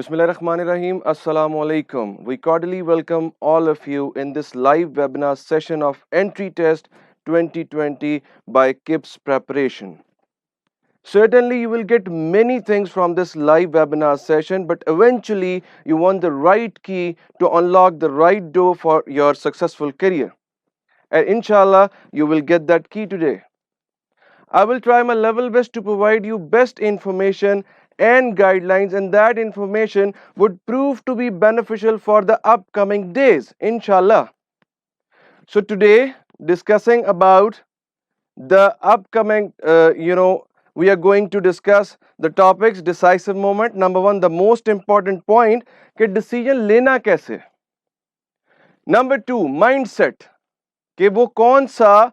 Bismillahirrahmanirrahim. Assalamu alaikum. We cordially welcome all of you in this live webinar session of Entry Test 2020 by KIPS Preparation. Certainly you will get many things from this live webinar session, but eventually you want the right key to unlock the right door for your successful career. And inshallah, you will get that key today. I will try my level best to provide you best information and guidelines, and that information would prove to be beneficial for the upcoming days, inshallah. So today, discussing about the upcoming, we are going to discuss the topics decisive moment. Number one, the most important point कि decision लेना कैसे. Number two, mindset कि वो कौन सा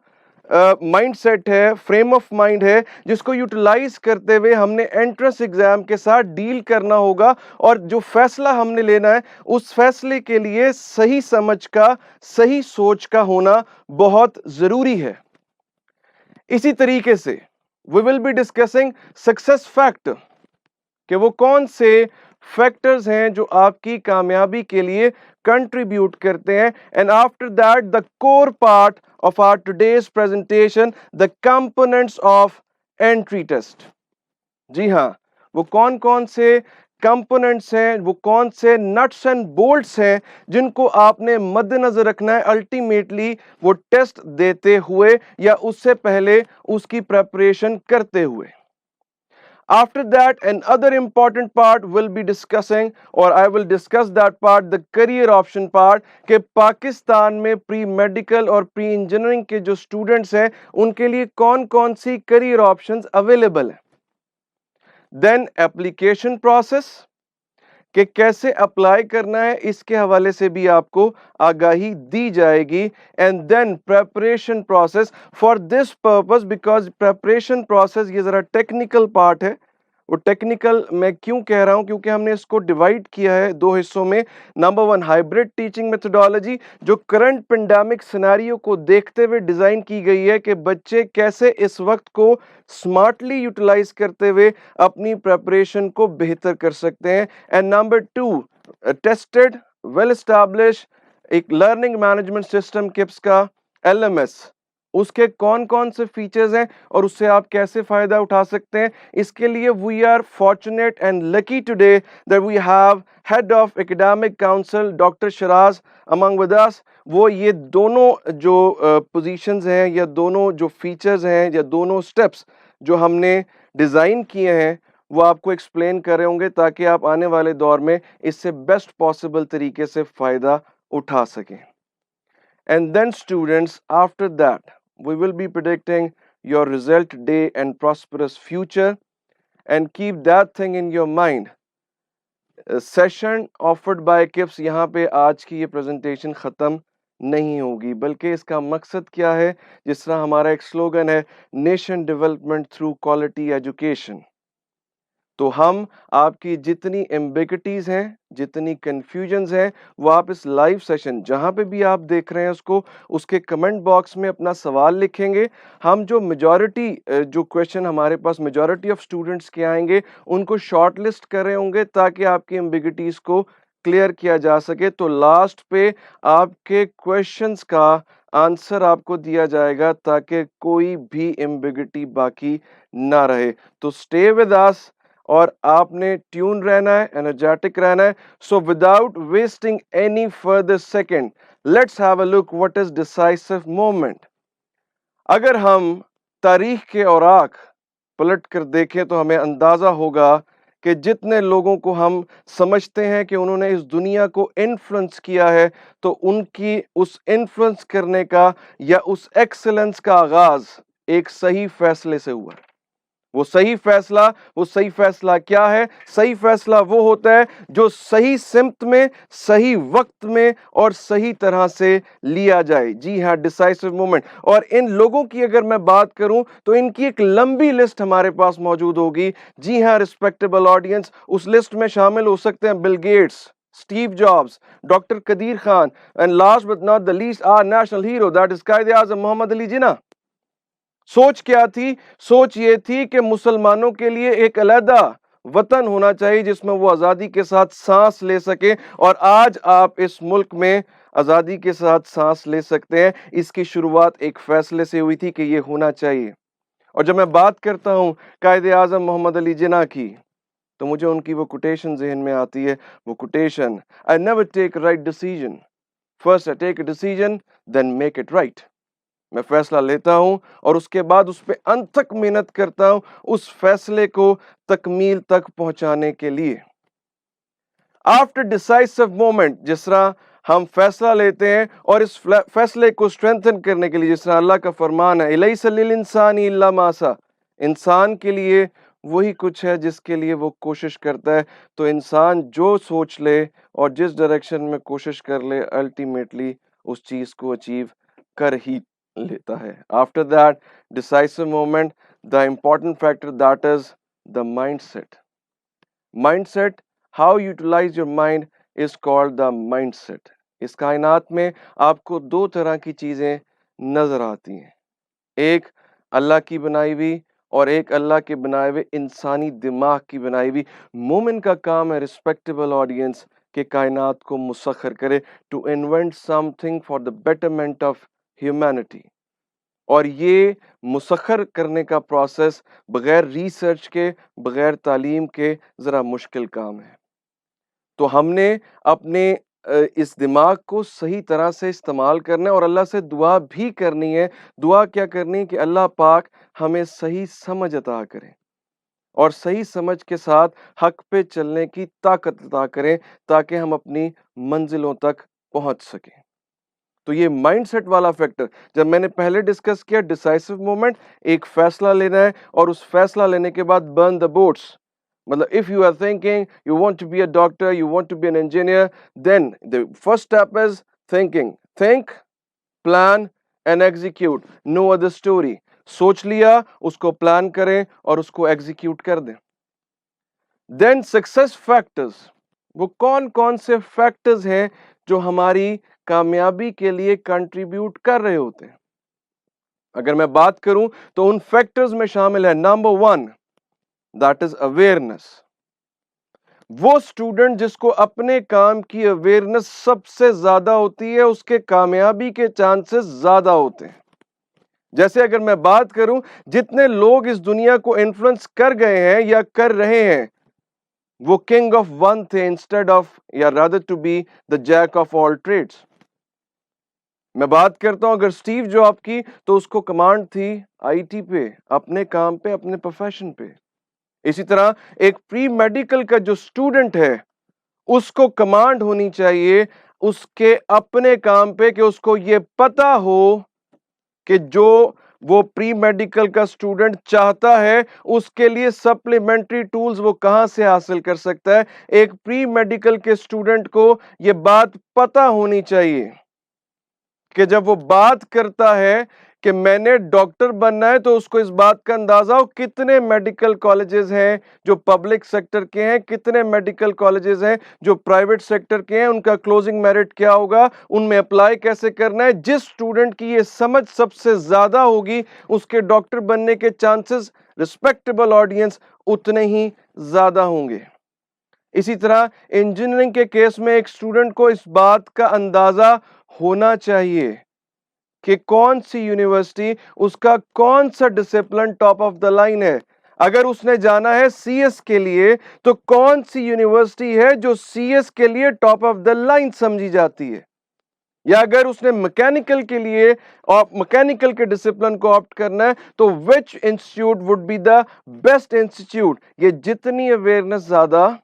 mindset है, frame of mind है जिसको यूटिलाइज करते हुए हमने एंट्रेंस एग्जाम के साथ डील करना होगा, और जो फैसला हमने लेना है उस फैसले के लिए सही समझ का, सही सोच का होना बहुत जरूरी है. इसी तरीके से we will be discussing success factor कि वो कौन से फैक्टर्स हैं जो आपकी कामयाबी के लिए कंट्रीब्यूट करते हैं. And after that the core part of our today's presentation, the components of entry test. जी हाँ, वो कौन कौन से components हैं, वो कौन से nuts and bolts हैं जिनको आपने मद्देनजर रखना है अल्टीमेटली वो टेस्ट देते हुए या उससे पहले उसकी प्रेपरेशन करते हुए. After that, another important part will be discussing, or I will discuss that part, the career option part, कि पाकिस्तान में प्री मेडिकल और प्री इंजीनियरिंग के जो स्टूडेंट्स हैं उनके लिए कौन कौन सी करियर ऑप्शंस अवेलेबल हैं. देन एप्लीकेशन प्रोसेस कि कैसे अप्लाई करना है, इसके हवाले से भी आपको आगाही दी जाएगी. And then preparation process for this purpose, because preparation process ये जरा टेक्निकल पार्ट है. वो टेक्निकल मैं क्यों कह रहा हूं, क्योंकि हमने इसको डिवाइड किया है दो हिस्सों में. Number one, hybrid teaching methodology जो करंट पेंडेमिक सिनेरियो को देखते हुए डिजाइन की गई है कि बच्चे कैसे इस वक्त को स्मार्टली यूटिलाइज करते हुए अपनी प्रेपरेशन को बेहतर कर सकते हैं. And number two, tested well establish एक लर्निंग मैनेजमेंट सिस्टम किप्स का LMS, उसके कौन कौन से फीचर्स हैं और उससे आप कैसे फायदा उठा सकते हैं. इसके लिए we are fortunate and lucky today that we have head of academic council doctor Shiraz among with us. वो ये दोनों जो पोजीशंस हैं या दोनों जो फीचर्स हैं या दोनों स्टेप्स जो हमने डिज़ाइन किए हैं वो आपको एक्सप्लेन कर रहे होंगे ताकि आप आने वाले दौर में इससे बेस्ट पॉसिबल तरीके से फ़ायदा उठा सकें. And then students, after that we will be predicting your result day and prosperous future, and keep that thing in your mind. Session offered by KIPS, यहाँ पे आज की ये presentation ख़त्म नहीं होगी, बल्कि इसका मकसद क्या है, जिस तरह हमारा एक स्लोगन है nation development through quality education. तो हम आपकी जितनी एम्बिगिटीज हैं, जितनी कंफ्यूजन्स हैं, वो आप इस लाइव सेशन जहां पे भी आप देख रहे हैं उसको उसके कमेंट बॉक्स में अपना सवाल लिखेंगे. हम जो मेजॉरिटी जो क्वेश्चन हमारे पास मेजॉरिटी ऑफ स्टूडेंट्स के आएंगे उनको शॉर्ट लिस्ट कर रहे होंगे ताकि आपकी एम्बिगिटीज को क्लियर किया जा सके. तो लास्ट पे आपके क्वेश्चंस का आंसर आपको दिया जाएगा ताकि कोई भी एम्बिगिटी बाकी ना रहे. तो स्टे विद अस और आपने ट्यून रहना है, एनर्जेटिक रहना है. So without wasting any further second, let's have a look what is decisive moment. अगर हम तारीख के औराक पलट कर देखें तो हमें अंदाजा होगा कि जितने लोगों को हम समझते हैं कि उन्होंने इस दुनिया को इन्फ्लुएंस किया है, तो उनकी उस इन्फ्लुएंस करने का या उस एक्सीलेंस का आगाज एक सही फैसले से हुआ. वो सही फैसला क्या है? सही फैसला वो होता है जो सही सिमत में, सही वक्त में और सही तरह से लिया जाए. जी हाँ, डिसाइसिव मोमेंट. और इन लोगों की अगर मैं बात करूं तो इनकी एक लंबी लिस्ट हमारे पास मौजूद होगी. जी हाँ रिस्पेक्टेबल ऑडियंस, उस लिस्ट में शामिल हो सकते हैं Bill Gates, Steve Jobs, doctor Qadeer Khan, and last but not the least our national hero that is Quaid-e Azam Mohammad Ali Jinnah. सोच क्या थी? सोच ये थी कि मुसलमानों के लिए एक अलहदा वतन होना चाहिए जिसमें वो आज़ादी के साथ सांस ले सके। और आज आप इस मुल्क में आज़ादी के साथ सांस ले सकते हैं। इसकी शुरुआत एक फैसले से हुई थी कि ये होना चाहिए। और जब मैं बात करता हूँ कायदे आज़म मोहम्मद अली जिन्ना की, तो मुझे उनकी वो कोटेशन जहन में आती है। वो quotation, I never take right decision, first I take a decision then make it right. मैं फैसला लेता हूं और उसके बाद उस पर अनथक मेहनत करता हूं उस फैसले को तकमील तक पहुंचाने के लिए। आफ्टर डिसाइसिव मोमेंट, जिस तरह हम फैसला लेते हैं और इस फैसले को स्ट्रेंथन करने के लिए, जिस तरह अल्लाह का फरमान है, इलैसा लिल इंसानी इल्ला मा सा, इंसान के लिए वही कुछ है जिसके लिए वो कोशिश करता है। तो इंसान जो सोच ले और जिस डायरेक्शन में कोशिश कर ले, अल्टीमेटली उस चीज को अचीव कर ही लेता है। After that decisive moment, the important factor that is the mindset. Mindset, how utilize your mind is called the mindset. इस कायनात में आपको दो तरह की चीजें नजर आती हैं, एक अल्लाह की बनाई हुई और एक अल्लाह के बनाए हुए इंसानी दिमाग की बनाई हुई। मोमिन का काम है रिस्पेक्टेबल ऑडियंस के कायनात को मुसख्खर करे, to invent something for the betterment of humanity. और ये मुसख्खर करने का प्रोसेस बगैर रिसर्च के, बगैर तालीम के ज़रा मुश्किल काम है। तो हमने अपने इस दिमाग को सही तरह से इस्तेमाल करना है और अल्लाह से दुआ भी करनी है। दुआ क्या करनी है कि अल्लाह पाक हमें सही समझ अता करें और सही समझ के साथ हक पे चलने की ताकत अता करें, ताकि हम अपनी मंजिलों तक पहुंच सकें। तो ये माइंडसेट वाला फैक्टर, जब मैंने पहले डिस्कस किया डिसाइसिव मोमेंट, एक फैसला लेना है और उस फैसला लेने के बाद बर्न द बोट्स। मतलब if you are thinking you want to be a doctor, you want to be an engineer, then the first step is thinking. Think, plan and execute, no other story. सोच लिया, उसको plan करें और उसको execute कर दें। Then success factors, वो कौन कौन से फैक्टर्स हैं जो हमारी कामयाबी के लिए कंट्रीब्यूट कर रहे होते हैं। अगर मैं बात करूं तो उन फैक्टर्स में शामिल है, नंबर 1 दैट इज अवेयरनेस। वो स्टूडेंट जिसको अपने काम की अवेयरनेस सबसे ज्यादा होती है, उसके कामयाबी के चांसेस ज्यादा होते हैं। जैसे अगर मैं बात करूं, जितने लोग इस दुनिया को इन्फ्लुएंस कर गए हैं या कर रहे हैं, वो किंग ऑफ वन थे इंस्टेड ऑफ या rather to be the jack of all trades. मैं बात करता हूं अगर स्टीव जॉब की, तो उसको कमांड थी आईटी पे, अपने काम पे, अपने प्रोफेशन पे। इसी तरह एक प्री मेडिकल का जो स्टूडेंट है, उसको कमांड होनी चाहिए उसके अपने काम पे, कि उसको ये पता हो कि जो वो प्री मेडिकल का स्टूडेंट चाहता है उसके लिए सप्लीमेंट्री टूल्स वो कहां से हासिल कर सकता है। एक प्री मेडिकल के स्टूडेंट को ये बात पता होनी चाहिए कि जब वो बात करता है कि मैंने डॉक्टर बनना है, तो उसको इस बात का अंदाजा हो कितने मेडिकल कॉलेजेस हैं जो पब्लिक सेक्टर के हैं, कितने मेडिकल कॉलेजेस हैं जो प्राइवेट सेक्टर के हैं, उनका क्लोजिंग मेरिट क्या होगा, उनमें अप्लाई कैसे करना है। जिस स्टूडेंट की ये समझ सबसे ज्यादा होगी, उसके डॉक्टर बनने के चांसेस, रिस्पेक्टेबल ऑडियंस, उतने ही ज्यादा होंगे। इसी तरह इंजीनियरिंग के केस में एक स्टूडेंट को इस बात का अंदाजा होना चाहिए कि कौन सी यूनिवर्सिटी, उसका कौन सा discipline top of the line है। अगर उसने जाना है सीएस के लिए, तो कौन सी यूनिवर्सिटी है जो सीएस के लिए टॉप ऑफ द लाइन समझी जाती है। या अगर उसने मैकेनिकल के लिए और मैकेनिकल के डिसिप्लिन को ऑप्ट करना है, तो which institute would be the best institute. ये जितनी अवेयरनेस ज्यादा,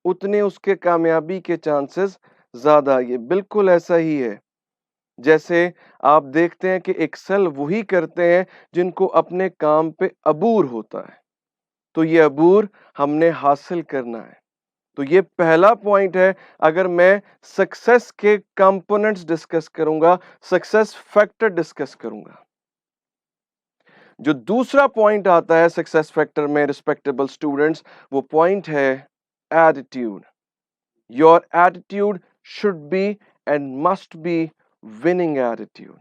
उतने उसके कामयाबी के चांसेस ज्यादा। ये बिल्कुल ऐसा ही है जैसे आप देखते हैं कि एक्सेल वही करते हैं जिनको अपने काम पे अबूर होता है। तो ये अबूर हमने हासिल करना है। तो ये पहला पॉइंट है। अगर मैं सक्सेस के कंपोनेंट्स डिस्कस करूंगा, सक्सेस फैक्टर डिस्कस करूंगा, जो दूसरा पॉइंट आता है सक्सेस फैक्टर में रिस्पेक्टेबल स्टूडेंट्स, वो पॉइंट है attitude. Your attitude should be and must be winning attitude.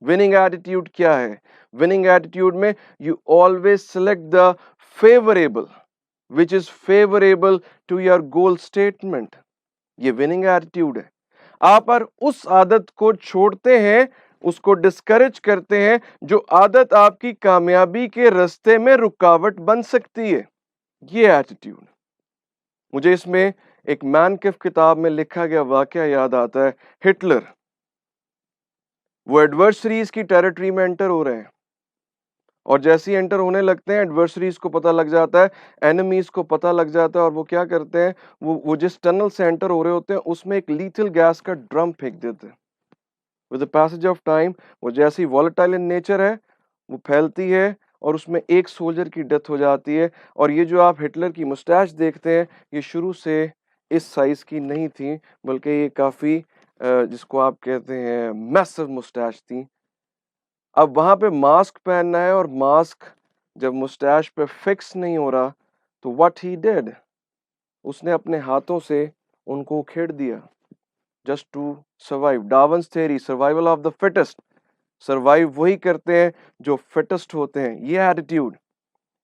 Winning attitude क्या है? विनिंग एटीट्यूड में you always select the favourable, which is favorable to your goal statement. ये winning attitude है। आप पर उस आदत को छोड़ते हैं, उसको डिस्करेज करते हैं जो आदत आपकी कामयाबी के रास्ते में रुकावट बन सकती है। ये एटीट्यूड। मुझे इसमें एक मैन केव किताब में लिखा गया वाकया याद आता है। हिटलर, वो एडवर्सरीज की टेरिटरी में एंटर हो रहे हैं और जैसे ही एंटर होने लगते हैं एडवर्सरीज को पता लग जाता है, एनिमीज को पता लग जाता है और वो क्या करते हैं, वो जिस टनल से एंटर हो रहे होते हैं उसमें एक लीथल गैस का ड्रम फेंक देते हैं। With the passage of time वो जैसी वॉलेटाइल इन नेचर है, वो फैलती है और उसमें एक सोल्जर की डेथ हो जाती है। और ये जो आप हिटलर की मुस्टैच देखते हैं, ये शुरू से इस साइज की नहीं थी, बल्कि ये काफी जिसको आप कहते हैं मैसिव मुस्टैच थी। अब वहां पे मास्क पहनना है और मास्क जब मुस्टैच पे फिक्स नहीं हो रहा तो व्हाट ही डिड, उसने अपने हाथों से उनको उखेड़ दिया just to survive. Darwin's theory, survival of the fittest. Survive वही करते हैं जो फिटेस्ट होते हैं, ये एटीट्यूड।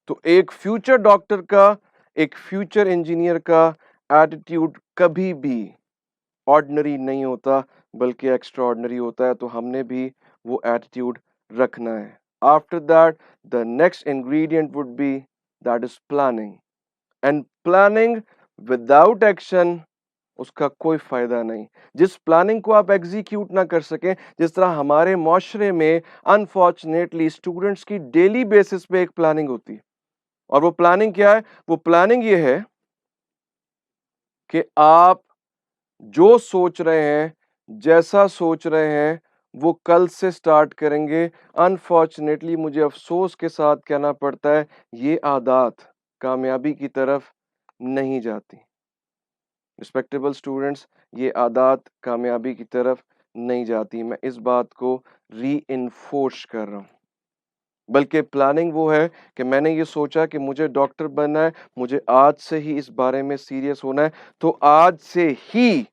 तो एक फ्यूचर डॉक्टर का, एक फ्यूचर इंजीनियर का एटीट्यूड कभी भी ऑर्डिनरी नहीं होता बल्कि एक्स्ट्रा ऑर्डिनरी होता है। तो हमने भी वो एटीट्यूड रखना है। After that the next ingredient would be that is planning, and planning without action उसका कोई फायदा नहीं। जिस प्लानिंग को आप एग्जीक्यूट ना कर सके, जिस तरह हमारे माशरे में अनफॉर्चुनेटली स्टूडेंट्स की डेली बेसिस पे एक प्लानिंग होती है, और वो प्लानिंग क्या है? वो प्लानिंग ये है कि आप जो सोच रहे हैं, जैसा सोच रहे हैं, वो कल से स्टार्ट करेंगे। अनफॉर्चुनेटली मुझे अफसोस के साथ कहना पड़ता है, ये आदत कामयाबी की तरफ नहीं जाती। रिस्पेक्टेबल स्टूडेंट्स, ये आदत कामयाबी की तरफ नहीं जाती। मैं इस बात को रीइंफोर्स कर रहा हूं। बल्कि प्लानिंग वो है कि मैंने ये सोचा कि मुझे डॉक्टर बनना है, मुझे आज से ही इस बारे में सीरियस होना है, तो आज से ही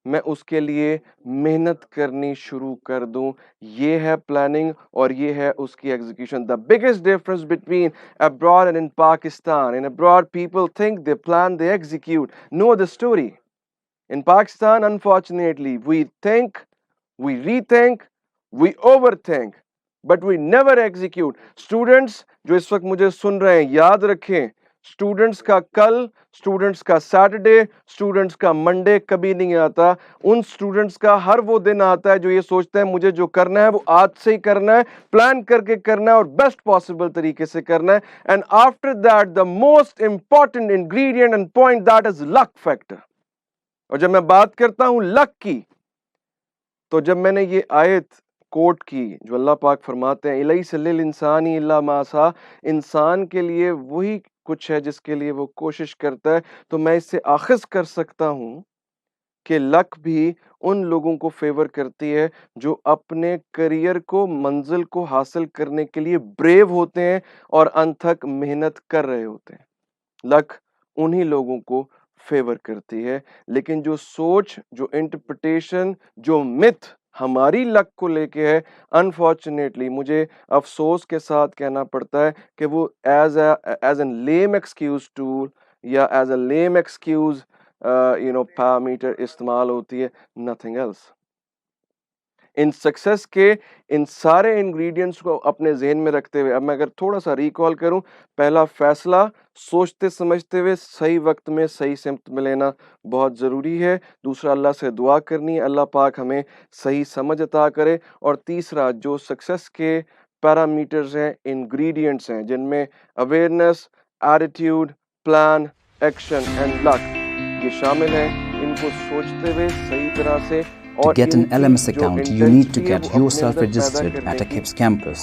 मैं उसके लिए मेहनत करनी शुरू कर दूं। ये है प्लानिंग और ये है उसकी execution. The biggest difference between abroad and in Pakistan, in abroad people think, they plan, they execute. Know the story. In Pakistan, unfortunately, we think, we rethink, we overthink, but we never execute. Students जो इस वक्त मुझे सुन रहे हैं, याद रखें, students का कल, स्टूडेंट्स का सैटरडे, स्टूडेंट्स का मंडे कभी नहीं आता। उन स्टूडेंट्स का हर वो दिन आता है जो ये सोचते हैं मुझे जो करना है वो आज से ही करना है, प्लान करके करना है और बेस्ट पॉसिबल तरीके से करना है। And after that the most important ingredient and point, that is luck factor. और जब मैं बात करता हूं लक की, तो जब मैंने ये आयत कोट की जो अल्लाह पाक फरमाते हैं, इलैसा लिल इंसानी इल्ला मा सा, इंसान के लिए वही कुछ है जिसके लिए वो कोशिश करता है, तो मैं इससे आखिज कर सकता हूं कि लक भी उन लोगों को फेवर करती है जो अपने करियर को, मंजिल को हासिल करने के लिए ब्रेव होते हैं और अनथक मेहनत कर रहे होते हैं। लक उन्हीं लोगों को फेवर करती है। लेकिन जो सोच, जो इंटरप्रिटेशन, जो मिथ हमारी लक को लेके है, अनफॉर्चुनेटली मुझे अफसोस के साथ कहना पड़ता है कि वो as an lame excuse tool या as a lame excuse parameter इस्तेमाल होती है, नथिंग एल्स। इन सक्सेस के इन सारे इंग्रेडिएंट्स को अपने ज़हन में रखते हुए अब मैं अगर थोड़ा सा रिकॉल करूं, पहला फैसला सोचते समझते हुए सही वक्त में सही सिमत में लेना बहुत ज़रूरी है। दूसरा, अल्लाह से दुआ करनी है, अल्लाह पाक हमें सही समझ अता करे। और तीसरा, जो सक्सेस के पैरामीटर्स हैं, इंग्रेडिएंट्स हैं, जिनमें awareness, attitude, plan, action and luck ये शामिल हैं, इनको सोचते हुए सही तरह से To get an LMS account, you need to get yourself registered at a KIPS campus.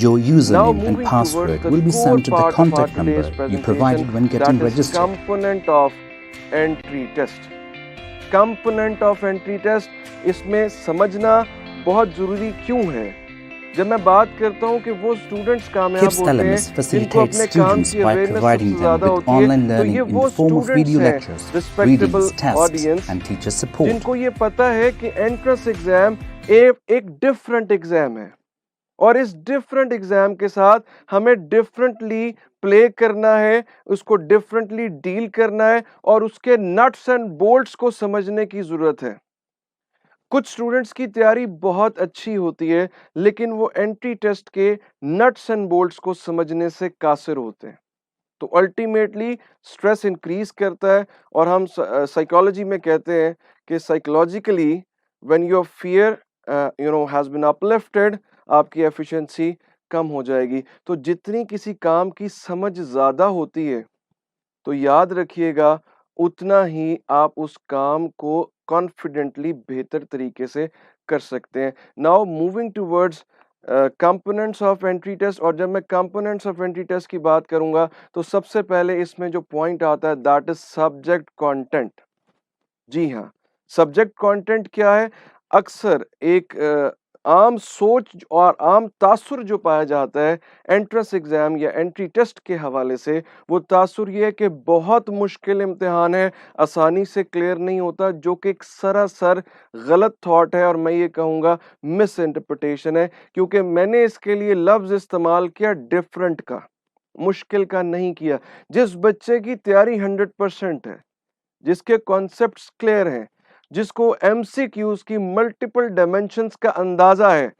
Your username and password will be sent to the contact number you provided when getting registered. Component of entry test. Component of entry test, इसमें समझना बहुत जरूरी क्यों है? जब मैं बात करता हूं कि वो स्टूडेंट्स कामयाब होते हैं, KIPS LMS facilitates students by providing them with online learning in the form of video lectures, readings, tests, and teacher support. जिनको ये पता है कि एंट्रेंस एग्जाम एक डिफरेंट एग्जाम है, और इस डिफरेंट एग्जाम के साथ हमें डिफरेंटली प्ले करना है, उसको डिफरेंटली डील करना है और उसके नट्स एंड बोल्ट्स को समझने की जरूरत है। कुछ स्टूडेंट्स की तैयारी बहुत अच्छी होती है लेकिन वो एंट्री टेस्ट के नट्स एंड बोल्ट्स को समझने से कासिर होते हैं, तो अल्टीमेटली स्ट्रेस इंक्रीज करता है। और हम साइकोलॉजी में कहते हैं कि psychologically when your fear has been uplifted, आपकी एफिशिएंसी कम हो जाएगी। तो जितनी किसी काम की समझ ज्यादा होती है तो याद रखिएगा उतना ही आप उस काम को कॉन्फिडेंटली बेहतर तरीके से कर सकते हैं। Now moving towards components of entry test, और जब मैं कंपोनेंट्स ऑफ एंट्री टेस्ट की बात करूंगा तो सबसे पहले इसमें जो पॉइंट आता है दैट इज सब्जेक्ट कंटेंट। जी हाँ, सब्जेक्ट कंटेंट क्या है? अक्सर एक आम सोच और आम तासुर जो पाया जाता है एंट्रेंस एग्जाम या एंट्री टेस्ट के हवाले से, वो तासुर ये है कि बहुत मुश्किल इम्तिहान है, आसानी से क्लियर नहीं होता, जो कि एक सरासर गलत थॉट है और मैं ये कहूँगा मिस इंटरप्रिटेशन है, क्योंकि मैंने इसके लिए लफ्ज इस्तेमाल किया डिफरेंट का, मुश्किल का नहीं किया। जिस बच्चे की तैयारी 100% है, जिसके कॉन्सेप्ट्स क्लियर हैं, जिसको एमसीक्यूज की मल्टीपल डायमेंशंस का अंदाजा है,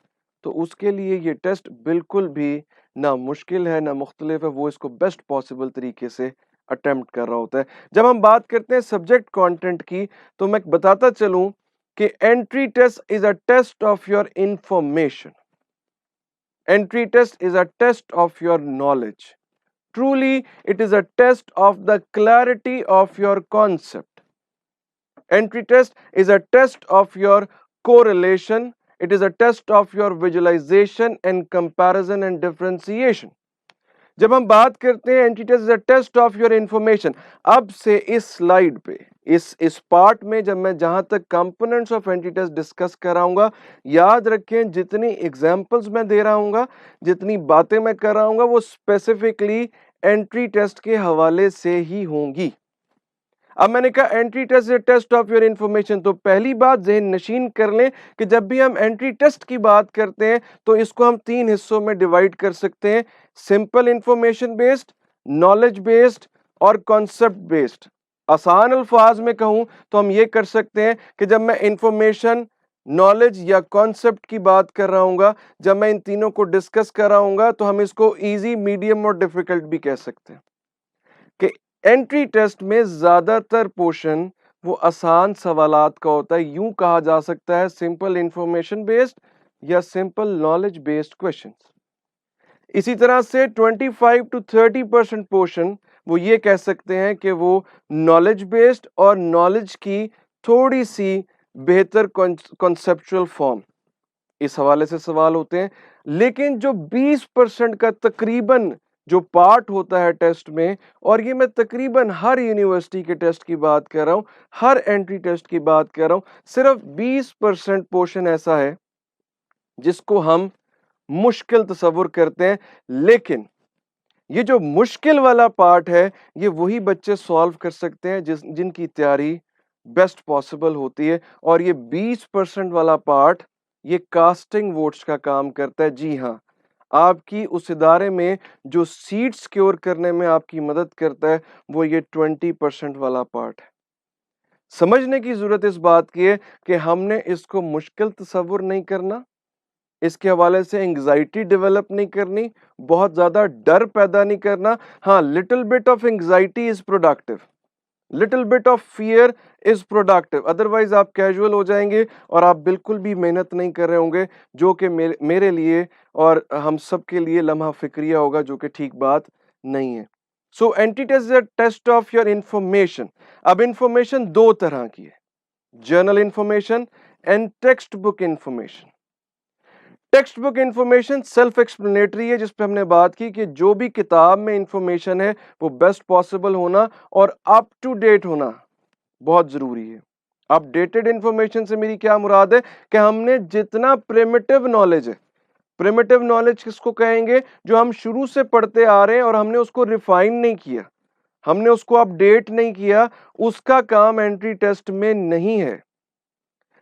तो उसके लिए ये टेस्ट बिल्कुल भी ना मुश्किल है ना मुख्तलिफ है, वो इसको बेस्ट पॉसिबल तरीके से अटेम्प्ट कर रहा होता है। जब हम बात करते हैं सब्जेक्ट कंटेंट की तो मैं बताता चलूं कि entry test is a test of your information, entry test is a test of your knowledge, truly it is a test of the clarity of your concept. Entry test is a test of your correlation, it is a test of your visualization and comparison and differentiation. जब हम बात करते हैं entry test is a test of your information, अब से इस slide पे इस पार्ट में जब मैं जहां तक components of entry test discuss कराऊंगा, याद रखें जितनी एग्जांपल्स मैं दे रहा हूंगा, जितनी बातें मैं कर रहा हूंगा, वो स्पेसिफिकली एंट्री टेस्ट के हवाले से ही होंगी। अब मैंने कहा entry test is test of your information, तो पहली बात ज़हन नशीन कर लें कि जब भी हम एंट्री टेस्ट की बात करते हैं तो इसको हम 3 हिस्सों में डिवाइड कर सकते हैं, simple information based, knowledge based और कॉन्सेप्ट बेस्ड। आसान अल्फाज में कहूं तो हम ये कर सकते हैं कि जब मैं इंफॉर्मेशन, नॉलेज या कॉन्सेप्ट की बात कर रहा हूंगा, जब मैं इन तीनों को डिस्कस कर रहा हूंगा तो हम इसको इजी, मीडियम और डिफिकल्ट भी कह सकते हैं कि एंट्री टेस्ट में ज्यादातर पोर्शन वो आसान सवालात का होता है, यूं कहा जा सकता है सिंपल इंफॉर्मेशन बेस्ड या सिंपल नॉलेज बेस्ड क्वेश्चंस। इसी तरह से 25 to 30% पोर्शन वो ये कह सकते हैं कि वो नॉलेज बेस्ड और नॉलेज की थोड़ी सी बेहतर कॉन्सेप्चुअल फॉर्म, इस हवाले से सवाल होते हैं। लेकिन जो 20% का तकरीबन जो पार्ट होता है टेस्ट में, और ये मैं तकरीबन हर यूनिवर्सिटी के टेस्ट की बात कर रहा हूं, हर एंट्री टेस्ट की बात कर रहा हूं, सिर्फ 20% पोर्शन ऐसा है जिसको हम मुश्किल तस्वुर करते हैं। लेकिन ये जो मुश्किल वाला पार्ट है ये वही बच्चे सॉल्व कर सकते हैं जिनकी तैयारी बेस्ट पॉसिबल होती है, और ये 20% वाला पार्ट ये कास्टिंग वोट्स का काम करता है। जी हाँ, आपकी उस इदारे में जो सीट सिक्योर करने में आपकी मदद करता है वो ये 20% वाला पार्ट है। समझने की जरूरत इस बात की है कि हमने इसको मुश्किल तस्वुर नहीं करना, इसके हवाले से एंग्जाइटी डेवलप नहीं करनी, बहुत ज्यादा डर पैदा नहीं करना। हाँ, little bit of anxiety is productive, little bit of fear is productive, otherwise आप कैजुअल हो जाएंगे और आप बिल्कुल भी मेहनत नहीं कर रहे होंगे, जो कि मेरे लिए और हम सब के लिए लम्हा फिक्रिया होगा, जो कि ठीक बात नहीं है। So entry test is a test of your information. अब इंफॉर्मेशन दो तरह की है, general information and textbook information. Textbook information self explanatory है, जिस पे हमने बात की कि जो भी किताब में इंफॉर्मेशन है वो बेस्ट पॉसिबल होना और अप टू डेट होना बहुत जरूरी है। अपडेटेड इंफॉर्मेशन से मेरी क्या मुराद है कि हमने जितना प्रिमिटिव नॉलेज है, प्रिमिटिव नॉलेज किसको कहेंगे, जो हम शुरू से पढ़ते आ रहे हैं और हमने उसको रिफाइन नहीं किया, हमने उसको अपडेट नहीं किया, उसका काम एंट्री टेस्ट में नहीं है।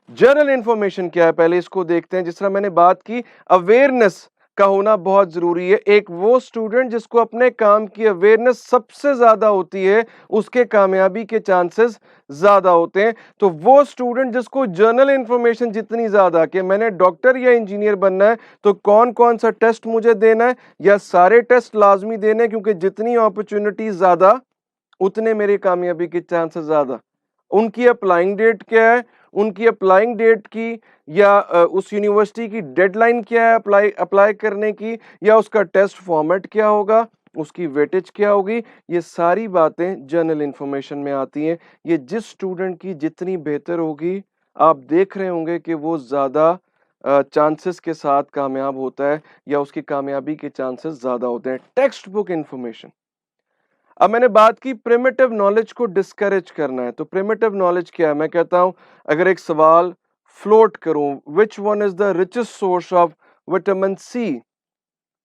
जनरल इंफॉर्मेशन क्या है, पहले इसको देखते हैं। जिस तरह मैंने बात की अवेयरनेस, का होना बहुत जरूरी है। एक वो स्टूडेंट जिसको अपने काम की अवेयरनेस सबसे ज्यादा होती है, उसके कामयाबी के चांसेस ज्यादा होते हैं। तो वो स्टूडेंट जिसको जर्नल इंफॉर्मेशन जितनी ज्यादा कि मैंने डॉक्टर या इंजीनियर बनना है तो कौन कौन सा टेस्ट मुझे देना है या सारे टेस्ट लाजमी देने हैं, क्योंकि जितनी अपॉर्चुनिटी ज्यादा उतने मेरी कामयाबी के चांसेस ज्यादा। उनकी अप्लाइंग डेट क्या है, उनकी अप्लाइंग डेट की या उस यूनिवर्सिटी की डेडलाइन क्या है अप्लाई करने की, या उसका टेस्ट फॉर्मेट क्या होगा, उसकी वेटेज क्या होगी, ये सारी बातें जर्नल इंफॉर्मेशन में आती हैं। ये जिस स्टूडेंट की जितनी बेहतर होगी, आप देख रहे होंगे कि वो ज्यादा चांसेस के साथ कामयाब होता है या उसकी कामयाबी के चांसेस ज्यादा होते हैं। Text book information. अब मैंने बात की प्रिमिटिव नॉलेज को डिस्करेज करना है, तो प्रिमिटिव नॉलेज क्या है? मैं कहता हूं अगर एक सवाल फ्लोट करूं, which one is the richest source of vitamin C,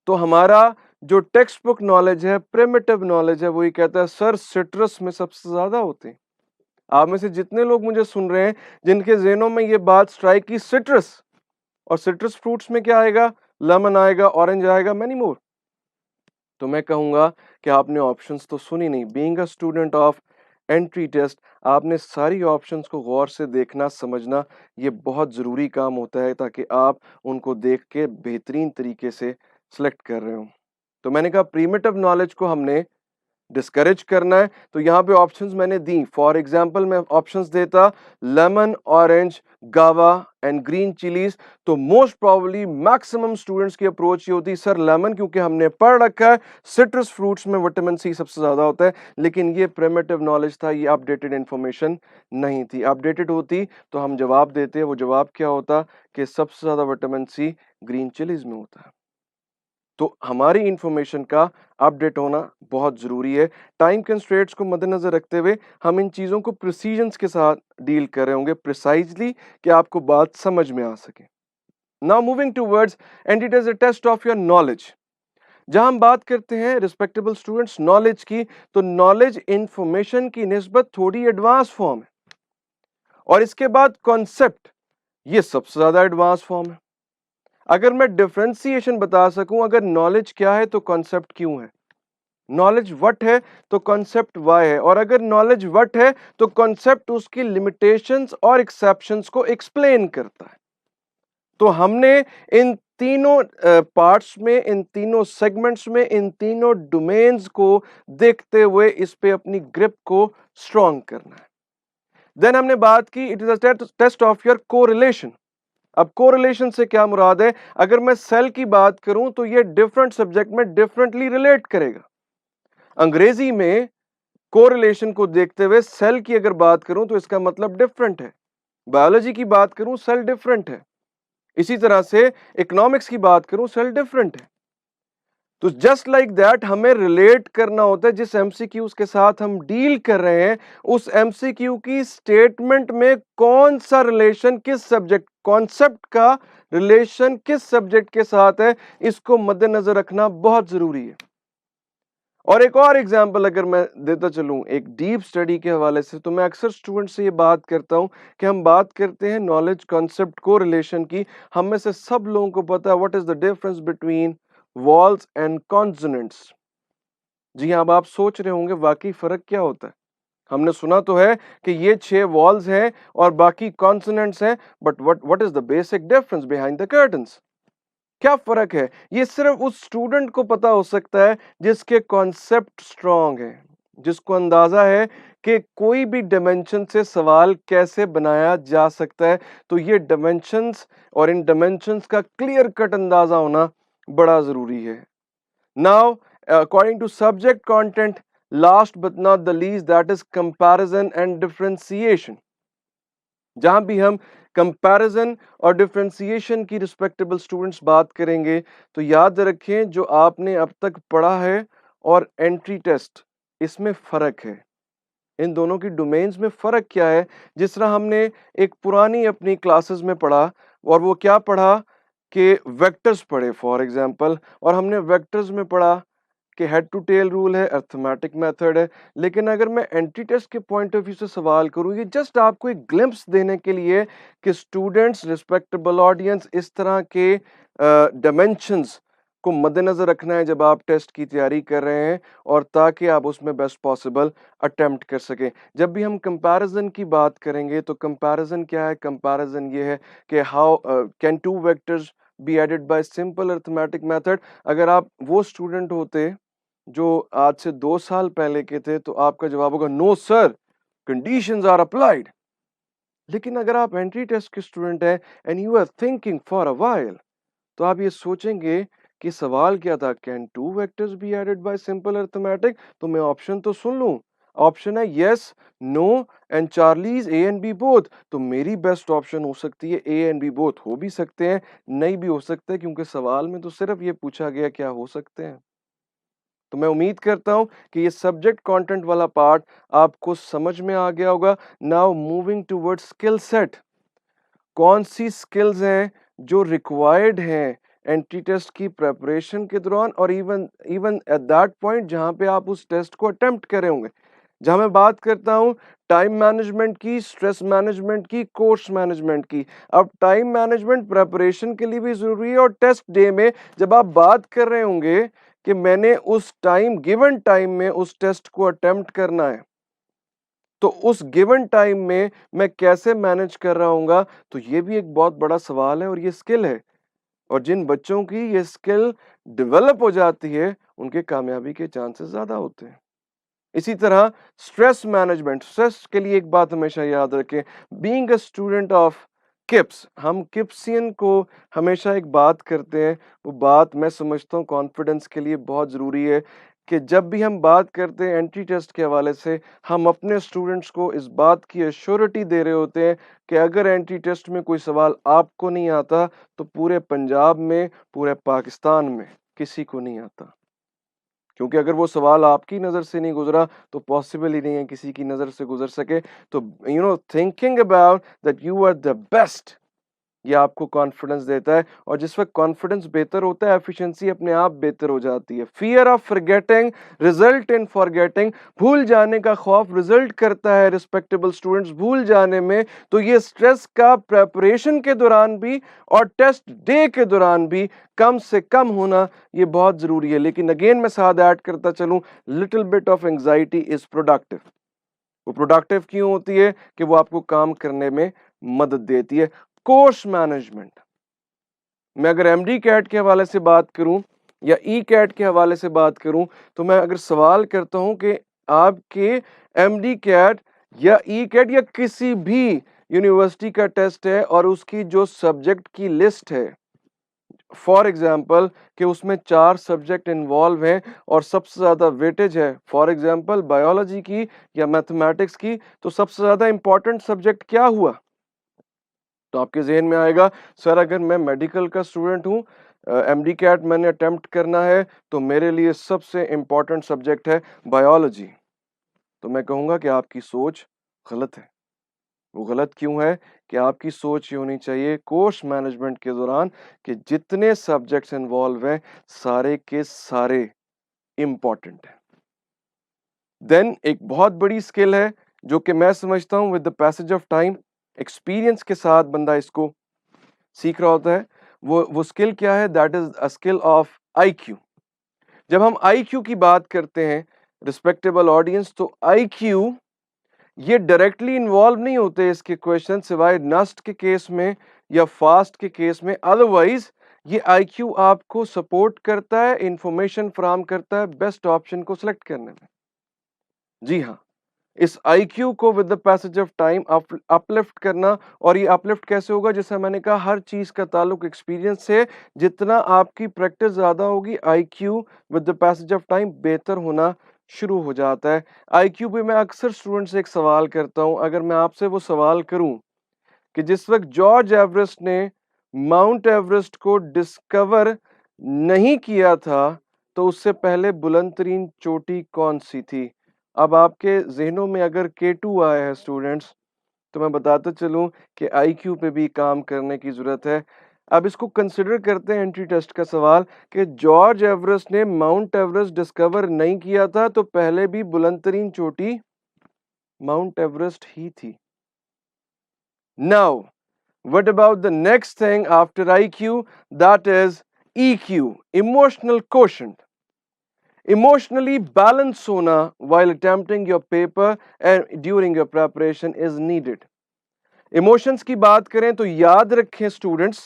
तो हमारा जो टेक्स्ट बुक नॉलेज है, प्रिमिटिव नॉलेज है, वो ये कहता है सर सिट्रस में सबसे ज्यादा होते हैं। आप में से जितने लोग मुझे सुन रहे हैं जिनके ज़हनों में ये बात स्ट्राइक की, सिट्रस, और सिट्रस फ्रूट्स में क्या आएगा? लेमन आएगा, ऑरेंज आएगा, मैनी मोर। तो मैं कहूंगा कि आपने ऑप्शंस तो सुनी नहीं। Being a student of entry test, आपने सारी ऑप्शंस को गौर से देखना समझना, ये बहुत ज़रूरी काम होता है ताकि आप उनको देख के बेहतरीन तरीके से सिलेक्ट कर रहे हो। तो मैंने कहा प्रीमिटिव नॉलेज को हमने डिस्करेज करना है, तो यहाँ पे ऑप्शंस मैंने दी। फॉर एग्जांपल मैं ऑप्शंस देता लेमन, ऑरेंज, गावा एंड ग्रीन चिलीज, तो मोस्ट प्रोबेबली मैक्सिमम स्टूडेंट्स की अप्रोच ये होती सर लेमन, क्योंकि हमने पढ़ रखा है सिट्रस फ्रूट्स में विटामिन सी सबसे ज्यादा होता है। लेकिन ये प्रिमिटिव नॉलेज था, ये अपडेटेड इंफॉर्मेशन नहीं थी। अपडेटेड होती तो हम जवाब देते, वो जवाब क्या होता कि सबसे ज्यादा विटामिन सी ग्रीन चिलीज में होता है। तो हमारी इंफॉर्मेशन का अपडेट होना बहुत जरूरी है। टाइम कंस्ट्रेंट्स को मद्देनजर रखते हुए हम इन चीजों को प्रिसीजंस के साथ डील कर रहे होंगे, प्रिसाइजली, कि आपको बात समझ में आ सके। Now moving towards and it is a test of your knowledge. जहां हम बात करते हैं रिस्पेक्टेबल स्टूडेंट्स नॉलेज की, तो नॉलेज इंफॉर्मेशन की निस्बत थोड़ी एडवांस फॉर्म है, और इसके बाद कॉन्सेप्ट, ये सबसे ज्यादा एडवांस फॉर्म है। अगर मैं डिफरेंशिएशन बता सकूं, अगर नॉलेज क्या है तो कॉन्सेप्ट क्यों है, नॉलेज व्हाट है तो कॉन्सेप्ट वाई है, और अगर नॉलेज व्हाट है तो कॉन्सेप्ट उसकी लिमिटेशंस और एक्सेप्शंस को एक्सप्लेन करता है। तो हमने इन तीनों पार्ट्स में, इन तीनों सेगमेंट्स में, इन तीनों डोमेन्स को देखते हुए इस पे अपनी ग्रिप को स्ट्रॉन्ग करना है। देन हमने बात की it is a test of your correlation. अब कोरिलेशन से क्या मुराद है? अगर मैं सेल की बात करूं तो ये डिफरेंट सब्जेक्ट में डिफरेंटली रिलेट करेगा। अंग्रेजी में कोरिलेशन को देखते हुए सेल की अगर बात करूं तो इसका मतलब डिफरेंट है। बायोलॉजी की बात करूं सेल डिफरेंट है। इसी तरह से इकोनॉमिक्स की बात करूं सेल डिफरेंट है। तो जस्ट लाइक दैट हमें रिलेट करना होता है जिस एमसीक्यूज के साथ हम डील कर रहे हैं, उस एमसीक्यू की स्टेटमेंट में कौन सा रिलेशन किस सब्जेक्ट, कॉन्सेप्ट का रिलेशन किस सब्जेक्ट के साथ है, इसको मद्देनजर रखना बहुत जरूरी है। और एक और एग्जांपल अगर मैं देता चलूं एक डीप स्टडी के हवाले से, तो मैं अक्सर स्टूडेंट से ये बात करता हूं कि हम बात करते हैं नॉलेज कॉन्सेप्ट को रिलेशन की। हम में से सब लोगों को पता है what is the difference between vowels and consonants. जी हाँ, अब आप सोच रहे होंगे वाकई फर्क क्या होता है। हमने सुना तो है कि ये 6 वॉल्स हैं और बाकी कॉन्सोनेंट्स हैं, but what is the basic difference behind the curtains? क्या फर्क है? ये सिर्फ उस स्टूडेंट को पता हो सकता है जिसके कॉन्सेप्ट स्ट्रांग है, जिसको अंदाजा है कि कोई भी डायमेंशन से सवाल कैसे बनाया जा सकता है। तो ये डायमेंशंस और इन डायमेंशंस का क्लियर कट अंदाजा होना बड़ा जरूरी है। Now according to subject content, last but not the least, that is comparison and differentiation. जहां भी हम कंपैरिजन और डिफरेंशिएशन की रिस्पेक्टेबल स्टूडेंट्स बात करेंगे, तो याद रखें जो आपने अब तक पढ़ा है और एंट्री टेस्ट, इसमें फर्क है। इन दोनों की डोमेन्स में फर्क क्या है? जिस तरह हमने एक पुरानी अपनी क्लासेस में पढ़ा, और वो क्या पढ़ा कि वेक्टर्स पढ़े फॉर एग्जांपल, और हमने वेक्टर्स में पढ़ा कि हेड टू टेल रूल है, अर्थमेटिक मेथड है। लेकिन अगर मैं एंट्री टेस्ट के पॉइंट ऑफ व्यू से सवाल करूं, ये जस्ट आपको एक ग्लिम्प्स देने के लिए कि स्टूडेंट्स, रिस्पेक्टेबल ऑडियंस, इस तरह के डायमेंशंस को मद्देनजर रखना है जब आप टेस्ट की तैयारी कर रहे हैं और ताकि आप उसमें बेस्ट पॉसिबल अटेम्प्ट कर सकें। जब भी हम कंपैरिजन की बात करेंगे तो कंपैरिजन क्या है? कंपैरिजन ये है कि how can two vectors be added by simple arithmetic method. अगर आप वो स्टूडेंट होते जो आज से 2 साल पहले के थे तो आपका जवाब होगा no sir, conditions are applied. लेकिन अगर आप एंट्री टेस्ट के स्टूडेंट हैं and you are thinking for a while, तो आप ये सोचेंगे कि सवाल क्या था, can two vectors be added by simple arithmetic? तो मैं ऑप्शन तो सुन लूं। ऑप्शन है yes, no and Charlie's A and B both. तो मेरी बेस्ट ऑप्शन हो सकती है ए एंड बी बोथ। हो भी सकते हैं, नहीं भी हो सकते हैं, क्योंकि सवाल में तो सिर्फ ये पूछा गया क्या हो सकते हैं। तो मैं उम्मीद करता हूं कि ये सब्जेक्ट कंटेंट वाला पार्ट आपको समझ में आ गया होगा। Now moving towards skill set. कौन सी स्किल्स हैं जो रिक्वायर्ड हैं एंट्री टेस्ट की प्रेपरेशन के दौरान और even even at that point जहां पे आप उस टेस्ट को अटेम्प्ट करे होंगे। जहां मैं बात करता हूं टाइम मैनेजमेंट की, स्ट्रेस मैनेजमेंट की, कोर्स मैनेजमेंट की। अब टाइम मैनेजमेंट प्रेपरेशन के लिए भी जरूरी है और टेस्ट डे में जब आप बात कर रहे होंगे कि मैंने उस टाइम, गिवन टाइम में उस टेस्ट को अटेम्प्ट करना है, तो उस गिवन टाइम में मैं कैसे मैनेज कर रहा हूँगा, तो ये भी एक बहुत बड़ा सवाल है और ये स्किल है। और जिन बच्चों की ये स्किल डेवलप हो जाती है उनके कामयाबी के चांसेस ज्यादा होते हैं। इसी तरह स्ट्रेस मैनेजमेंट, स्ट्रेस के लिए एक बात हमेशा याद रखें, being a student of KIPS, हम किप्सियन को हमेशा एक बात करते हैं, वो बात मैं समझता हूँ कॉन्फिडेंस के लिए बहुत जरूरी है कि जब भी हम बात करते हैं एंट्री टेस्ट के हवाले से, हम अपने स्टूडेंट्स को इस बात की एश्योरिटी दे रहे होते हैं कि अगर एंट्री टेस्ट में कोई सवाल आपको नहीं आता तो पूरे पंजाब में, पूरे पाकिस्तान में किसी को नहीं आता। क्योंकि अगर वो सवाल आपकी नजर से नहीं गुजरा तो पॉसिबल ही नहीं है किसी की नजर से गुजर सके। तो thinking about that you are the best, ये आपको कॉन्फिडेंस देता है और जिस वक्त कॉन्फिडेंस बेहतर होता है एफिशिएंसी अपने आप बेहतर हो जाती है। Fear of forgetting result in forgetting, भूल जाने का खौफ रिजल्ट करता है रिस्पेक्टेबल स्टूडेंट्स भूल जाने में। तो ये स्ट्रेस का प्रेपरेशन के दौरान भी और टेस्ट डे के दौरान भी कम से कम होना ये बहुत जरूरी है। लेकिन अगेन मैं साथ ऐड करता चलूं, little bit of anxiety is productive. वो प्रोडक्टिव क्यों होती है? कि वो आपको काम करने में मदद देती है। कोर्स मैनेजमेंट, मैं अगर एमडी कैट के हवाले से बात करूं या ई कैट के हवाले से बात करूं, तो मैं अगर सवाल करता हूं कि आपके एमडी कैट या ई कैट या किसी भी यूनिवर्सिटी का टेस्ट है और उसकी जो सब्जेक्ट की लिस्ट है, फॉर एग्जाम्पल कि उसमें 4 सब्जेक्ट इन्वॉल्व हैं और सबसे ज्यादा वेटेज है फॉर एग्जाम्पल बायोलॉजी की या मैथमेटिक्स की, तो सबसे ज्यादा इंपॉर्टेंट सब्जेक्ट क्या हुआ? तो आपके जहन में आएगा सर अगर मैं मेडिकल का स्टूडेंट हूँ, एमडी कैट मैंने अटेम्प्ट करना है, तो मेरे लिए सबसे इंपॉर्टेंट सब्जेक्ट है बायोलॉजी। तो मैं कहूँगा कि आपकी सोच गलत है। वो गलत क्यों है? कि आपकी सोच ये होनी चाहिए कोर्स मैनेजमेंट के दौरान कि जितने सब्जेक्ट्स इन्वॉल्व हैं सारे के सारे इंपॉर्टेंट हैं। देन एक बहुत बड़ी स्किल है जो कि मैं समझता हूं with the passage of time, experience के साथ बंदा इसको सीख रहा होता है। वो स्किल क्या है? That is a skill of IQ. जब हम आईक्यू की बात करते हैं रिस्पेक्टेबल ऑडियंस, तो आईक्यू ये डायरेक्टली इन्वॉल्व नहीं होते इसके क्वेश्चन, सिवाय नस्ट के केस में या फास्ट के केस में। अदरवाइज ये आईक्यू आपको सपोर्ट करता है, इंफॉर्मेशन फराहम करता है बेस्ट ऑप्शन को सिलेक्ट करने में। जी हाँ, इस आईक्यू को with the passage of time uplift करना, और ये अपलिफ्ट कैसे होगा? जैसा मैंने कहा हर चीज का ताल्लुक एक्सपीरियंस से, जितना आपकी प्रैक्टिस ज्यादा होगी IQ with the passage of time बेहतर होना शुरू हो जाता है। आईक्यू पे मैं अक्सर स्टूडेंट से एक सवाल करता हूं, अगर मैं आपसे वो सवाल करूं कि जिस वक्त जॉर्ज एवरेस्ट ने माउंट एवरेस्ट को डिस्कवर नहीं किया था तो उससे पहले बुलंद तरीन चोटी कौन सी थी? अब आपके जहनों में अगर K2 आया है स्टूडेंट्स, तो मैं बताता चलूं कि आईक्यू पे भी काम करने की जरूरत है। अब इसको कंसिडर करते हैं एंट्री टेस्ट का सवाल कि जॉर्ज एवरेस्ट ने माउंट एवरेस्ट डिस्कवर नहीं किया था तो पहले भी बुलंद तरीन चोटी माउंट एवरेस्ट ही थी। Now what about the next thing after IQ? That is EQ, emotional quotient. Emotionally balanced होना while attempting your paper and during your preparation is needed. Emotions की बात करें तो याद रखें स्टूडेंट्स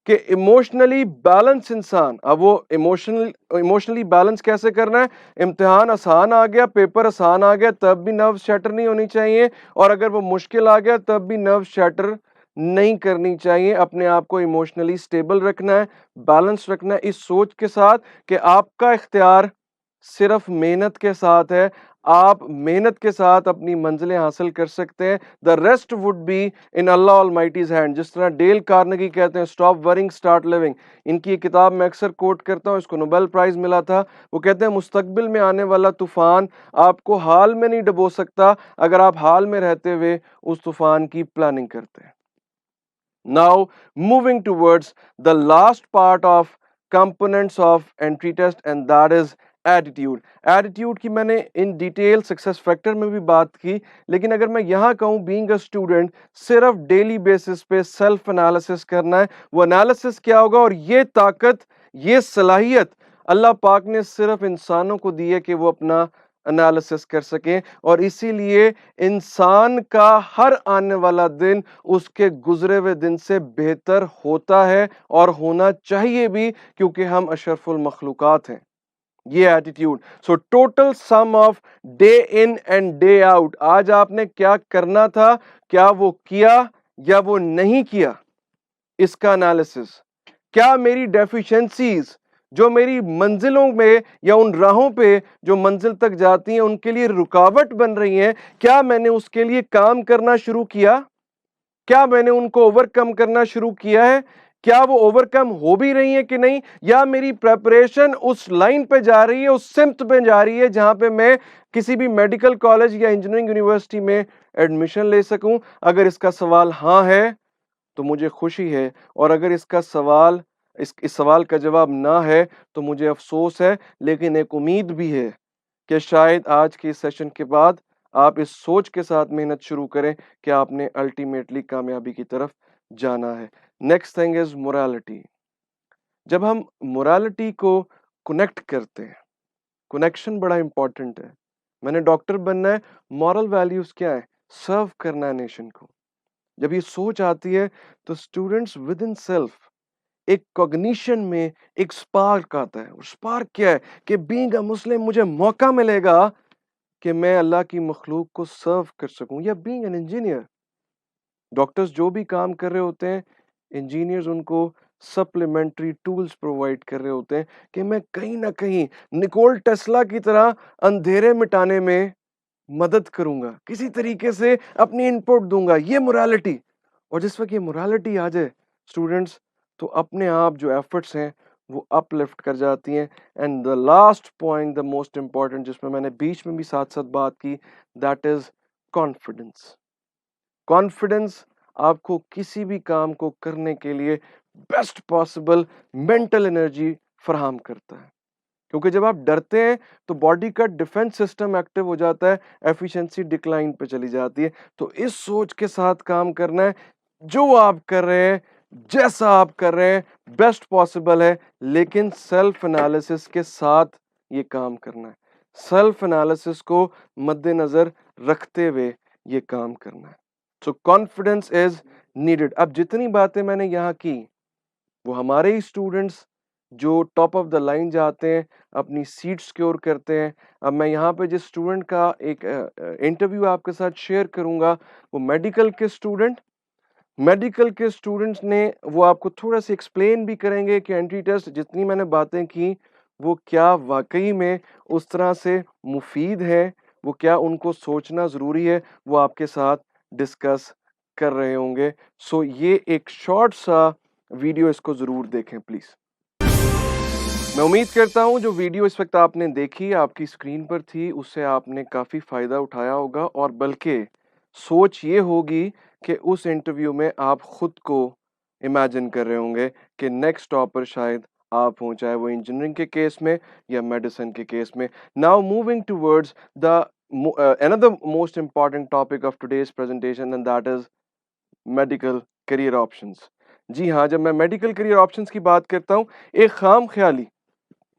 कि इमोशनली बैलेंस इंसान, अब वो इमोशनली बैलेंस कैसे करना है? इम्तिहान आसान आ गया, पेपर आसान आ गया, तब भी नर्व शैटर नहीं होनी चाहिए, और अगर वो मुश्किल आ गया तब भी नर्व शैटर नहीं करनी चाहिए। अपने आप को इमोशनली स्टेबल रखना है, बैलेंस रखना है, इस सोच के साथ कि आपका इख्तियार सिर्फ मेहनत के साथ है, आप मेहनत के साथ अपनी मंजिलें हासिल कर सकते हैं। The rest would be in Allah almighty's hand. जिस तरह डेल कार्नेगी कहते हैं स्टॉप वरिंग स्टार्ट लिविंग, इनकी ये किताब मैं अक्सर कोट करता हूँ, इसको नोबेल प्राइज मिला था। वो कहते हैं मुस्तकबिल में आने वाला तूफान आपको हाल में नहीं डुबो सकता अगर आप हाल में रहते हुए उस तूफान की प्लानिंग करते हैं। Now, moving towards the last part of components of entry test, and that is attitude. Attitude की मैंने इन डिटेल सक्सेस फैक्टर में भी बात की, लेकिन अगर मैं यहां कहूं बीइंग अ स्टूडेंट सिर्फ डेली बेसिस पे सेल्फ एनालिसिस करना है, वो एनालिसिस क्या होगा? और ये ताकत, ये सलाहियत अल्लाह पाक ने सिर्फ इंसानों को दी है कि वो अपना एनालिसिस कर सकें, और इसीलिए इंसान का हर आने वाला दिन उसके गुजरे हुए दिन से बेहतर होता है और होना चाहिए भी, क्योंकि हम अशरफुल मखलूकात हैं। ये attitude. So total sum of day in and day out, आज आपने क्या करना था, क्या वो किया या वो नहीं किया, इसका एनालिसिस। क्या मेरी डेफिशिएंसीज जो मेरी मंजिलों में या उन राहों पे जो मंजिल तक जाती हैं उनके लिए रुकावट बन रही हैं, क्या मैंने उसके लिए काम करना शुरू किया? क्या मैंने उनको ओवरकम करना शुरू किया है? क्या वो ओवरकम हो भी रही है कि नहीं? या मेरी प्रेपरेशन उस लाइन पे जा रही है, उस सिमत पे जा रही है जहां पे मैं किसी भी मेडिकल कॉलेज या इंजीनियरिंग यूनिवर्सिटी में एडमिशन ले सकूं? अगर इसका सवाल हाँ है तो मुझे खुशी है, और अगर इसका सवाल इस सवाल का जवाब ना है तो मुझे अफसोस है, लेकिन एक उम्मीद भी है कि शायद आज के इस सेशन के बाद आप इस सोच के साथ मेहनत शुरू करें कि आपने अल्टीमेटली कामयाबी की तरफ जाना है। Next thing is morality. जब हम मोरालिटी को कनेक्ट करते हैं, कनेक्शन बड़ा इंपॉर्टेंट है। मैंने डॉक्टर बनना है, मॉरल वैल्यूज क्या है? सर्व करना है नेशन को। जब ये सोच आती है तो स्टूडेंट्स विद इन सेल्फ एक कॉग्निशन में एक स्पार्क आता है। स्पार्क क्या है? कि बीइंग अ मुस्लिम मुझे मौका मिलेगा कि मैं अल्लाह की मखलूक को सर्व कर सकूं। या बीइंग एन इंजीनियर, डॉक्टर्स जो भी काम कर रहे होते हैं, इंजीनियर्स उनको सप्लीमेंट्री टूल्स प्रोवाइड कर रहे होते हैं कि मैं कहीं ना कहीं निकोल टेस्ला की तरह अंधेरे मिटाने में मदद करूंगा, किसी तरीके से अपनी इनपुट दूंगा। ये मोरालिटी। और जिस वक्त ये मोरालिटी आ जाए स्टूडेंट्स, तो अपने आप जो एफर्ट्स हैं वो अपलिफ्ट कर जाती हैं। And the last point, the most important, जिसमें मैंने बीच में भी साथ साथ बात की, दैट इज कॉन्फिडेंस। कॉन्फिडेंस आपको किसी भी काम को करने के लिए बेस्ट पॉसिबल मेंटल एनर्जी फराहम करता है, क्योंकि जब आप डरते हैं तो बॉडी का डिफेंस सिस्टम एक्टिव हो जाता है, एफिशिएंसी डिक्लाइन पे चली जाती है। तो इस सोच के साथ काम करना है, जो आप कर रहे हैं, जैसा आप कर रहे हैं, बेस्ट पॉसिबल है, लेकिन सेल्फ एनालिसिस के साथ ये काम करना है। सेल्फ एनालिसिस को मद्देनजर रखते हुए ये काम करना है। सो कॉन्फिडेंस इज नीडेड। अब जितनी बातें मैंने यहाँ की वो हमारे ही स्टूडेंट्स जो टॉप ऑफ द लाइन जाते हैं, अपनी सीट सिक्योर करते हैं। अब मैं यहाँ पे जिस स्टूडेंट का एक इंटरव्यू आपके साथ शेयर करूंगा, वो मेडिकल के स्टूडेंट्स ने, वो आपको थोड़ा सा एक्सप्लेन भी करेंगे कि एंट्री टेस्ट जितनी मैंने बातें की वो क्या वाकई में उस तरह से मुफीद है, वो क्या उनको सोचना ज़रूरी है, वो आपके साथ डिस्कस कर रहे होंगे। सो ये एक शॉर्ट सा वीडियो, इसको ज़रूर देखें प्लीज़। मैं उम्मीद करता हूं जो वीडियो इस वक्त आपने देखी, आपकी स्क्रीन पर थी, उससे आपने काफ़ी फ़ायदा उठाया होगा, और बल्कि सोच ये होगी कि उस इंटरव्यू में आप खुद को इमेजिन कर रहे होंगे कि नेक्स्ट टॉपर शायद आप हों, चाहे वो इंजीनियरिंग के केस में या मेडिसिन के केस में। Now moving towards the another most important topic of today's presentation, and that is medical career options. जी हाँ, जब मैं मेडिकल करियर ऑप्शंस की बात करता हूँ, एक खाम ख्याली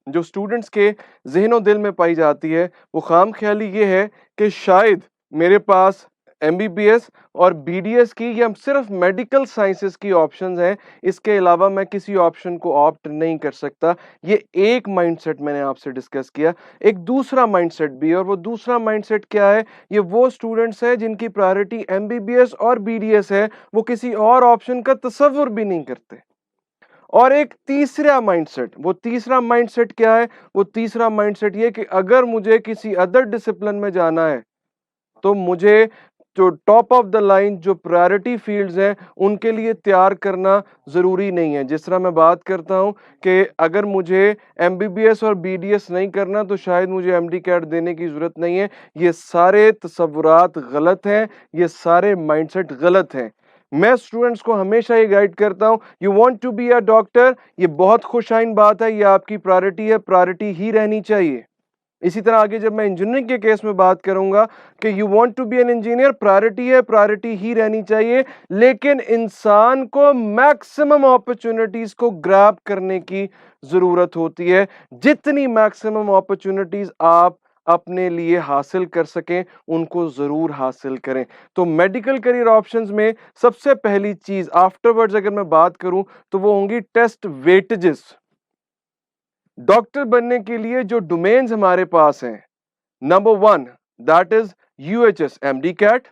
जो स्टूडेंट्स के ज़हन दिल में पाई जाती है, वो खाम ख्याली ये है कि शायद मेरे पास एमबीबीएस और बीडीएस की या सिर्फ मेडिकल साइंसेस की ऑप्शंस हैं, इसके अलावा मैं किसी ऑप्शन को ऑप्ट नहीं कर सकता। ये एक माइंडसेट मैंने आपसे डिस्कस किया। एक दूसरा माइंडसेट भी है, और वो दूसरा माइंडसेट क्या है? ये वो स्टूडेंट्स हैं जिनकी प्रायोरिटी एमबीबीएस और बीडीएस है, वो किसी और ऑप्शन का तसव्वुर भी नहीं करते। और एक तीसरा माइंडसेट, वो तीसरा माइंडसेट क्या है? वो तीसरा माइंडसेट ये कि अगर मुझे किसी अदर डिसिप्लिन में जाना है, तो मुझे जो टॉप ऑफ द लाइन जो प्रायोरिटी फील्ड्स हैं, उनके लिए तैयार करना ज़रूरी नहीं है। जिस तरह मैं बात करता हूं कि अगर मुझे एमबीबीएस और बीडीएस नहीं करना, तो शायद मुझे एमडी कैट देने की ज़रूरत नहीं है। ये सारे तसव्वुरात गलत हैं, ये सारे माइंडसेट गलत हैं। मैं स्टूडेंट्स को हमेशा ये गाइड करता हूं, you want to be a doctor, ये बहुत खुशाइन बात है, ये आपकी प्रायोरिटी है, प्रायोरिटी ही रहनी चाहिए। इसी तरह आगे जब मैं इंजीनियरिंग के केस में बात करूंगा कि you want to be an engineer, priority है, प्रायोरिटी ही रहनी चाहिए, लेकिन इंसान को मैक्सिमम अपॉर्चुनिटीज को ग्रैब करने की जरूरत होती है। जितनी मैक्सिमम अपॉर्चुनिटीज आप अपने लिए हासिल कर सकें, उनको जरूर हासिल करें। तो मेडिकल करियर ऑप्शंस में सबसे पहली चीज आफ्टरवर्ड्स अगर मैं बात करूं, तो वो होंगी टेस्ट वेटेजेस। डॉक्टर बनने के लिए जो डोमेन्स हमारे पास हैं, number 1 that is UHS MD CAT.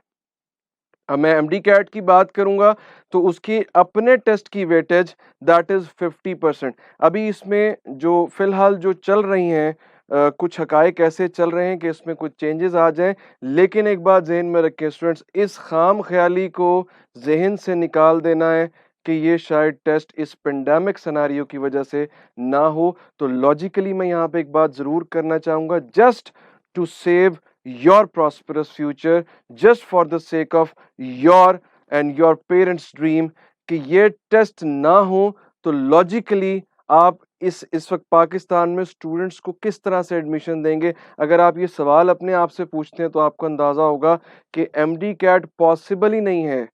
अब मैं एमडी कैट की बात करूंगा तो उसकी अपने टेस्ट की वेटेज दैट इज 50%। अभी इसमें जो फिलहाल जो चल रही हैं, कुछ हकायक ऐसे चल रहे हैं कि इसमें कुछ चेंजेस आ जाएं, लेकिन एक बात जहन में रखें स्टूडेंट्स, इस खाम ख्याली को जहन से निकाल देना है कि ये शायद टेस्ट इस पेंडेमिक सिनेरियो की वजह से ना हो। तो लॉजिकली मैं यहाँ पे एक बात जरूर करना चाहूंगा, just to save your prosperous future, just for the sake of your and your parents dream, कि ये टेस्ट ना हो, तो लॉजिकली आप इस वक्त पाकिस्तान में स्टूडेंट्स को किस तरह से एडमिशन देंगे? अगर आप ये सवाल अपने आप से पूछते हैं, तो आपको अंदाजा होगा कि एमडी कैट पॉसिबल ही नहीं है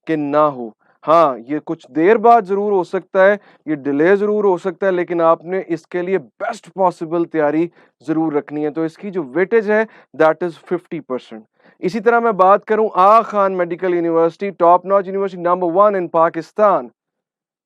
कि ना हो। हाँ, ये कुछ देर बाद जरूर हो सकता है, ये डिले जरूर हो सकता है, लेकिन आपने इसके लिए बेस्ट पॉसिबल तैयारी जरूर रखनी है। तो इसकी जो वेटेज है दैट इज 50%। इसी तरह मैं बात करूं Aga Khan medical university, top notch university, number 1 in Pakistan,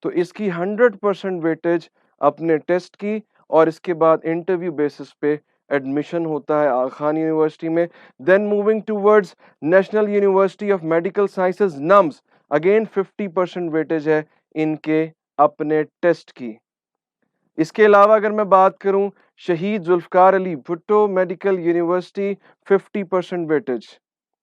तो इसकी 100% वेटेज अपने टेस्ट की, और इसके बाद इंटरव्यू बेसिस पे एडमिशन होता है आगा खान यूनिवर्सिटी में। Then moving towards national university of medical sciences NUMS, again 50% weightage है इनके अपने टेस्ट की। इसके अलावा अगर मैं बात करूं Shaheed Zulfikar Ali Bhutto medical university, 50% weightage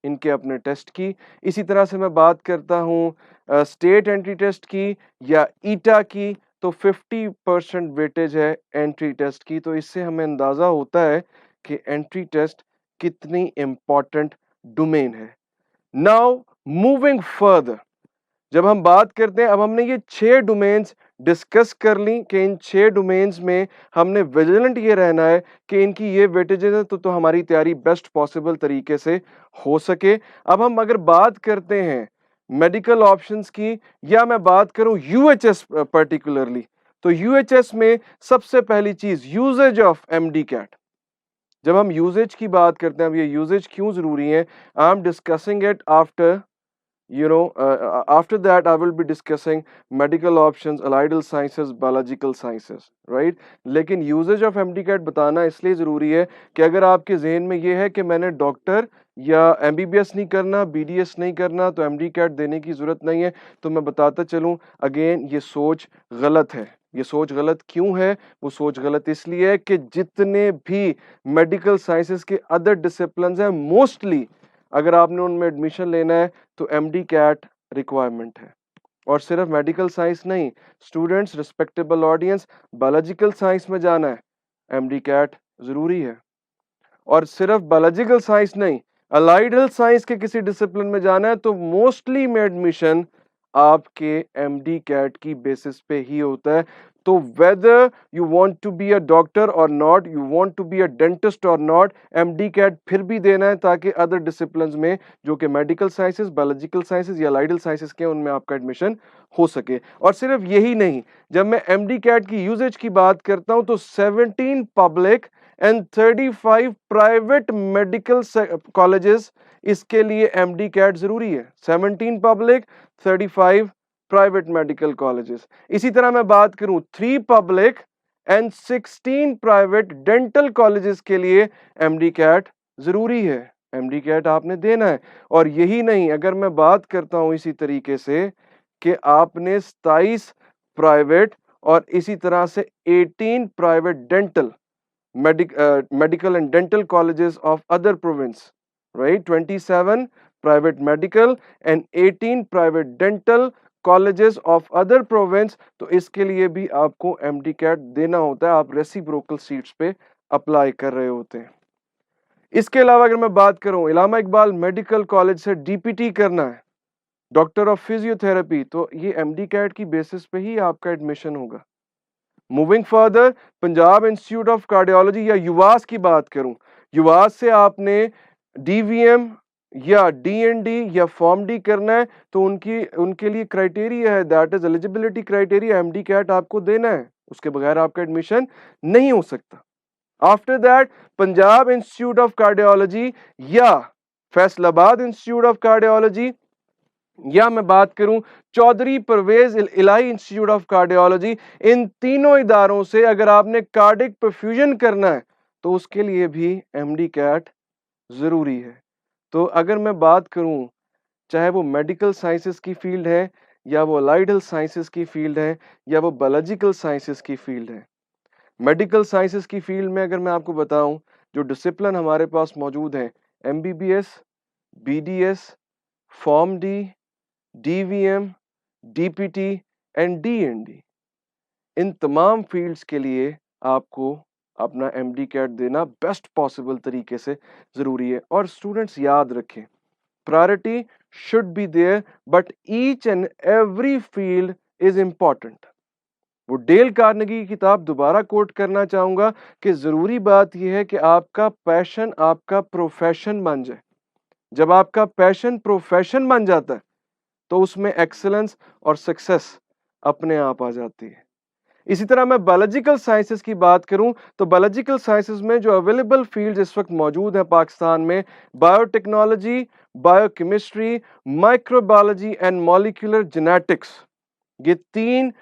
इनके अपने टेस्ट की। इसी तरह से मैं बात करता हूं स्टेट एंट्री टेस्ट की या ईटा की, तो 50% वेटेज है एंट्री टेस्ट की। तो इससे हमें अंदाजा होता है कि एंट्री टेस्ट कितनी इंपॉर्टेंट डोमेन है। नाउ मूविंग फर्दर, जब हम बात करते हैं, अब हमने ये 6 डोमेन्स डिस्कस कर ली कि इन 6 डोमेन्स में हमने विजिलेंट ये रहना है कि इनकी ये वेटेजेस है, तो हमारी तैयारी बेस्ट पॉसिबल तरीके से हो सके। अब हम अगर बात करते हैं मेडिकल ऑप्शंस की, या मैं बात करूं यूएचएस पर्टिकुलरली, तो यूएचएस में सबसे पहली चीज यूजेज ऑफ एमडी कैट। जब हम यूजेज की बात करते हैं, अब ये यूजेज क्यों जरूरी है, I am discussing it after after that I will be discussing medical options, allied sciences, biological sciences, right? लेकिन यूजेज ऑफ एमडी-कैट बताना इसलिए ज़रूरी है कि अगर आपके जहन में ये है कि मैंने डॉक्टर या एमबीबीएस नहीं करना, बीडीएस नहीं करना, तो एमडी-कैट देने की ज़रूरत नहीं है, तो मैं बताता चलूँ अगेन, ये सोच गलत है। ये सोच गलत क्यों है? वो सोच गलत इसलिए है कि जितने भी मेडिकल साइंसेस के अदर डिसिप्लिन्स हैं, मोस्टली अगर आपने उनमें एडमिशन लेना है तो एमडी कैट रिक्वायरमेंट है। और सिर्फ मेडिकल साइंस नहीं, students, respectable audience, biological science में जाना है, एमडी कैट जरूरी है। और सिर्फ बायोलॉजिकल साइंस नहीं, अलाइड हेल्थ साइंस के किसी डिसिप्लिन में जाना है, तो मोस्टली में एडमिशन आपके एमडी कैट की बेसिस पे ही होता है। तो whether you want to be a doctor और not, you want to be a dentist और नॉट, एमडी कैट फिर भी देना है ताकि अदर डिसिप्लिन्स में जो कि मेडिकल साइंसेज, बायोलॉजिकल साइंसेज या लाइडल साइंसेज के उनमें आपका एडमिशन हो सके। और सिर्फ यही नहीं, जब मैं एमडी कैट की यूजेज की बात करता हूं तो 17 public and 35 private medical colleges इसके लिए एमडी कैट जरूरी है। 17 पब्लिक, 35 प्राइवेट मेडिकल कॉलेजेस। इसी तरह मैं बात करूं 3 public and 16 private dental colleges के लिए एमडी कैट जरूरी है। एमडी कैट आपने देना है। और यही नहीं, अगर मैं बात करता हूं इसी तरीके से कि आपने 27 प्राइवेट और इसी तरह से 18 private dental medical and dental colleges of other province, right? 27 private medical and 18 private dental colleges of other province। तो इसके लिए भी आपको एमडी कैट देना होता है, आप रेसिप्रोकल सीट्स पे अप्लाई कर रहे होते हैं। इसके अलावा अगर मैं बात करूं इलामा इकबाल मेडिकल कॉलेज से डीपीटी करना है, डॉक्टर ऑफ फिजियोथेरेपी, तो ये एमडी कैट की बेसिस पे ही आपका एडमिशन होगा। Moving further, Punjab institute of cardiology या युवास की बात करूं, युवास से आपने डीवीएम या डीएनडी या फॉर्म डी करना है तो उनके लिए क्राइटेरिया है, that is eligibility criteria, MD CAT आपको देना है, उसके बगैर आपका एडमिशन नहीं हो सकता। After that Punjab institute of cardiology या फैसलाबाद इंस्टीट्यूट ऑफ कार्डियोलॉजी या मैं बात करूं चौधरी परवेज इलाही इंस्टीट्यूट ऑफ कार्डियोलॉजी, इन तीनों इदारों से अगर आपने कार्डिक परफ्यूजन करना है तो उसके लिए भी एमडी कैट जरूरी है। तो अगर मैं बात करूं चाहे वो मेडिकल साइंसेस की फील्ड है या वो अलाइडल साइंसेस की फील्ड है या वो बायोलॉजिकल साइंसेस की फील्ड है, मेडिकल साइंसेस की फील्ड में अगर मैं आपको बताऊं जो डिसिप्लिन हमारे पास मौजूद हैं, MBBS, BDS, pharm D, DVM, DPT and DND, इन तमाम फील्ड्स के लिए आपको अपना एमडी कैट देना बेस्ट पॉसिबल तरीके से जरूरी है। और स्टूडेंट्स याद रखें, priority should be there but each and every field is important. वो डेल कार्नेगी की किताब दोबारा कोट करना चाहूंगा कि जरूरी बात यह है कि आपका पैशन आपका प्रोफेशन बन जाए। जब आपका पैशन प्रोफेशन बन जाता है तो उसमें एक्सीलेंस और सक्सेस अपने आप आ जाती है। इसी तरह मैं बायोलॉजिकल साइंसेस की बात करूं तो बायोलॉजिकल साइंसेस में जो अवेलेबल फील्ड्स इस वक्त मौजूद हैं पाकिस्तान में, biotechnology, biochemistry, microbiology and molecular genetics, ये तीन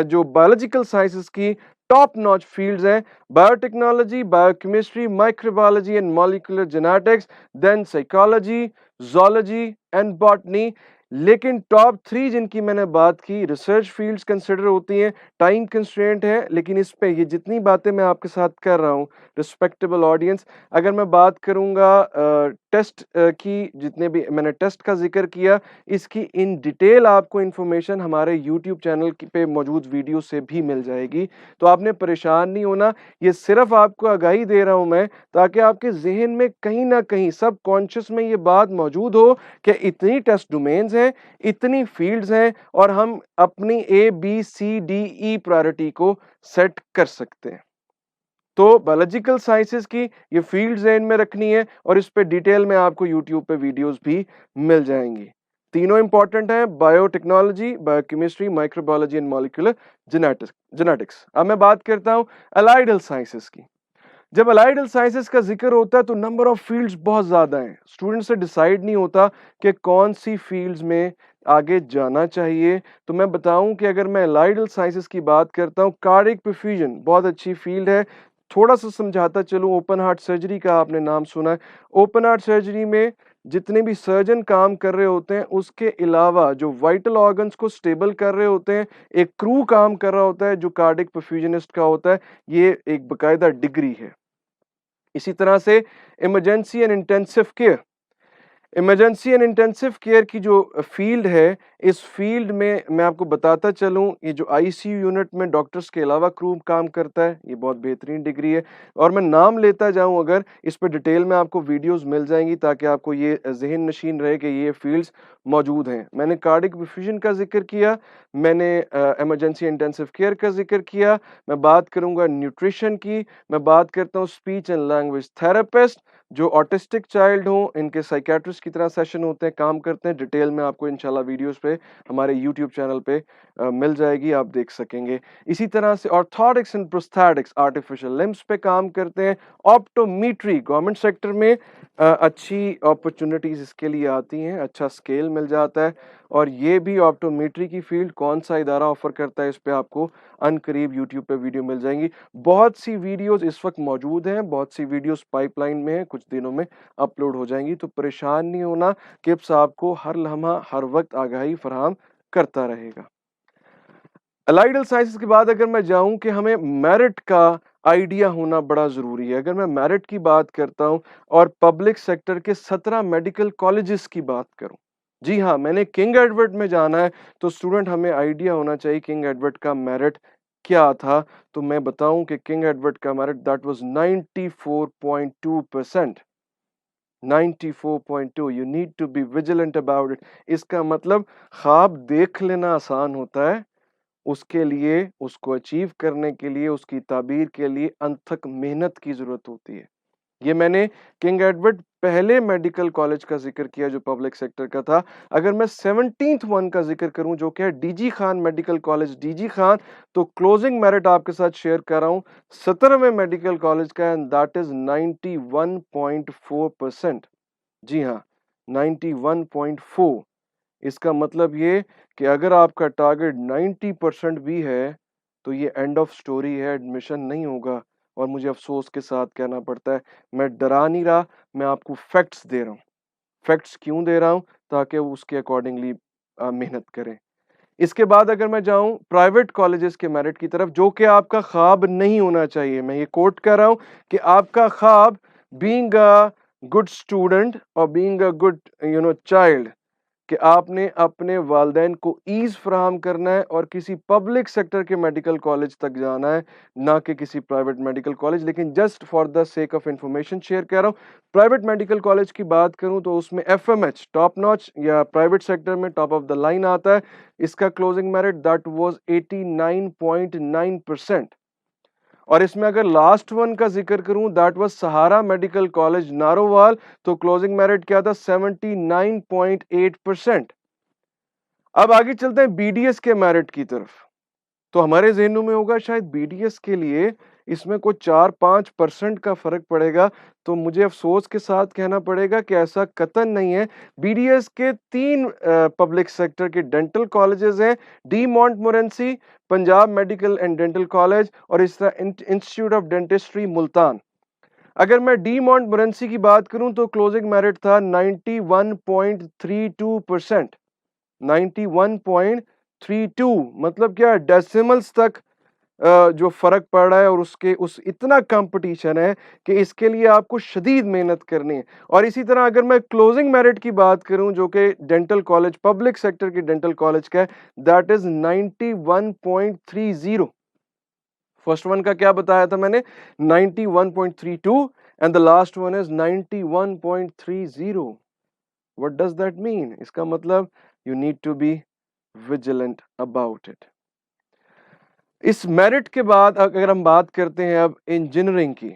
जो बायोलॉजिकल साइंसेस की टॉप नॉच फील्ड्स हैं। Biotechnology, biochemistry, microbiology and molecular genetics, then psychology, zoology and botany. लेकिन टॉप 3 जिनकी मैंने बात की रिसर्च फील्ड्स कंसिडर होती हैं, टाइम कंस्ट्रेंट है, लेकिन इस पे ये जितनी बातें मैं आपके साथ कर रहा हूँ रिस्पेक्टेबल ऑडियंस, अगर मैं बात करूंगा टेस्ट की, जितने भी मैंने टेस्ट का जिक्र किया, इसकी इन डिटेल आपको इंफॉर्मेशन हमारे यूट्यूब चैनल पे मौजूद वीडियो से भी मिल जाएगी। तो आपने परेशान नहीं होना, ये सिर्फ आपको आगाही दे रहा हूं मैं ताकि आपके जहन में कहीं ना कहीं सब कॉन्शियस में ये बात मौजूद हो कि इतनी टेस्ट डोमेन्स हैं, इतनी फील्ड्स हैं और हम अपनी ABCDE प्रायोरिटी को सेट कर सकते हैं। तो बायोलॉजिकल साइंसेस की ये फील्ड ज़हन में रखनी है और इस पे डिटेल में आपको यूट्यूब पे वीडियोस भी मिल जाएंगी। तीनों इंपॉर्टेंट हैं, biotechnology, biochemistry, microbiology and molecular genetics. अब मैं बात करता हूं अलाइडल साइंसेस की। जब अलाइडल साइंसेस का जिक्र होता है तो नंबर ऑफ फील्ड्स बहुत ज्यादा हैं, स्टूडेंट से डिसाइड नहीं होता कि कौन सी फील्ड्स में आगे जाना चाहिए। तो मैं बताऊं कि अगर मैं अलाइडल साइंसेस की बात करता हूं, कार्डिक परफ्यूजन बहुत अच्छी फील्ड है। थोड़ा सा समझाता चलूं, ओपन हार्ट सर्जरी का आपने नाम सुना है। ओपन हार्ट सर्जरी में जितने भी सर्जन काम कर रहे होते हैं उसके अलावा जो वाइटल ऑर्गन्स को स्टेबल कर रहे होते हैं, एक क्रू काम कर रहा होता है जो कार्डिक परफ्यूजनिस्ट का होता है। ये एक बाकायदा डिग्री है। इसी तरह से emergency and intensive care, emergency and intensive care की जो फील्ड है, इस फील्ड में मैं आपको बताता चलूं, ये जो आईसीयू यूनिट में डॉक्टर्स के अलावा क्रू काम करता है, ये बहुत बेहतरीन डिग्री है। और मैं नाम लेता जाऊं अगर, इस पे डिटेल में आपको वीडियोस मिल जाएंगी ताकि आपको ये ज़हन नशीन रहे कि ये फील्ड्स मौजूद हैं। मैंने कार्डिक परफ्यूजन का जिक्र किया, मैंने इमरजेंसी इंटेंसिव केयर का जिक्र किया, मैं बात करूंगा न्यूट्रिशन की, मैं बात करता हूँ स्पीच एंड लैंग्वेज थेरेपिस्ट, जो ऑटिस्टिक चाइल्ड हो इनके साइकियाट्रिस्ट की तरह सेशन होते हैं, काम करते हैं। डिटेल में आपको इंशाल्लाह वीडियोस पे हमारे यूट्यूब चैनल पे मिल जाएगी, आप देख सकेंगे। इसी तरह से orthotics and prosthetics, artificial limbs पे काम करते हैं। ऑप्टोमेट्री, गवर्नमेंट सेक्टर में अच्छी अपॉर्चुनिटीज इसके लिए आती हैं, अच्छा स्केल मिल जाता है। और ये भी ऑप्टोमेट्री की फील्ड कौन सा इदारा ऑफर करता है, इस पे आपको अनकरीब यूट्यूब पे वीडियो मिल जाएंगी। बहुत सी वीडियोस इस वक्त मौजूद हैं, बहुत सी वीडियोस पाइपलाइन में है, कुछ दिनों में अपलोड हो जाएंगी, तो परेशान नहीं होना, किप्स आपको हर लम्हा हर वक्त आगाही फराहम करता रहेगा। अलाइडल साइंसेस के बाद अगर मैं जाऊं कि हमें मेरिट का आइडिया होना बड़ा जरूरी है। अगर मैं मेरिट की बात करता हूं और पब्लिक सेक्टर के 17 मेडिकल कॉलेजेस की बात करूं, जी हाँ, मैंने किंग एडवर्ड में जाना है, तो स्टूडेंट हमें आइडिया होना चाहिए किंग एडवर्ड का मेरिट क्या था। तो मैं बताऊं कि किंग एडवर्ड का merit that was 94.2%। 94.2, you need to be vigilant about it. इसका मतलब ख्वाब देख लेना आसान होता है, उसके लिए, उसको अचीव करने के लिए, उसकी ताबीर के लिए अनथक मेहनत की जरूरत होती है। ये मैंने किंग एडवर्ड पहले मेडिकल कॉलेज का जिक्र किया जो पब्लिक सेक्टर का था। अगर मैं 17th वन का जिक्र करूं जो कि है DG Khan medical college, DG Khan, तो क्लोजिंग मेरिट आपके साथ शेयर कर रहा हूं 17वें मेडिकल कॉलेज का, एंड दैट इज 91.4%। जी हाँ, 91.4। इसका मतलब ये कि अगर आपका टारगेट 90% भी है तो ये एंड ऑफ स्टोरी है, एडमिशन नहीं होगा। और मुझे अफसोस के साथ कहना पड़ता है, मैं डरा नहीं रहा, मैं आपको फैक्ट्स दे रहा हूँ। फैक्ट्स क्यों दे रहा हूँ? ताकि उसके अकॉर्डिंगली मेहनत करें। इसके बाद अगर मैं जाऊं प्राइवेट कॉलेजेस के मेरिट की तरफ, जो कि आपका ख्वाब नहीं होना चाहिए, मैं ये कोट कर रहा हूं कि आपका ख्वाब बीइंग अ गुड स्टूडेंट और बीइंग अ गुड चाइल्ड, कि आपने अपने वालिदैन को ईज फराहम करना है और किसी पब्लिक सेक्टर के मेडिकल कॉलेज तक जाना है, ना कि किसी प्राइवेट मेडिकल कॉलेज। लेकिन just for the sake of information share कर रहा हूँ। प्राइवेट मेडिकल कॉलेज की बात करूं तो उसमें एफएमएच टॉप नॉच या प्राइवेट सेक्टर में टॉप ऑफ द लाइन आता है। इसका क्लोजिंग मेरिट दैट वाज 89.9%। और इसमें अगर लास्ट वन का जिक्र करूं that was Sahara medical college Narowal, तो क्लोजिंग मेरिट क्या था? 79.8%। अब आगे चलते हैं बीडीएस के मेरिट की तरफ। तो हमारे जहनों में होगा शायद बीडीएस के लिए इसमें कोई 4-5% का फर्क पड़ेगा, तो मुझे अफसोस के साथ कहना पड़ेगा कि ऐसा कतन नहीं है। बीडीएस के 3 पब्लिक सेक्टर के डेंटल कॉलेजेस हैं, De Montmorency, Punjab medical and dental college, और इस तरह इंस्टीट्यूट ऑफ डेंटिस्ट्री मुल्तान। अगर मैं डी मोंटमोरेंसी की बात करूं तो क्लोजिंग मेरिट था 91.32%। 91.32 मतलब क्या, डेसिमल्स तक जो फर्क पड़ रहा है, और उसके उस इतना कंपटीशन है कि इसके लिए आपको शदीद मेहनत करनी है। और इसी तरह अगर मैं क्लोजिंग मेरिट की बात करूं जो कि डेंटल कॉलेज पब्लिक सेक्टर की डेंटल कॉलेज का है, दैट इज 91.30। फर्स्ट वन का क्या बताया था मैंने? 91.32, and the last one is 91.30। What does that mean? इसका मतलब you need to be vigilant about it. इस मेरिट के बाद अगर हम बात करते हैं अब इंजीनियरिंग की,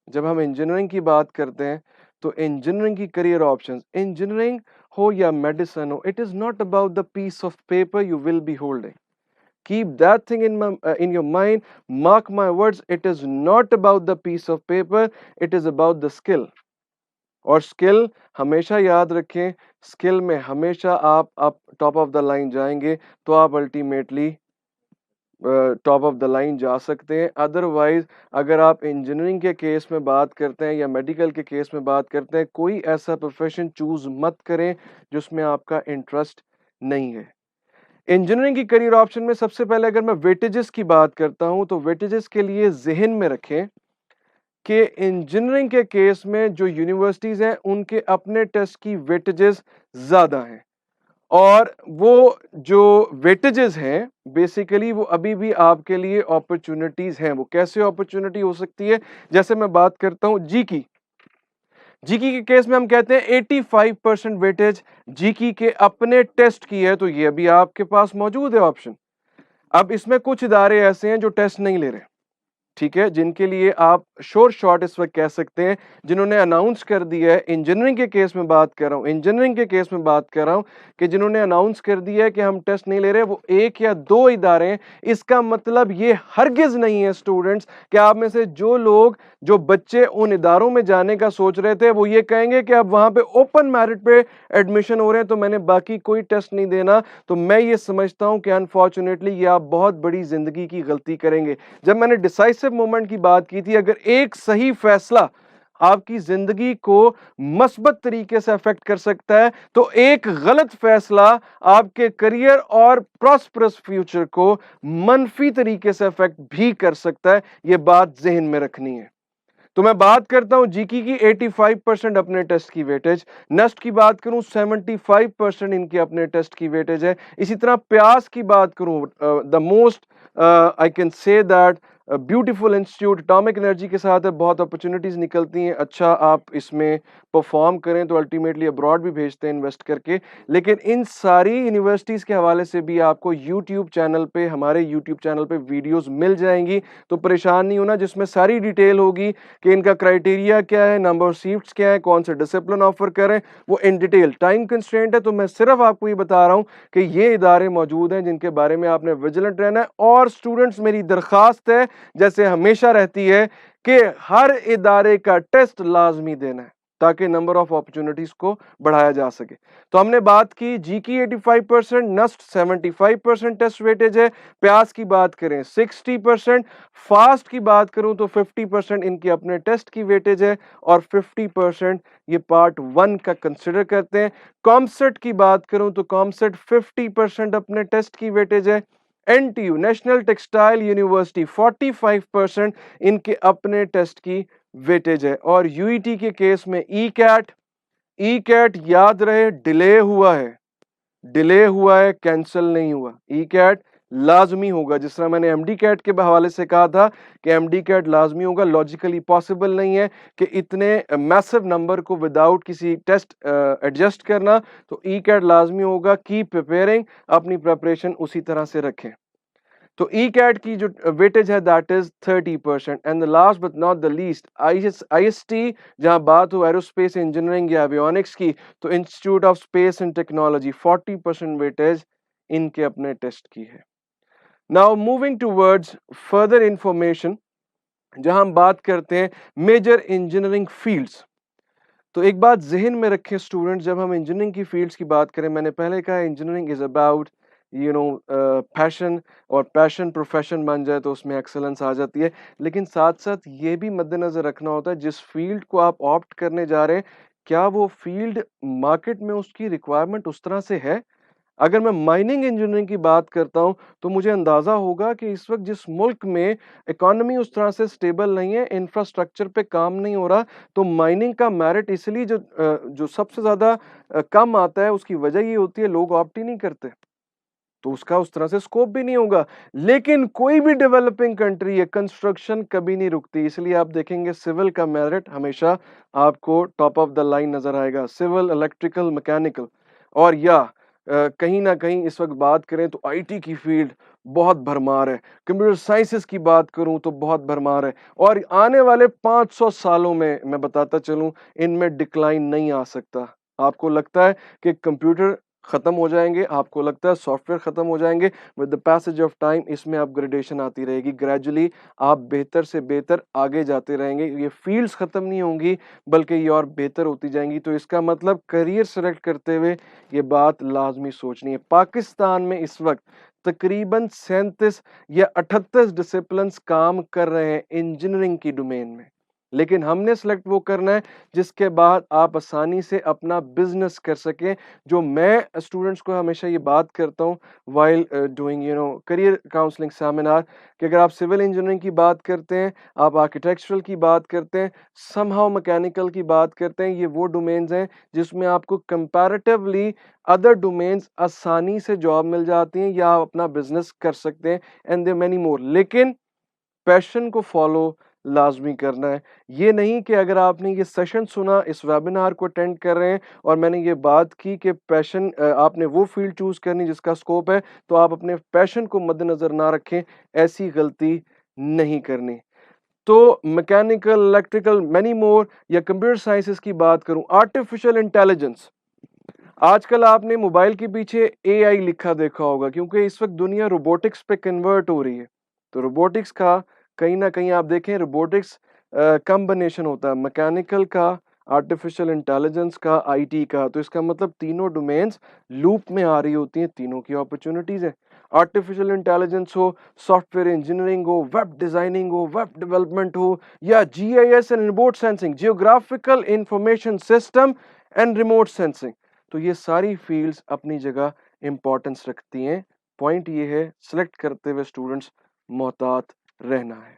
जब हम इंजीनियरिंग की बात करते हैं तो इंजीनियरिंग की करियर ऑप्शंस, इंजीनियरिंग हो या मेडिसिन हो, it is not about the piece of paper you will be holding. Keep that thing in your mind. Mark my words, it is not about the piece of paper, it is about the skill. और skill हमेशा याद रखें, skill में हमेशा आप top of the line जाएंगे तो आप ultimately top of the line जा सकते हैं। अदरवाइज अगर आप इंजीनियरिंग के केस में बात करते हैं या मेडिकल के केस में बात करते हैं, कोई ऐसा प्रोफेशन चूज मत करें जिसमें आपका इंटरेस्ट नहीं है। इंजीनियरिंग की करियर ऑप्शन में सबसे पहले अगर मैं वेटेजेस की बात करता हूं तो वेटेजेस के लिए जहन में रखें कि इंजीनियरिंग के केस में जो यूनिवर्सिटीज हैं उनके अपने टेस्ट की वेटेजेस ज्यादा हैं, और वो जो वेटेजेस हैं बेसिकली वो अभी भी आपके लिए अपॉर्चुनिटीज हैं। वो कैसे अपॉर्चुनिटी हो सकती है? जैसे मैं बात करता हूं जीकी के केस में हम कहते हैं 85% वेटेज जीकी के अपने टेस्ट की है, तो ये अभी आपके पास मौजूद है ऑप्शन। अब इसमें कुछ इदारे ऐसे हैं जो टेस्ट नहीं ले रहे, ठीक है, जिनके लिए आप श्योर शॉट इस वक्त कह सकते हैं, जिन्होंने अनाउंस कर दिया है। इंजीनियरिंग के केस में बात कर रहा हूं, इंजीनियरिंग के केस में बात कर रहा हूं कि जिन्होंने अनाउंस कर दिया है कि हम टेस्ट नहीं ले रहे, वो 1 या 2 इदारे हैं। इसका मतलब ये हरगिज नहीं है स्टूडेंट्स कि आप में से जो बच्चे उन इदारों में जाने का सोच रहे थे वो ये कहेंगे कि अब वहां पे ओपन मेरिट पे एडमिशन हो रहे हैं तो मैंने बाकी कोई टेस्ट नहीं देना। तो मैं ये समझता हूं कि अनफॉर्चुनेटली ये आप बहुत बड़ी जिंदगी की गलती करेंगे। जब मैंने डिसाइसिव मोमेंट की बात की थी, अगर एक सही फैसला आपकी जिंदगी को मस्बत तरीके से अफेक्ट कर सकता है, तो एक गलत फैसला आपके करियर और प्रॉस्परस फ्यूचर को मनफी तरीके से अफेक्ट भी कर सकता है। यह बात जहन में रखनी है। तो मैं बात करता हूं जीकी की 85% अपने टेस्ट की वेटेज, नेस्ट की बात करूं 75% इनके अपने टेस्ट की वेटेज है। इसी तरह प्यास की बात करूं, the most I can say that beautiful institute, atomic energy के साथ है, बहुत अपॉर्चुनिटीज निकलती हैं। अच्छा आप इसमें परफॉर्म करें तो अल्टीमेटली अब्रॉड भी भेजते हैं इन्वेस्ट करके। लेकिन इन सारी यूनिवर्सिटीज के हवाले से भी आपको यूट्यूब चैनल पे, हमारे यूट्यूब चैनल पे वीडियोस मिल जाएंगी, तो परेशान नहीं होना, जिसमें सारी डिटेल होगी कि इनका क्राइटेरिया क्या है, नंबर ऑफ सीट्स क्या है, कौन से डिसिप्लिन ऑफर करें, वो इन डिटेल। टाइम कंस्ट्रेंट है तो मैं सिर्फ आपको ये बता रहा हूं कि ये इदारे मौजूद हैं जिनके बारे में आपने विजिलेंट रहना है। और स्टूडेंट्स मेरी दरखास्त है, जैसे हमेशा रहती है, कि हर इदारे का टेस्ट लाजमी देना है ताकि नंबर ऑफ अपॉर्चुनिटीज को बढ़ाया जा सके। तो हमने बात की जीकी 85%, नस्ट 75% टेस्ट वेटेज है, प्यास की बात करें 60%, फास्ट की बात करूं तो 50% इनके अपने टेस्ट की वेटेज है और 50% ये पार्ट 1 का कंसिडर करते हैं। कॉमसेट की बात करूं तो कॉमसेट 50% अपने टेस्ट की वेटेज है। एनटीयू, नेशनल टेक्सटाइल यूनिवर्सिटी, 45% इनके अपने टेस्ट की वेटेज है। और यूईटी के केस में ई कैट याद रहे डिले हुआ है, कैंसिल नहीं हुआ। ई कैट लाजमी होगा, जिस तरह मैंने एमडी कैट के हवाले से कहा था कि एमडी कैट लाजमी होगा। लॉजिकली पॉसिबल नहीं है कि इतने मैसिव नंबर को विदाउट किसी टेस्ट एडजस्ट करना, तो ई कैट लाजमी होगा। कीप प्रिपेयरिंग, अपनी प्रिपरेशन उसी तरह से रखें। तो ई कैट की जो वेटेज है that is 30%। And the last but not the least IST, जहां बात हो एरोस्पेस इंजीनियरिंग या एवियोनिक्स की, तो institute of space and technology 40% weightage इनके अपने टेस्ट की है। Now moving towards further information, जहां हम बात करते हैं मेजर इंजीनियरिंग फील्ड्स। तो एक बात जहन में रखें स्टूडेंट, जब हम इंजीनियरिंग की फील्ड्स की बात करें, मैंने पहले कहा इंजीनियरिंग इज अबाउट पैशन, और पैशन प्रोफेशन बन जाए तो उसमें एक्सेलेंस आ जाती है। लेकिन साथ साथ ये भी मद्देनजर रखना होता है जिस फील्ड को आप ऑप्ट करने जा रहे हैं, क्या वो फील्ड मार्केट में उसकी रिक्वायरमेंट उस तरह से है। अगर मैं माइनिंग इंजीनियरिंग की बात करता हूं तो मुझे अंदाजा होगा कि इस वक्त जिस मुल्क में इकोनॉमी उस तरह से स्टेबल नहीं है, इंफ्रास्ट्रक्चर पे काम नहीं हो रहा, तो माइनिंग का मेरिट इसलिए जो सबसे ज्यादा कम आता है, उसकी वजह ये होती है लोग ऑप्ट ही नहीं करते, तो उसका उस तरह से स्कोप भी नहीं होगा। लेकिन कोई भी डेवलपिंग कंट्री है, कंस्ट्रक्शन कभी नहीं रुकती, इसलिए आप देखेंगे सिविल का मेरिट हमेशा आपको टॉप ऑफ द लाइन नजर आएगा, सिविल, इलेक्ट्रिकल, मैकेनिकल। और कहीं ना कहीं इस वक्त बात करें तो आईटी की फील्ड बहुत भरमार है, कंप्यूटर साइंसेस की बात करूं तो बहुत भरमार है, और आने वाले 500 सालों में मैं बताता चलूं इनमें डिक्लाइन नहीं आ सकता। आपको लगता है कि कंप्यूटर खत्म हो जाएंगे, आपको लगता है सॉफ्टवेयर खत्म हो जाएंगे, with the passage of time इसमें अपग्रेडेशन आती रहेगी, ग्रेजुअली आप बेहतर से बेहतर आगे जाते रहेंगे, ये फील्ड्स खत्म नहीं होंगी बल्कि ये और बेहतर होती जाएंगी। तो इसका मतलब करियर सेलेक्ट करते हुए ये बात लाजमी सोचनी है। पाकिस्तान में इस वक्त तकरीबन 37 या 38 डिसिप्लिन्स काम कर रहे हैं इंजीनियरिंग की डोमेन में, लेकिन हमने सेलेक्ट वो करना है जिसके बाद आप आसानी से अपना बिजनेस कर सकें। जो मैं स्टूडेंट्स को हमेशा ये बात करता हूँ while doing career counselling seminar, कि अगर आप सिविल इंजीनियरिंग की बात करते हैं, आप आर्किटेक्चरल की बात करते हैं, समहाउ मैकेनिकल की बात करते हैं, ये वो डोमेन्स हैं जिसमें आपको कंपैरेटिवली अदर डोमेन्स आसानी से जॉब मिल जाती हैं या आप अपना बिजनेस कर सकते हैं, एंड देयर मेनी मोर। लेकिन पैशन को फॉलो लाजमी करना है। ये नहीं कि अगर आपने ये सेशन सुना, इस वेबिनार को अटेंड कर रहे हैं और मैंने ये बात की कि पैशन आपने वो फील्ड चूज करनी जिसका स्कोप है, तो आप अपने पैशन को मद्देनजर ना रखें, ऐसी गलती नहीं करनी। तो मैकेनिकल, इलेक्ट्रिकल, मेनी मोर, या कंप्यूटर साइंसेस की बात करूं, आर्टिफिशियल इंटेलिजेंस, आजकल आपने मोबाइल के पीछे एआई लिखा देखा होगा, क्योंकि इस वक्त दुनिया रोबोटिक्स पे कन्वर्ट हो रही है। तो रोबोटिक्स का कहीं ना कहीं आप देखें, रोबोटिक्स कॉम्बिनेशन होता है मैकेनिकल का, आर्टिफिशियल इंटेलिजेंस का, आईटी का। तो इसका मतलब तीनों डोमेन्स लूप में आ रही होती हैं, तीनों की अपॉर्चुनिटीज हैं। आर्टिफिशियल इंटेलिजेंस हो, सॉफ्टवेयर इंजीनियरिंग हो, वेब डिजाइनिंग हो, वेब डेवलपमेंट हो, या GIS and remote sensing, geographical information system and remote sensing, तो ये सारी फील्ड्स अपनी जगह इंपॉर्टेंस रखती हैं। पॉइंट ये है, सिलेक्ट करते हुए स्टूडेंट्स मोहतात रहना है।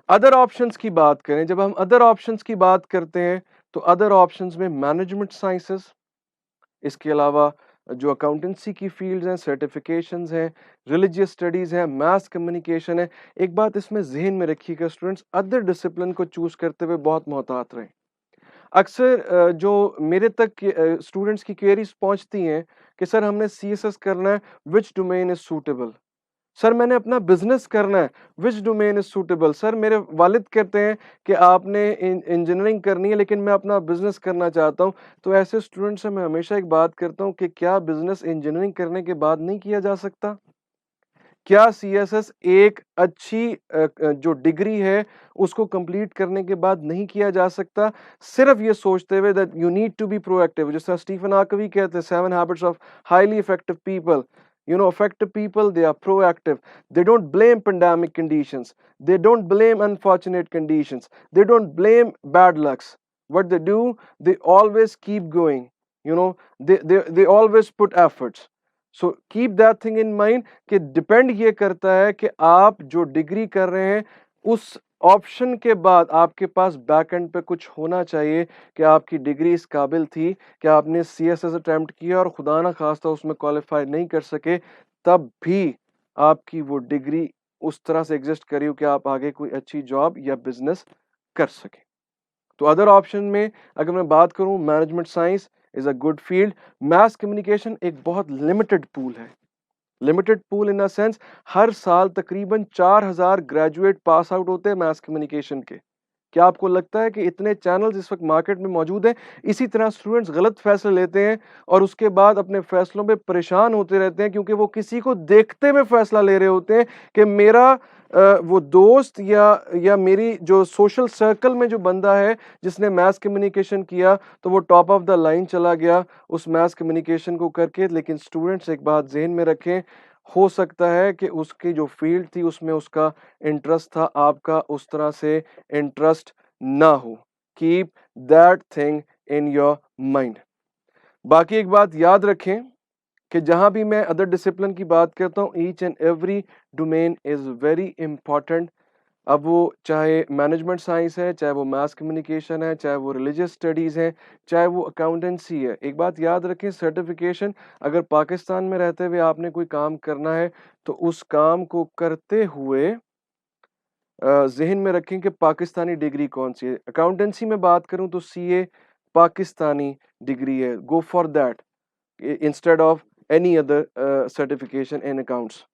अदर ऑप्शंस की बात करें, जब हम अदर ऑप्शंस की बात करते हैं तो अदर ऑप्शंस में मैनेजमेंट साइंसेस, इसके अलावा जो अकाउंटेंसी की फील्ड्स हैं, सर्टिफिकेशंस हैं, रिलीजियस स्टडीज हैं, मास कम्युनिकेशन है। एक बात इसमें जहन में रखिएगा स्टूडेंट्स, अदर डिसिप्लिन को चूज करते हुए बहुत मोहतात रहें। अक्सर जो मेरे तक स्टूडेंट्स की क्वेरीज पहुंचती हैं कि सर हमने सीएसएस करना है, विच डोमेन इज सूटेबल। सर मैंने अपना बिजनेस करना है, विच डोमेन इज सूटेबल। सर मेरे वालिद कहते हैं कि आपने इंजीनियरिंग करनी है लेकिन मैं अपना बिजनेस करना चाहता हूं। तो ऐसे स्टूडेंट्स से मैं हमेशा एक बात करता हूं कि क्या बिजनेस इंजीनियरिंग करने के बाद नहीं किया जा सकता? क्या सीएसएस एक अच्छी जो डिग्री है उसको कंप्लीट करने के बाद नहीं किया जा सकता? सिर्फ ये सोचते हुए that you need to be proactive, जैसा स्टीफन आर्कवी कहते हैं, 7 habits of highly effective people. Effective people, they are proactive. They don't blame pandemic conditions. They don't blame unfortunate conditions. They don't blame bad lucks. What they do, they always keep going. They always put efforts. So keep that thing in mind कि depend ये करता है कि आप जो degree कर रहे हैं उस ऑप्शन के बाद आपके पास बैक एंड पे कुछ होना चाहिए कि आपकी डिग्री इस काबिल थी कि आपने सीएसएस अटेम्प्ट किया और खुदा ना खास्ता उसमें क्वालिफाई नहीं कर सके, तब भी आपकी वो डिग्री उस तरह से एग्जिस्ट करी हो कि आप आगे कोई अच्छी जॉब या बिजनेस कर सके। तो अदर ऑप्शन में अगर मैं बात करूं, management science is a good field. Mass communication एक बहुत लिमिटेड पूल है, limited pool in a sense हर साल तकरीबन 4000 ग्रेजुएट पास आउट होते हैं मास कम्युनिकेशन के। क्या आपको लगता है कि इतने चैनल्स इस वक्त मार्केट में मौजूद हैं? इसी तरह स्टूडेंट्स गलत फैसले लेते हैं और उसके बाद अपने फैसलों पे परेशान होते रहते हैं, क्योंकि वो किसी को देखते हुए फैसला ले रहे होते हैं कि मेरा वो दोस्त या मेरी जो सोशल सर्कल में जो बंदा है जिसने मैथ कम्युनिकेशन किया तो वो टॉप ऑफ द लाइन चला गया उस मैथ कम्युनिकेशन को करके। लेकिन स्टूडेंट्स एक बात जहन में रखें, हो सकता है कि उसकी जो फील्ड थी उसमें उसका इंटरेस्ट था, आपका उस तरह से इंटरेस्ट ना हो। Keep that thing in your mind. बाकी एक बात याद रखें कि जहां भी मैं अदर डिसिप्लिन की बात करता हूं, each and every domain is very important. अब वो चाहे मैनेजमेंट साइंस है, चाहे वो मास कम्युनिकेशन है, चाहे वो रिलीजियस स्टडीज है, चाहे वो अकाउंटेंसी है। एक बात याद रखें, सर्टिफिकेशन अगर पाकिस्तान में रहते हुए आपने कोई काम करना है तो उस काम को करते हुए जहन में रखें कि पाकिस्तानी डिग्री कौन सी है। अकाउंटेंसी में बात करूं तो सीए पाकिस्तानी डिग्री है, go for that instead of any other certification in accounts.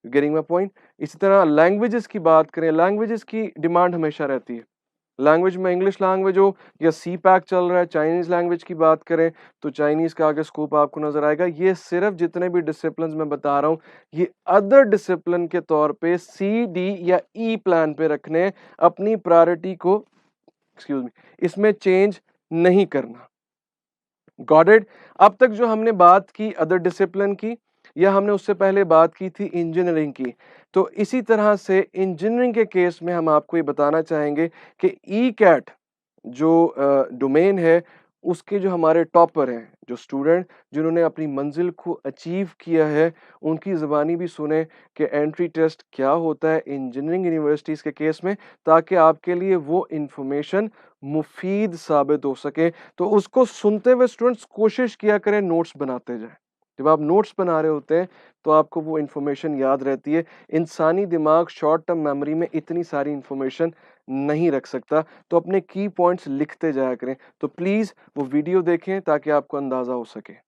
Getting my point. इसी तरह लैंग्वेजेस की बात करें, लैंग्वेजेस की डिमांड हमेशा रहती है। लैंग्वेज में इंग्लिश लैंग्वेज हो या सी पैक चल रहा है, चाइनीज लैंग्वेज की बात करें तो चाइनीज का आगे स्कोप आपको नजर आएगा। ये सिर्फ जितने भी डिसिप्लिन मैं बता रहा हूँ ये अदर डिसिप्लिन के तौर पे सी डी या ई प्लान पे रखने, अपनी प्रायोरिटी को एक्सक्यूज मी इसमें चेंज नहीं करना। Got it. अब तक जो हमने बात की अदर डिसिप्लिन की, या हमने उससे पहले बात की थी इंजीनियरिंग की। तो इसी तरह से इंजीनियरिंग के केस में हम आपको ये बताना चाहेंगे कि ई कैट जो डोमेन है, उसके जो हमारे टॉपर हैं, जो स्टूडेंट जिन्होंने अपनी मंजिल को अचीव किया है, उनकी ज़बानी भी सुने कि एंट्री टेस्ट क्या होता है इंजीनियरिंग यूनिवर्सिटीज़ के केस में, ताकि आपके लिए वो इन्फॉर्मेशन मुफीद साबित हो सके। तो उसको सुनते हुए स्टूडेंट्स कोशिश किया करें नोट्स बनाते जाएँ। जब आप नोट्स बना रहे होते हैं, तो आपको वो इन्फॉर्मेशन याद रहती है। इंसानी दिमाग शॉर्ट टर्म मेमोरी में इतनी सारी इन्फॉर्मेशन नहीं रख सकता, तो अपने की पॉइंट्स लिखते जाया करें। तो प्लीज़ वो वीडियो देखें ताकि आपको अंदाज़ा हो सके।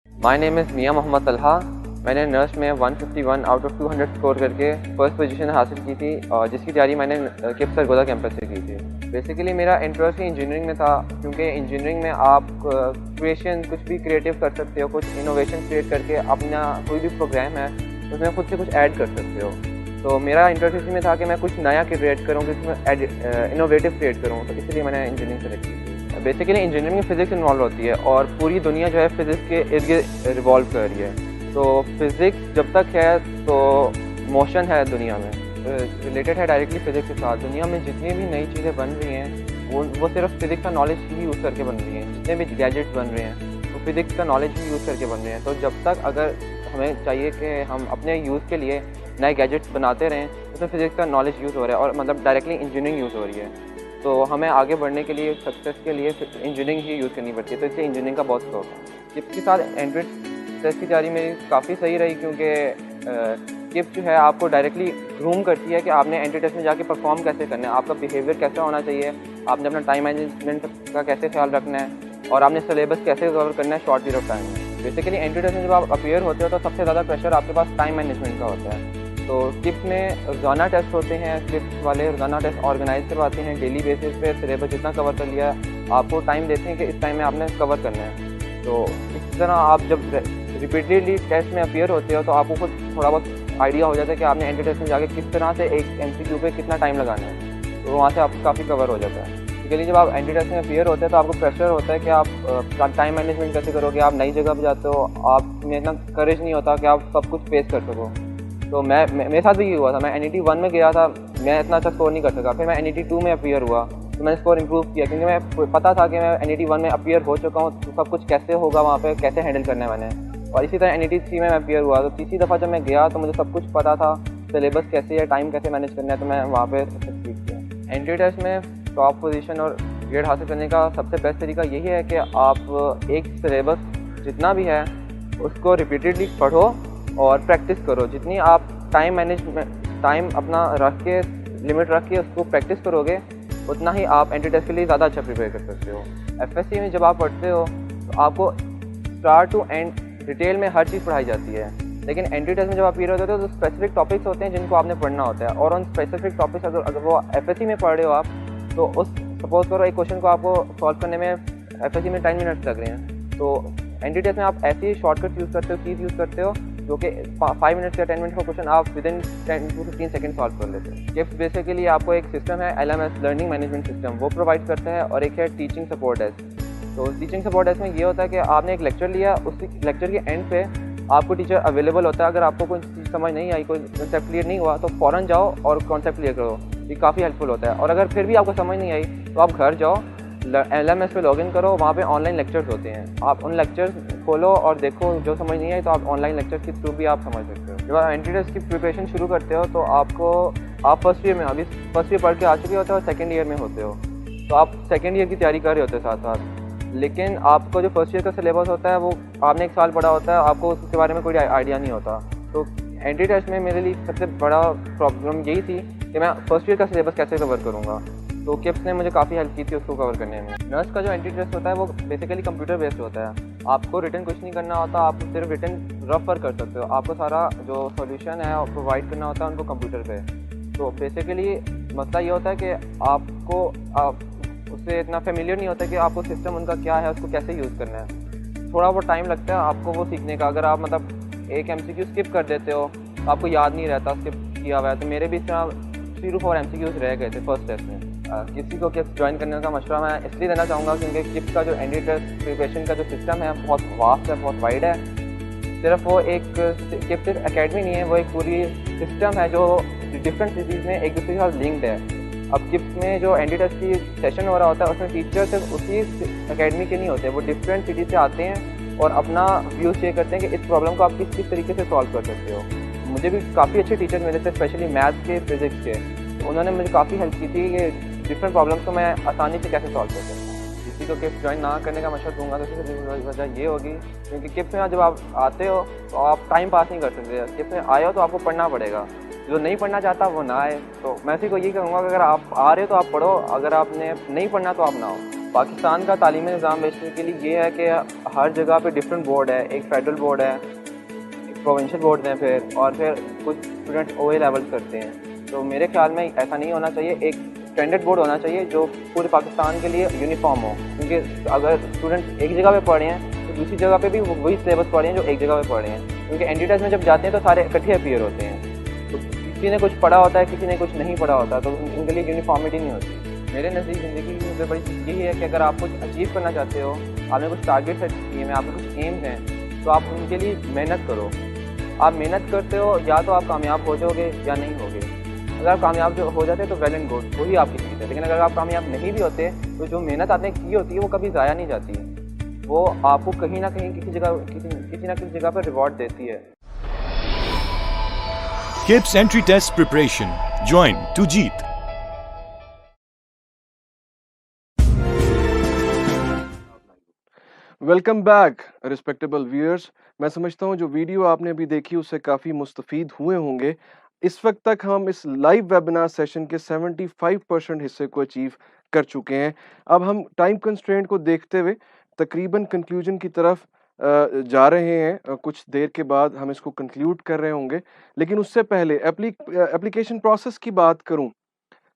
माय नेम इज़ मियां मोहम्मद तलहा। मैंने नर्स में 151 आउट ऑफ 200 स्कोर करके फर्स्ट पोजीशन हासिल की थी, और जिसकी तैयारी मैंने किप्स सरगोदा कैंपस से की थी। बेसिकली मेरा इंटरेस्ट ही इंजीनियरिंग में था, क्योंकि इंजीनियरिंग में आप क्रिएशन कुछ भी क्रिएटिव कर सकते हो, कुछ इनोवेशन क्रिएट करके अपना कोई भी प्रोग्राम है उसमें खुद से कुछ ऐड कर सकते हो। तो मेरा इंटरेस्ट इसी में था कि मैं कुछ नया क्रिएट करूँ, जिसमें इनोवेटिव क्रिएट करूँ, तो इसलिए मैंने इंजीनियरिंग सेलेक्ट की थी। बेसिकली इंजीनियरिंग में फ़िज़िक्स इन्वॉल्व होती है, और पूरी दुनिया जो है फ़िज़िक्स के इर्द गिर्द रिवॉल्व कर रही है। तो फ़िज़िक्स जब तक है तो मोशन है दुनिया में, रिलेटेड है डायरेक्टली फ़िज़िक्स के साथ। दुनिया में जितनी भी नई चीज़ें बन रही हैं वो सिर्फ फ़िज़िक्स का नॉलेज ही यूज़ करके बन रही हैं। जितने भी गैजेट्स बन रहे हैं तो फ़िज़िक्स का नॉलेज ही यूज़ करके बन रहे हैं। तो जब तक अगर हमें चाहिए कि हम अपने यूज़ के लिए नए गैजेट्स बनाते रहें, उसमें फ़िज़िक्स का नॉलेज यूज़ हो रहा है, और मतलब डायरेक्टली इंजीनियरिंग यूज़ हो रही है। तो हमें आगे बढ़ने के लिए, सक्सेस के लिए इंजीनियरिंग ही यूज़ करनी पड़ती है। तो इसलिए इंजीनियरिंग का बहुत शौक है। किप्स के साथ एंट्री टेस्ट की तैयारी मेरी काफ़ी सही रही, क्योंकि किप्स जो है आपको डायरेक्टली ग्रूम करती है कि आपने एंट्री टेस्ट में जाके परफॉर्म कैसे करना है, आपका बिहेवियर कैसा होना चाहिए, आपने अपना टाइम मैनेजमेंट का कैसे ख्याल रखना है, और आपने सिलेबस कैसे कवर करना है शॉर्ट पीरियड ऑफ टाइम में। बेसिकली एंट्री टेस्ट में जब आप अपीयर होते हो तो सबसे ज़्यादा प्रेशर आपके पास टाइम मैनेजमेंट का होता है। तो किप्स में रोज़ाना टेस्ट होते हैं, किप्स वाले रोज़ाना टेस्ट ऑर्गेनाइज करवाते हैं डेली बेसिस पे। सिलेबस जितना कवर कर लिया, आपको टाइम देते हैं कि इस टाइम में आपने कवर करना है। तो इस तरह आप जब रिपीटेडली टेस्ट में अपीयर होते हो तो आपको कुछ थोड़ा बहुत आइडिया हो जाता है कि आपने एंट्री टेस्ट में जाके किस तरह से एक MCQ पे कितना टाइम लगाना है। तो वहाँ से आपको काफ़ी कवर हो जाता है। बेसिकली जब आप एंट्री टेस्ट में अपीयर होते हैं तो आपको प्रेशर होता है कि आप टाइम मैनेजमेंट कैसे करोगे, आप नई जगह पर जाते हो, आप में इतना करेज नहीं होता कि आप सब कुछ फेस कर सको। तो मेरे साथ भी ये हुआ था। मैं NET 1 में गया था, मैं इतना अच्छा स्कोर नहीं कर सका। फिर मैं NET 2 में अपीयर हुआ तो मैंने स्कोर इंप्रूव किया, क्योंकि मैं पता था कि मैं NET 1 में अपीयर हो चुका हूँ, तो सब कुछ कैसे होगा वहाँ पे, कैसे हैंडल करना है मैंने। और इसी तरह NET 3 में मैं अपीयर हुआ, तो तीसरी दफ़ा जब मैं गया तो मुझे सब कुछ पता था, सिलेबस कैसे है, टाइम कैसे मैनेज करना है, तो मैं वहाँ पर सक्सीड किया। एंट्री टेस्ट में टॉप पोजीशन और ग्रेड हासिल करने का सबसे बेस्ट तरीका यही है कि आप एक सिलेबस जितना भी है उसको रिपीटेडली पढ़ो और प्रैक्टिस करो। जितनी आप टाइम अपना रख के, लिमिट रख के उसको प्रैक्टिस करोगे, उतना ही आप एंट्री टेस्ट के लिए ज़्यादा अच्छा प्रिपेयर कर सकते हो। FSC में जब आप पढ़ते हो तो आपको स्टार्ट टू एंड डिटेल में हर चीज़ पढ़ाई जाती है, लेकिन एंट्री टेस्ट में जब आप पीरियड होते हो तो स्पेसिफिक टॉपिक्स होते हैं जिनको आपने पढ़ना होता है, और उन स्पेसिफिक टॉपिक्स अगर वो FSC में पढ़ रहे हो आप, तो उस सपोज करो एक क्वेश्चन को आपको सॉल्व करने में FSC में 10 मिनट्स लग रहे हैं, तो एंट्री टेस्ट में आप ऐसी शॉर्टकट यूज़ करते हो, कीज़ यूज़ करते हो, जो कि 5 मिनट्स या 10 मिनट का क्वेश्चन आप विदिन 10 to 15 सेकंड सॉल्व कर लेते हैं। किप्स बेसिकली आपको एक सिस्टम है LMS, लर्निंग मैनेजमेंट सिस्टम, वो प्रोवाइड करते हैं, और एक है टीचिंग सपोर्ट डेस्क। तो टीचिंग सपोर्ट डेस्क में ये होता है कि आपने एक लेक्चर लिया, उस लेक्चर के एंड पे आपको टीचर अवेलेबल होता है। अगर आपको कोई चीज़ समझ नहीं आई, कोई कॉन्सेप्ट क्लियर नहीं हुआ, तो फ़ौरन जाओ और कॉन्सेप्ट क्लियर करो। ये काफ़ी हेल्पफुल होता है। और अगर फिर भी आपको समझ नहीं आई तो आप घर जाओ, LMS पे लॉगिन करो, वहाँ पे ऑनलाइन लेक्चर्स होते हैं, आप उन लेक्चर्स खोलो और देखो। जो समझ नहीं आई तो आप ऑनलाइन लेक्चर्स के थ्रू भी आप समझ सकते हो। जब आप एंट्री टेस्ट की प्रिपरेशन शुरू करते हो तो आप फर्स्ट ईयर में, अभी फर्स्ट ईयर पढ़ के आ चुके होते हो और सेकेंड ईयर में होते हो, तो आप सेकेंड ईयर की तैयारी कर रहे होते हो साथ साथ। लेकिन आपको जो फर्स्ट ईयर का सिलेबस होता है वो आपने 1 साल पढ़ा होता है, आपको उसके बारे में कोई आइडिया नहीं होता। तो एंट्री टेस्ट में मेरे लिए सबसे बड़ा प्रॉब्लम यही थी कि मैं फर्स्ट ईयर का सिलेबस कैसे कवर करूँगा। तो किप्स ने मुझे काफ़ी हेल्प की थी उसको कवर करने में। नर्स का जो एंट्री टेस्ट होता है वो बेसिकली कंप्यूटर बेस्ड होता है। आपको रिटन कुछ नहीं करना होता, आप सिर्फ रिटन रफ कर सकते हो। आपको सारा जो सॉल्यूशन है वो प्रोवाइड करना होता है उनको कंप्यूटर पे। तो बेसिकली मसला ये होता है कि आप उससे इतना फेमिलियर नहीं होता कि आपको सिस्टम उनका क्या है, उसको कैसे यूज़ करना है। थोड़ा बहुत टाइम लगता है आपको वो सीखने का। अगर आप मतलब एक MCQ स्किप कर देते हो तो आपको याद नहीं रहता स्किप किया हुआ है। तो मेरे भी इस तरह 3 to 4 MCQs रह गए थे फर्स्ट टेस्ट में। किसी को किप्स ज्वाइन करने का मशवरा मैं इसलिए देना चाहूँगा क्योंकि किप्स का जो एनडी टेस्ट प्रिपरेशन का जो सिस्टम है बहुत वास्ट है, बहुत वाइड है। सिर्फ वो एक किप्स एकेडमी नहीं है, वो एक पूरी सिस्टम है जो डिफरेंट सिटीज़ में एक दूसरे के साथ लिंक्ड है। अब किप्स में जो एनडी टेस्ट की सेशन हो रहा होता है उसमें टीचर सिर्फ उसी एकेडमी के नहीं होते, वो डिफरेंट सिटी से आते हैं और अपना व्यूज़ शेयर करते हैं कि इस प्रॉब्लम को आप किस किस तरीके से सॉल्व कर सकते हो। मुझे भी काफ़ी अच्छे टीचर मिले थे, स्पेशली मैथ्स के, फिजिक्स के। तो उन्होंने मुझे काफ़ी हेल्प की थी कि डिफरेंट प्रॉब्लम्स को मैं आसानी से कैसे सॉल्व कर सकता हूँ। किसी को किप्स ज्वाइन ना करने का मशवरा दूंगा तो उसकी वजह ये होगी क्योंकि किप्स में जब आप आते हो तो आप टाइम पास नहीं कर सकते। किप्स में आए हो तो आपको पढ़ना पड़ेगा, जो नहीं पढ़ना चाहता वो ना आए। तो मैं इसी को यही कहूँगा कि अगर आप आ रहे हो तो आप पढ़ो, अगर आपने नहीं पढ़ना तो आप ना हो। पाकिस्तान का तालीमी निज़ाम बेसिकली ये है कि हर जगह पे डिफरेंट बोर्ड है, एक फेडरल बोर्ड है, एक प्रोविंशियल बोर्ड है, फिर कुछ स्टूडेंट OA लेवल करते हैं। तो मेरे ख्याल में ऐसा नहीं होना चाहिए, एक स्टैंडर्ड बोर्ड होना चाहिए जो पूरे पाकिस्तान के लिए यूनिफॉर्म हो। क्योंकि अगर स्टूडेंट एक जगह पे पढ़े हैं तो दूसरी जगह पे भी वही सिलेबस पढ़े हैं जो एक जगह पे पढ़े हैं। क्योंकि एनडी टेस्ट में जब जाते हैं तो सारे इकट्ठे अपीयर होते हैं, तो किसी ने कुछ पढ़ा होता है, किसी ने कुछ नहीं पढ़ा होता, तो उनके लिए यूनिफॉर्मिटी नहीं होती। मेरे नज़दीक ज़िंदगी की सबसे बड़ी चीज़ यही है कि अगर आप कुछ अचीव करना चाहते हो, आपने कुछ टारगेट सेट किए हैं, आपके कुछ एम्स हैं, तो आप उनके लिए मेहनत करो। आप मेहनत करते हो या तो आप कामयाब हो जाओगे या नहीं होगे। अगर आप कामयाब जो हो जाते तो वेल एंड गुड, वही आपकी चीज़ है। लेकिन अगर आप कामयाब नहीं भी होते तो जो मेहनत आपने की होती है वो कभी ज़ाया नहीं जाती, वो आपको कहीं ना कहीं किसी ना किसी जगह पर रिवॉर्ड देती है। KIPS Entry Test Preparation. Join to Jeet. Welcome back respectable viewers. मैं समझता हूँ जो वीडियो आपने अभी देखी उससे काफ़ी मुस्तफ़ीद हुए होंगे। इस वक्त तक हम इस लाइव वेबिनार सेशन के 75% हिस्से को अचीव कर चुके हैं। अब हम टाइम कंस्ट्रेंट को देखते हुए तकरीबन कंक्लूजन की तरफ जा रहे हैं। कुछ देर के बाद हम इसको कंक्लूड कर रहे होंगे, लेकिन उससे पहले एप्लीकेशन प्रोसेस की बात करूं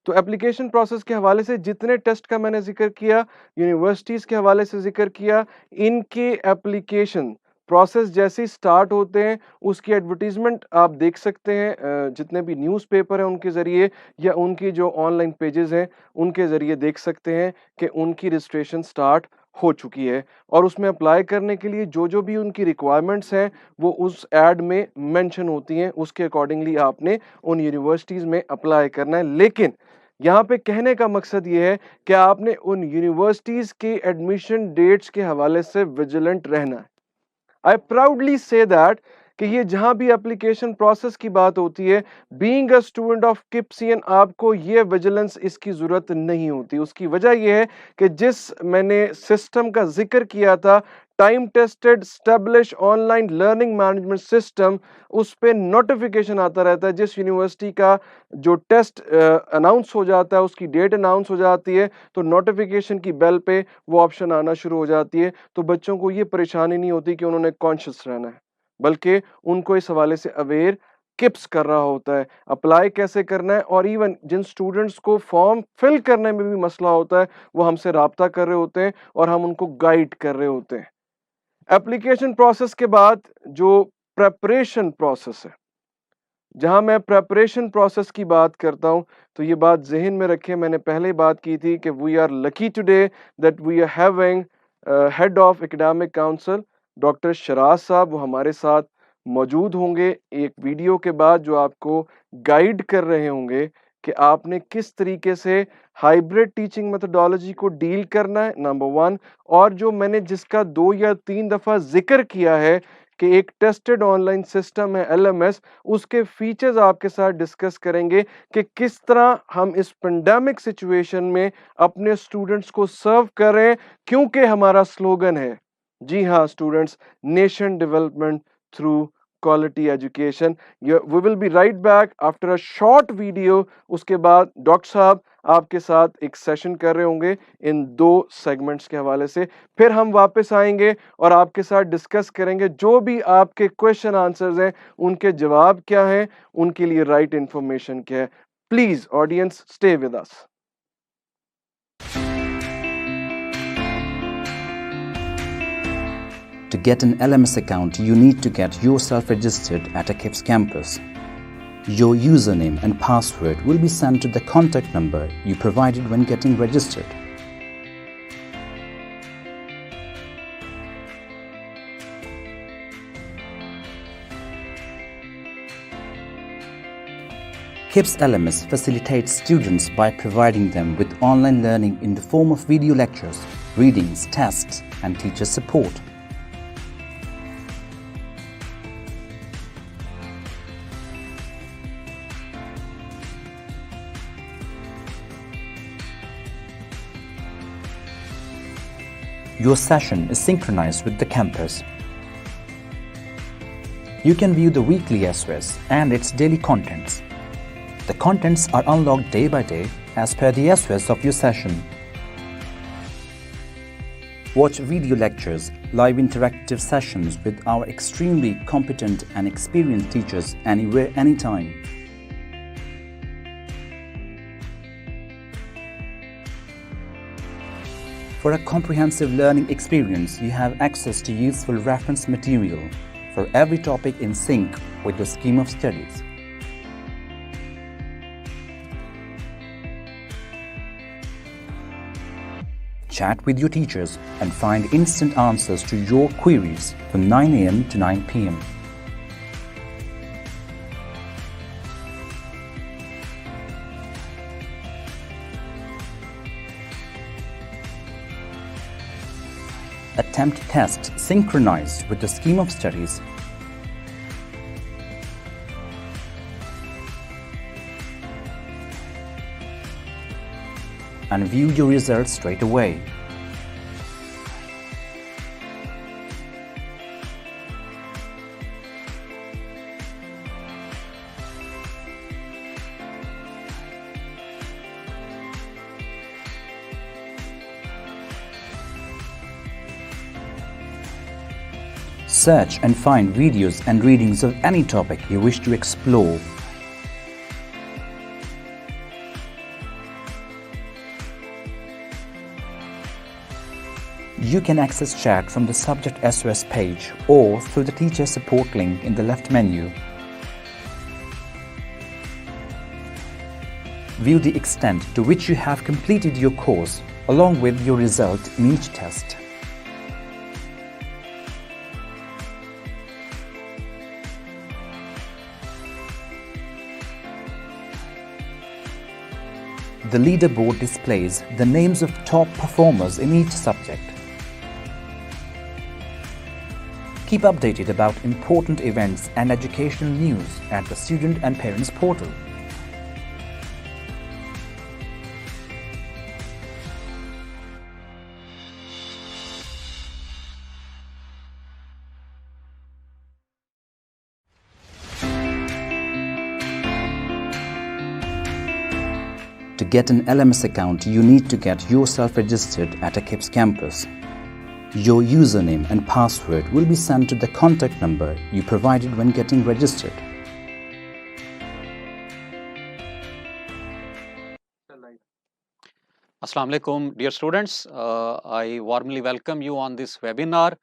तो एप्लीकेशन प्रोसेस के हवाले से जितने टेस्ट का मैंने जिक्र किया, यूनिवर्सिटीज़ के हवाले से जिक्र किया, इनके एप्लीकेशन प्रोसेस जैसे ही स्टार्ट होते हैं उसकी एडवर्टीजमेंट आप देख सकते हैं, जितने भी न्यूज़पेपर हैं उनके ज़रिए या उनकी जो ऑनलाइन पेजेस हैं उनके ज़रिए देख सकते हैं कि उनकी रजिस्ट्रेशन स्टार्ट हो चुकी है। और उसमें अप्लाई करने के लिए जो जो भी उनकी रिक्वायरमेंट्स हैं वो उस एड में मेंशन होती हैं, उसके अकॉर्डिंगली आपने उन यूनिवर्सिटीज़ में अप्लाई करना है। लेकिन यहाँ पे कहने का मकसद ये है कि आपने उन यूनिवर्सिटीज़ के एडमिशन डेट्स के हवाले से विजिलेंट रहना है। आई प्राउडली से दैट कि ये जहां भी एप्लीकेशन प्रोसेस की बात होती है, बीइंग अ स्टूडेंट ऑफ किप्सियन आपको ये विजिलेंस इसकी जरूरत नहीं होती। उसकी वजह यह है कि जिस मैंने सिस्टम का जिक्र किया था, time tested establish online learning management system, उस पर नोटिफिकेशन आता रहता है। जिस यूनिवर्सिटी का जो टेस्ट अनाउंस हो जाता है, उसकी डेट अनाउंस हो जाती है, तो नोटिफिकेशन की बेल पे वो ऑप्शन आना शुरू हो जाती है। तो बच्चों को ये परेशानी नहीं होती कि उन्होंने कॉन्शियस रहना है, बल्कि उनको इस हवाले से अवेयर किप्स कर रहा होता है अप्लाई कैसे करना है। और इवन जिन स्टूडेंट्स को फॉर्म फिल करने में भी मसला होता है वो हमसे राब्ता कर रहे होते हैं और हम उनको गाइड कर रहे होते हैं। एप्लीकेशन प्रोसेस के बाद जो प्रेपरेशन प्रोसेस है, जहां मैं प्रेपरेशन प्रोसेस की बात करता हूं तो ये बात जहन में रखें, मैंने पहले बात की थी कि we are lucky today that we are having head of academic council doctor Sheraz sahab. वो हमारे साथ मौजूद होंगे एक वीडियो के बाद जो आपको गाइड कर रहे होंगे कि आपने किस तरीके से हाइब्रिड टीचिंग मेथोडोलॉजी को डील करना है, नंबर 1। और जो मैंने जिसका 2 या 3 दफ़ा जिक्र किया है कि एक टेस्टेड ऑनलाइन सिस्टम है LMS, उसके फीचर्स आपके साथ डिस्कस करेंगे कि किस तरह हम इस पेंडेमिक सिचुएशन में अपने स्टूडेंट्स को सर्व करें, क्योंकि हमारा स्लोगन है, जी हाँ students, nation development through quality education. We will be right back after a short video. उसके बाद डॉक्टर साहब आपके साथ एक सेशन कर रहे होंगे इन 2 सेगमेंट्स के हवाले से। फिर हम वापस आएंगे और आपके साथ डिस्कस करेंगे जो भी आपके क्वेश्चन आंसर्स हैं उनके जवाब क्या हैं, उनके लिए राइट इंफॉर्मेशन क्या है। Please audience stay with us. To get an LMS account, you need to get yourself registered at a KIPS campus. Your username and password will be sent to the contact number you provided when getting registered. KIPS LMS facilitates students by providing them with online learning in the form of video lectures, readings, tests, and teacher support. Your session is synchronized with the campus. You can view the weekly SOS and its daily contents. The contents are unlocked day by day as per the SOS of your session. Watch video lectures, live interactive sessions with our extremely competent and experienced teachers anywhere, anytime. For a comprehensive learning experience, you have access to useful reference material for every topic in sync with the scheme of studies. Chat with your teachers and find instant answers to your queries from 9 a.m. to 9 p.m. Attempt tests synchronized with the scheme of studies. And view your results straight away. Search and find videos and readings of any topic you wish to explore. You can access chat from the subject SOS page or through the teacher support link in the left menu. View the extent to which you have completed your course along with your result in each test. The leaderboard displays the names of top performers in each subject. Keep updated about important events and educational news at the Student and Parents portal. To get an LMS account, you need to get yourself registered at a KIPS campus. Your username and password will be sent to the contact number you provided when getting registered. Assalamu alaikum, dear students. I warmly welcome you on this webinar.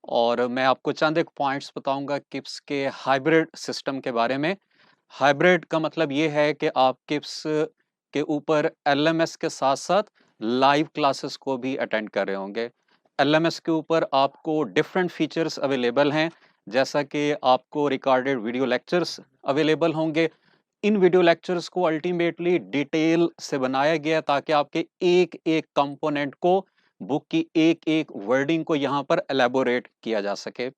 और मैं आपको चंद एक points बताऊंगा kips के hybrid system के बारे में। Hybrid का मतलब ये है कि आप किप्स के ऊपर एलएमएस के साथ साथ लाइव क्लासेस को भी अटेंड कर रहे होंगे। एलएमएस के ऊपर आपको डिफरेंट फीचर्स अवेलेबल हैं, जैसा कि आपको रिकॉर्डेड वीडियो लेक्चर्स अवेलेबल होंगे। इन वीडियो लेक्चर्स को अल्टीमेटली डिटेल से बनाया गया ताकि आपके एक एक कंपोनेंट को, बुक की एक एक वर्डिंग को यहाँ पर एलेबोरेट किया जा सके।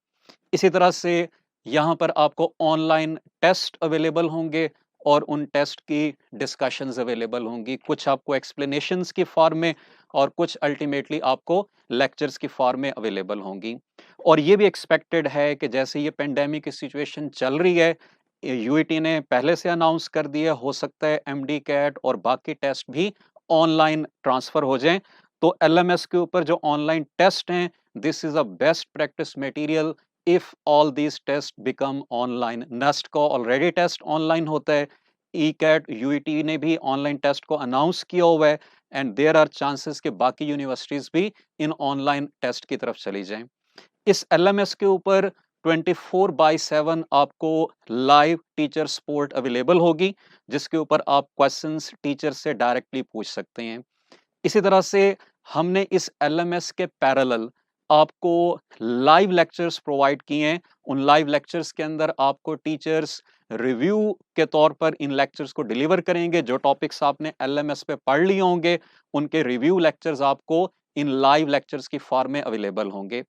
इसी तरह से यहाँ पर आपको ऑनलाइन टेस्ट अवेलेबल होंगे और उन टेस्ट की डिस्कशंस अवेलेबल होंगी। कुछ आपको एक्सप्लेनेशंस की फॉर्म में और कुछ अल्टीमेटली आपको लेक्चर्स की फॉर्म में अवेलेबल होंगी। और ये भी एक्सपेक्टेड है कि जैसे ये पेंडेमिक की सिचुएशन चल रही है, यूईटी ने पहले से अनाउंस कर दिया, हो सकता है एमडी कैट और बाकी टेस्ट भी ऑनलाइन ट्रांसफर हो जाएं। तो एलएमएस के ऊपर जो ऑनलाइन टेस्ट हैं, this is a best practice material if all these test become online. नेस्ट का ऑलरेडी टेस्ट ऑनलाइन होता है, ई कैट यूईटी ने भी ऑनलाइन टेस्ट को अनाउंस किया हुआ है, एंड देयर आर चांसेस कि बाकी यूनिवर्सिटीज भी इन ऑनलाइन टेस्ट की तरफ चली जाएं। इस LMS के ऊपर 24/7 आपको लाइव टीचर सपोर्ट अवेलेबल होगी, जिसके ऊपर आप क्वेश्चंस टीचर से डायरेक्टली पूछ सकते हैं। इसी तरह से हमने इस LMS के पैरेलल आपको लाइव लेक्चर्स प्रोवाइड किए हैं। उन लाइव लेक्चर्स के अंदर आपको टीचर्स रिव्यू के तौर पर इन लेक्चर्स को डिलीवर करेंगे। जो टॉपिक्स आपने LMS पे पढ़ लिए होंगे, उनके रिव्यू लेक्चर्स आपको इन लाइव लेक्चर्स की फॉर्म में अवेलेबल होंगे।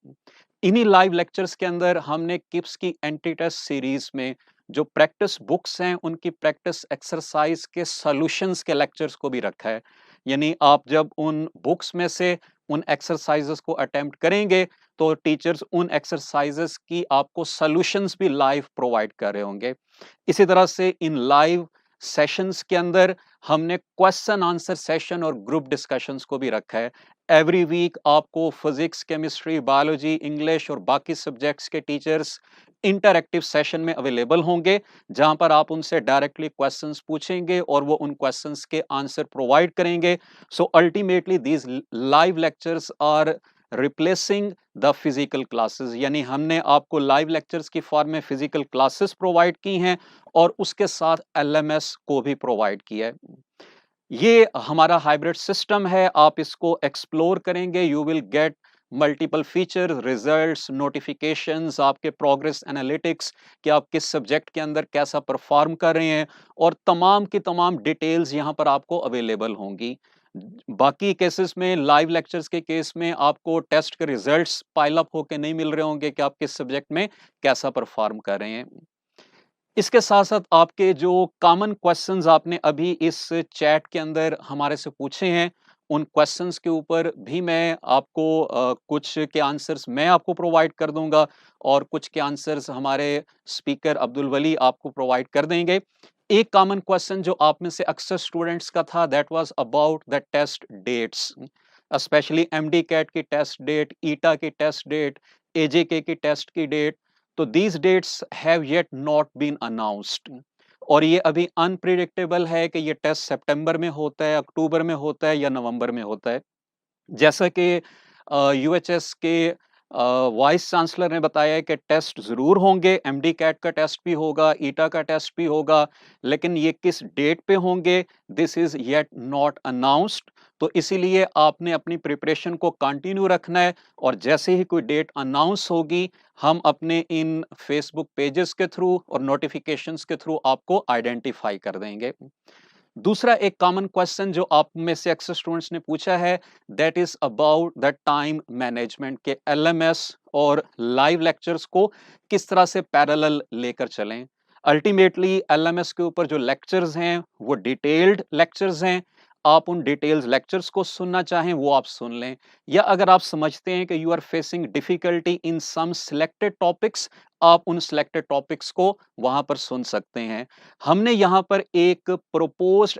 इन्हीं लाइव लेक्चर्स के अंदर हमने किप्स की एंटी टेस्ट सीरीज में जो प्रैक्टिस बुक्स हैं, उनकी प्रैक्टिस एक्सरसाइज के सॉल्यूशंस के लेक्चर्स को भी रखा है। यानी आप जब उन बुक्स में से उन एक्सरसाइजेस को अटेम्प्ट करेंगे, तो टीचर्स उन एक्सरसाइजेस की आपको सॉल्यूशंस भी लाइव प्रोवाइड कर रहे होंगे। इसी तरह से इन लाइव सेशंस के अंदर हमने क्वेश्चन आंसर सेशन और ग्रुप डिस्कशंस को भी रखा है। एवरी वीक आपको फिजिक्स, केमिस्ट्री, बायोलॉजी, इंग्लिश और बाकी सब्जेक्ट्स के टीचर्स इंटरैक्टिव सेशन में अवेलेबल होंगे, जहां पर आप उनसे डायरेक्टली क्वेश्चंस पूछेंगे और वो उन क्वेश्चंस के आंसर प्रोवाइड करेंगे। So ultimately these live lectures are replacing the physical classes, यानी हमने आपको लाइव लेक्चर्स की फॉर्म में फिजिकल क्लासेस प्रोवाइड की हैं और उसके साथ LMS को भी प्रोवाइड किया है। ये हमारा हाइब्रिड सिस्टम है। आप इसको एक्सप्लोर करेंगे, you will get multiple feature, results, notifications, आपके प्रोग्रेस एनालिटिक्स कि आप किस सब्जेक्ट के अंदर कैसा परफॉर्म कर रहे हैं, और तमाम की तमाम डिटेल्स यहाँ पर आपको अवेलेबल होंगी। बाकी केसेस में, लाइव लेक्चर्स के केस में, आपको टेस्ट के रिजल्ट्स पाइल अप होके नहीं मिल रहे होंगे कि आप किस सब्जेक्ट में कैसा परफॉर्म कर रहे हैं। इसके साथ-साथ आपके जो कॉमन क्वेश्चंस आपने अभी इस चैट के अंदर हमारे से पूछे हैं, उन क्वेश्चंस के ऊपर भी मैं आपको कुछ के आंसर्स मैं आपको प्रोवाइड कर दूंगा और कुछ के आंसर्स हमारे स्पीकर अब्दुल वली आपको प्रोवाइड कर देंगे। एक कॉमन क्वेश्चन जो आप में से अक्सर स्टूडेंट्स का था, that was about the test dates, specially MD CAT की टेस्ट डेट, ईटा की टेस्ट डेट, AJK की टेस्ट की डेट। तो these dates have yet not been announced, और ये अभी अनप्रिडिक्टेबल है कि ये टेस्ट सितंबर में होता है, अक्टूबर में होता है या नवंबर में होता है। जैसा कि UHS के वाइस चांसलर ने बताया है कि टेस्ट ज़रूर होंगे, MD कैट का टेस्ट भी होगा, ईटा का टेस्ट भी होगा, लेकिन ये किस डेट पे होंगे, this is yet not announced. तो इसीलिए आपने अपनी प्रिपरेशन को कंटिन्यू रखना है, और जैसे ही कोई डेट अनाउंस होगी, हम अपने इन फेसबुक पेजेस के थ्रू और नोटिफिकेशंस के थ्रू आपको आइडेंटिफाई कर देंगे। दूसरा एक कॉमन क्वेश्चन जो आप में से अक्सर स्टूडेंट्स ने पूछा है, that is about the time management के LMS और लाइव लेक्चर्स को किस तरह से पैरेलल लेकर चलें। अल्टीमेटली LMS के ऊपर जो लेक्चर्स हैं वो डिटेल्ड लेक्चर्स हैं। आप उन डिटेल्स लेक्चर्स को सुनना चाहें वो आप सुन लें, या अगर आप समझते हैं कि you are facing difficulty in some selected topics, आप उन सिलेक्टेड टॉपिक्स को वहां पर सुन सकते हैं। हमने यहाँ पर एक प्रोपोज्ड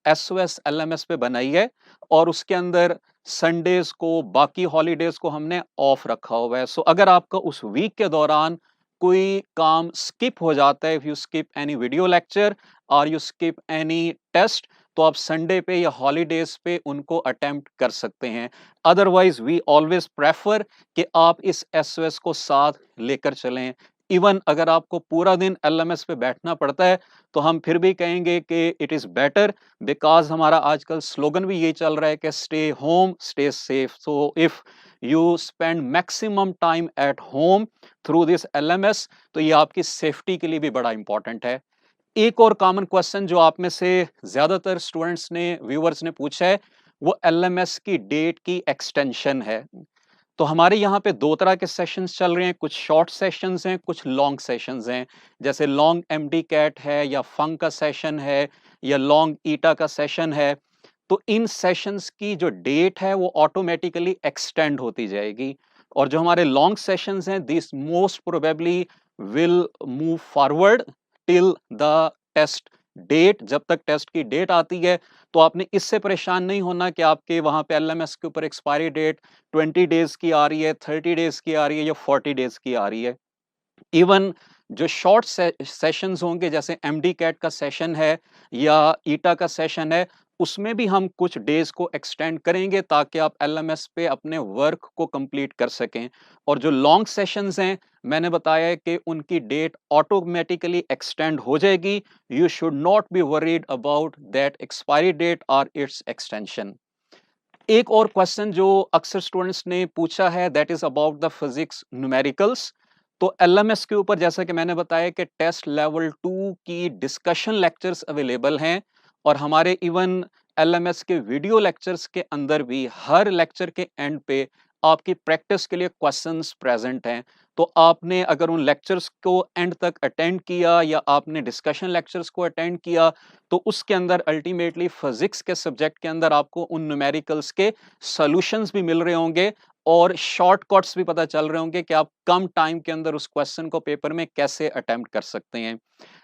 SOS LMS पे बनाई है, और उसके अंदर संडेज को, बाकी हॉलीडेज को हमने ऑफ रखा हुआ है। सो अगर आपका उस वीक के दौरान कोई काम स्किप हो जाता है, if you skip any video lecture और यू स्किप एनी टेस्ट, तो आप संडे पे या हॉलीडेज पे उनको अटेम्प्ट कर सकते हैं। अदरवाइज वी ऑलवेज प्रेफर कि आप इस SOS को साथ लेकर चलें। इवन अगर आपको पूरा दिन LMS पे बैठना पड़ता है, तो हम फिर भी कहेंगे कि इट इज़ बेटर, बिकॉज़ हमारा आजकल स्लोगन भी यही चल रहा है कि stay home, stay safe. So if you spend maximum time at home through this LMS, तो ये आपकी सेफ्टी के लिए भी बड़ा इंपॉर्टेंट है। एक और कॉमन क्वेश्चन जो आप में से ज्यादातर स्टूडेंट्स ने, व्यूअर्स ने पूछा है, वो LMS की डेट की एक्सटेंशन है। तो हमारे यहाँ पे दो तरह के सेशंस चल रहे हैं, कुछ शॉर्ट सेशंस हैं, कुछ लॉन्ग सेशंस हैं। जैसे लॉन्ग MD कैट है, या फंक का सेशन है, या लॉन्ग ईटा का सेशन है। तो इन सेशंस की जो डेट है वो ऑटोमेटिकली एक्सटेंड होती जाएगी, और जो हमारे लॉन्ग सेशंस हैं, this most probably will move forward till the test date. जब तक टेस्ट की डेट आती है, तो आपने इससे परेशान नहीं होना कि आपके वहां पे LMS के ऊपर एक्सपायरी डेट 20 डेज की आ रही है, 30 डेज की आ रही है, या 40 डेज की आ रही है। इवन जो शॉर्ट सेशंस होंगे, जैसे MD कैट का सेशन है या ईटा का सेशन है, उसमें भी हम कुछ डेज को एक्सटेंड करेंगे ताकि आप एलएमएस पे अपने वर्क को कंप्लीट कर सकें। और जो लॉन्ग सेशंस हैं, मैंने बताया है कि उनकी डेट ऑटोमेटिकली एक्सटेंड हो जाएगी। You should not be worried about that expiry date और इट्स एक्सटेंशन। एक और क्वेश्चन जो अक्सर स्टूडेंट्स ने पूछा है, that is about the physics numericals. तो एलएमएस के ऊपर जैसा कि मैंने बताया कि टेस्ट लेवल 2 की डिस्कशन लेक्चर्स अवेलेबल हैं, और हमारे इवन एलएमएस के वीडियो लेक्चर्स के अंदर भी हर लेक्चर के एंड पे आपकी प्रैक्टिस के लिए क्वेश्चंस प्रेजेंट हैं। तो आपने अगर उन लेक्चर्स को एंड तक अटेंड किया या आपने डिस्कशन लेक्चर्स को अटेंड किया, तो उसके अंदर अल्टीमेटली फिजिक्स के सब्जेक्ट के अंदर आपको उन न्यूमेरिकल्स के सॉल्यूशंस भी मिल रहे होंगे और शॉर्टकट्स भी पता चल रहे होंगे कि आप कम टाइम के अंदर उस क्वेश्चन को पेपर में कैसे अटेम्प्ट कर सकते हैं।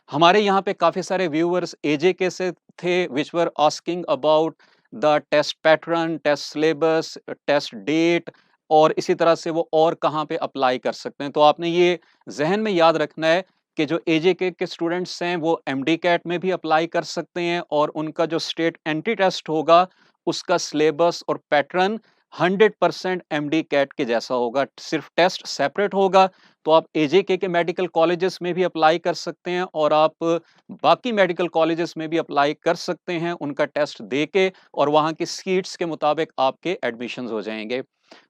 हमारे यहाँ पे काफी सारे व्यूअर्स एजेके से थे which were asking about the test pattern, test syllabus, test date, और इसी तरह से वो और कहाँ पे अप्लाई कर सकते हैं। तो आपने ये जहन में याद रखना है कि जो एजेके के स्टूडेंट्स हैं वो एमडी कैट में भी अप्लाई कर सकते हैं, और उनका जो स्टेट एंट्री टेस्ट होगा उसका सिलेबस और पैटर्न 100% एमडी कैट के जैसा होगा, सिर्फ टेस्ट सेपरेट होगा। तो आप एजेके के मेडिकल कॉलेजेस में भी अप्लाई कर सकते हैं, और आप बाकी मेडिकल कॉलेजेस में भी अप्लाई कर सकते हैं उनका टेस्ट दे के, और वहाँ की सीट्स के मुताबिक आपके एडमिशंस हो जाएंगे।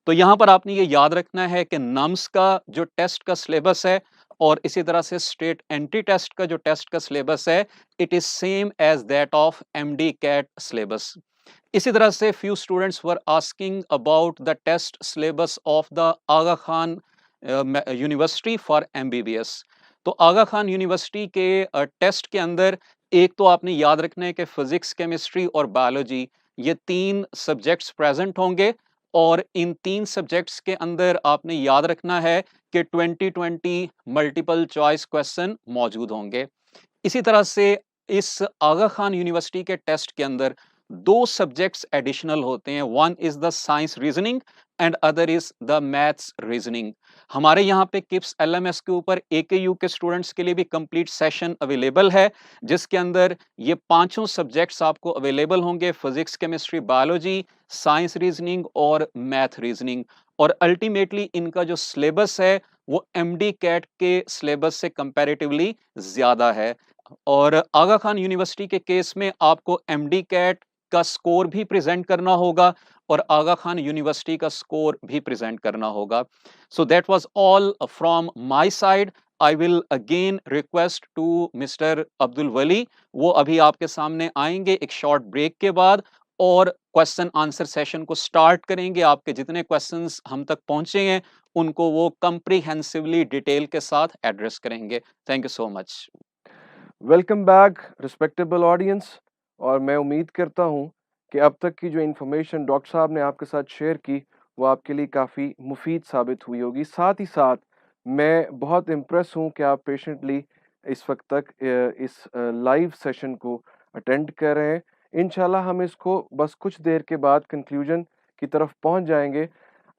तो यहाँ पर आपने ये याद रखना है कि नम्स का जो टेस्ट का सिलेबस है और इसी तरह से स्टेट एंट्री टेस्ट का जो टेस्ट का सिलेबस है, it is same as that of MD CAT syllabus. इसी तरह से few students were asking about the test syllabus of the Aga Khan university for MBBS. तो आगा खान यूनिवर्सिटी के टेस्ट के अंदर एक तो आपने याद रखना है कि फिजिक्स, केमिस्ट्री और बायोलॉजी, ये 3 सब्जेक्ट्स प्रेजेंट होंगे, और इन 3 सब्जेक्ट्स के अंदर आपने याद रखना है कि 2020 मल्टीपल चॉइस क्वेश्चन मौजूद होंगे। इसी तरह से इस आगा खान यूनिवर्सिटी के टेस्ट के अंदर 2 सब्जेक्ट्स एडिशनल होते हैं, one is the science reasoning and other is the maths reasoning. हमारे यहाँ पे किप्स एलएमएस के ऊपर एकेयू के स्टूडेंट्स के लिए भी कंप्लीट सेशन अवेलेबल है, जिसके अंदर ये 5 सब्जेक्ट्स आपको अवेलेबल होंगे, physics, chemistry, biology, science reasoning और मैथ रीजनिंग। और अल्टीमेटली इनका जो सिलेबस है वो एमडी कैट के सिलेबस से कंपैरेटिवली ज्यादा है। और आगा खान यूनिवर्सिटी के केस में आपको एमडी कैट का स्कोर भी प्रेजेंट करना होगा और आगा खान यूनिवर्सिटी का स्कोर भी प्रेजेंट करना होगा। So that was all from my side. I will again request to mister Abdul Wali, वो अभी आपके सामने आएंगे एक शॉर्ट ब्रेक के बाद, और क्वेश्चन आंसर सेशन को स्टार्ट करेंगे। आपके जितने क्वेश्चंस हम तक पहुंचे हैं उनको वो कंप्रीहेंसिवली डिटेल के साथ एड्रेस करेंगे। Thank you so much. Welcome back respectable audience. और मैं उम्मीद करता हूं कि अब तक की जो इन्फॉर्मेशन डॉक्टर साहब ने आपके साथ शेयर की वो आपके लिए काफ़ी मुफीद साबित हुई होगी। साथ ही साथ मैं बहुत इम्प्रेस हूं कि आप पेशेंटली इस वक्त तक इस लाइव सेशन को अटेंड कर रहे हैं। इंशाल्लाह हम इसको बस कुछ देर के बाद कंक्लूजन की तरफ पहुंच जाएंगे।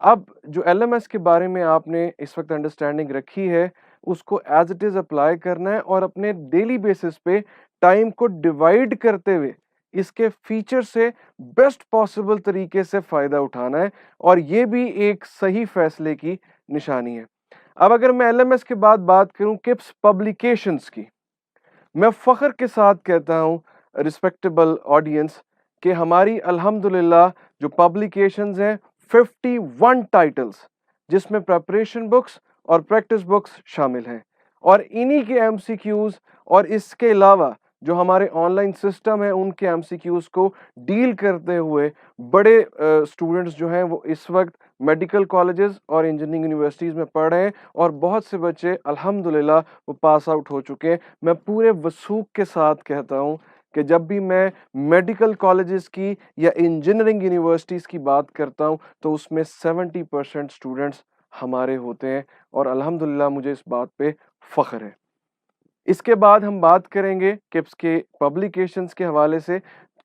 अब जो एलएमएस के बारे में आपने इस वक्त अंडरस्टैंडिंग रखी है उसको एज इट इज़ अप्लाई करना है, और अपने डेली बेसिस पे टाइम को डिवाइड करते हुए इसके फीचर से बेस्ट पॉसिबल तरीके से फ़ायदा उठाना है, और ये भी एक सही फैसले की निशानी है। अब अगर मैं एलएमएस के बाद बात करूं किप्स पब्लिकेशंस की, मैं फ़ख्र के साथ कहता हूं रिस्पेक्टेबल ऑडियंस कि हमारी अल्हम्दुलिल्लाह जो पब्लिकेशंस हैं 51 टाइटल्स, जिसमें प्रेपरेशन बुक्स और प्रैक्टिस बुक्स शामिल हैं, और इन्हीं के एमसीक्यूज और इसके अलावा जो हमारे ऑनलाइन सिस्टम है उनके एमसीक्यूज को डील करते हुए बड़े स्टूडेंट्स जो हैं वो इस वक्त मेडिकल कॉलेजेस और इंजीनियरिंग यूनिवर्सिटीज़ में पढ़ रहे हैं, और बहुत से बच्चे अल्हम्दुलिल्लाह वो पास आउट हो चुके हैं। मैं पूरे वसूख के साथ कहता हूँ कि जब भी मैं मेडिकल कॉलेजेस की या इंजीनियरिंग यूनिवर्सिटीज़ की बात करता हूँ तो उसमें 70% स्टूडेंट्स हमारे होते हैं, और अल्हम्दुलिल्लाह मुझे इस बात पे फ़ख्र है। इसके बाद हम बात करेंगे किप्स के पब्लिकेशंस के हवाले से।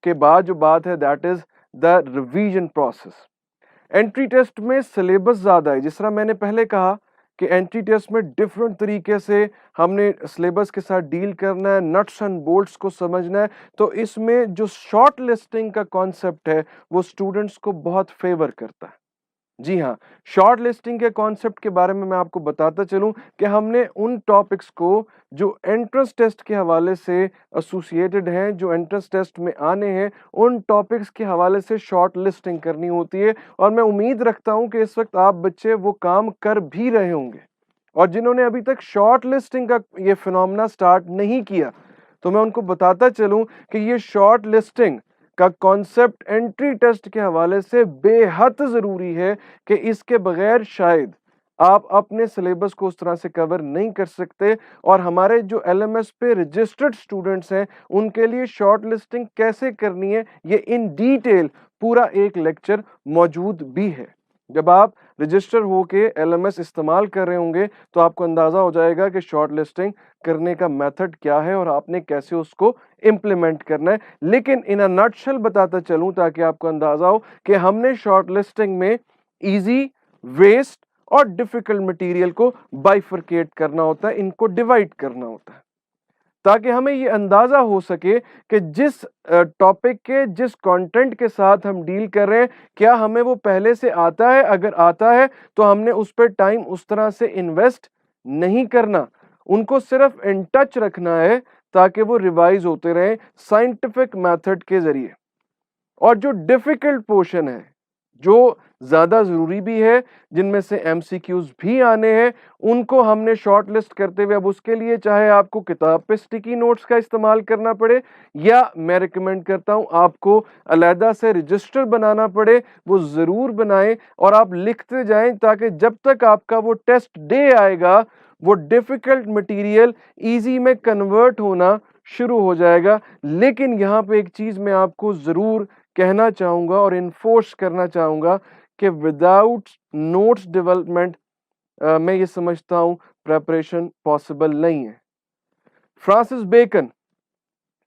के बाद जो बात है that is the revision process. Entry test में सिलेबस ज़्यादा है, जिस तरह मैंने पहले कहा कि एंट्री टेस्ट में डिफरेंट तरीके से हमने सिलेबस के साथ डील करना है, नट्स एंड बोल्ट्स को समझना है, तो इसमें जो शॉर्ट लिस्टिंग का कॉन्सेप्ट है वो स्टूडेंट्स को बहुत फेवर करता है। जी हाँ, शॉर्ट लिस्टिंग के कॉन्सेप्ट के बारे में मैं आपको बताता चलूं कि हमने उन टॉपिक्स को जो एंट्रेंस टेस्ट के हवाले से एसोसिएटेड हैं, जो एंट्रेंस टेस्ट में आने हैं, उन टॉपिक्स के हवाले से शॉर्ट लिस्टिंग करनी होती है। और मैं उम्मीद रखता हूं कि इस वक्त आप बच्चे वो काम कर भी रहे होंगे, और जिन्होंने अभी तक शॉर्ट लिस्टिंग का ये फिनोमेना स्टार्ट नहीं किया, तो मैं उनको बताता चलूं कि ये शॉर्ट लिस्टिंग का कॉन्सेप्ट एंट्री टेस्ट के हवाले से बेहद ज़रूरी है कि इसके बगैर शायद आप अपने सिलेबस को उस तरह से कवर नहीं कर सकते। और हमारे जो एलएमएस पे रजिस्टर्ड स्टूडेंट्स हैं उनके लिए शॉर्ट लिस्टिंग कैसे करनी है ये इन डिटेल पूरा एक लेक्चर मौजूद भी है। जब आप रजिस्टर होके एलएमएस इस्तेमाल कर रहे होंगे तो आपको अंदाज़ा हो जाएगा कि शॉर्ट लिस्टिंग करने का मेथड क्या है और आपने कैसे उसको इम्प्लीमेंट करना है। लेकिन इन अ नटशेल बताता चलूं ताकि आपको अंदाज़ा हो कि हमने शॉर्ट लिस्टिंग में इजी, वेस्ट और डिफिकल्ट मटेरियल को बाइफरकेट करना होता है, इनको डिवाइड करना होता है, ताकि हमें ये अंदाज़ा हो सके कि जिस टॉपिक के जिस कंटेंट के साथ हम डील कर रहे हैं क्या हमें वो पहले से आता है। अगर आता है तो हमने उस पर टाइम उस तरह से इन्वेस्ट नहीं करना, उनको सिर्फ इन टच रखना है ताकि वो रिवाइज होते रहें साइंटिफिक मेथड के जरिए। और जो डिफिकल्ट पोर्शन है, जो ज़्यादा ज़रूरी भी है, जिनमें से एमसीक्यूज भी आने हैं, उनको हमने शॉर्ट लिस्ट करते हुए अब उसके लिए चाहे आपको किताब पे स्टिकी नोट्स का इस्तेमाल करना पड़े या मैं रिकमेंड करता हूं आपको अलहदा से रजिस्टर बनाना पड़े, वो ज़रूर बनाएं और आप लिखते जाएं ताकि जब तक आपका वो टेस्ट डे आएगा वो डिफ़िकल्ट मटेरियल ईजी में कन्वर्ट होना शुरू हो जाएगा। लेकिन यहाँ पे एक चीज़ मैं आपको ज़रूर कहना चाहूँगा और इन्फोर्स करना चाहूँगा कि विदाउट नोट्स डेवलपमेंट मैं ये समझता हूँ प्रेपरेशन पॉसिबल नहीं है। फ्रांसिस बेकन,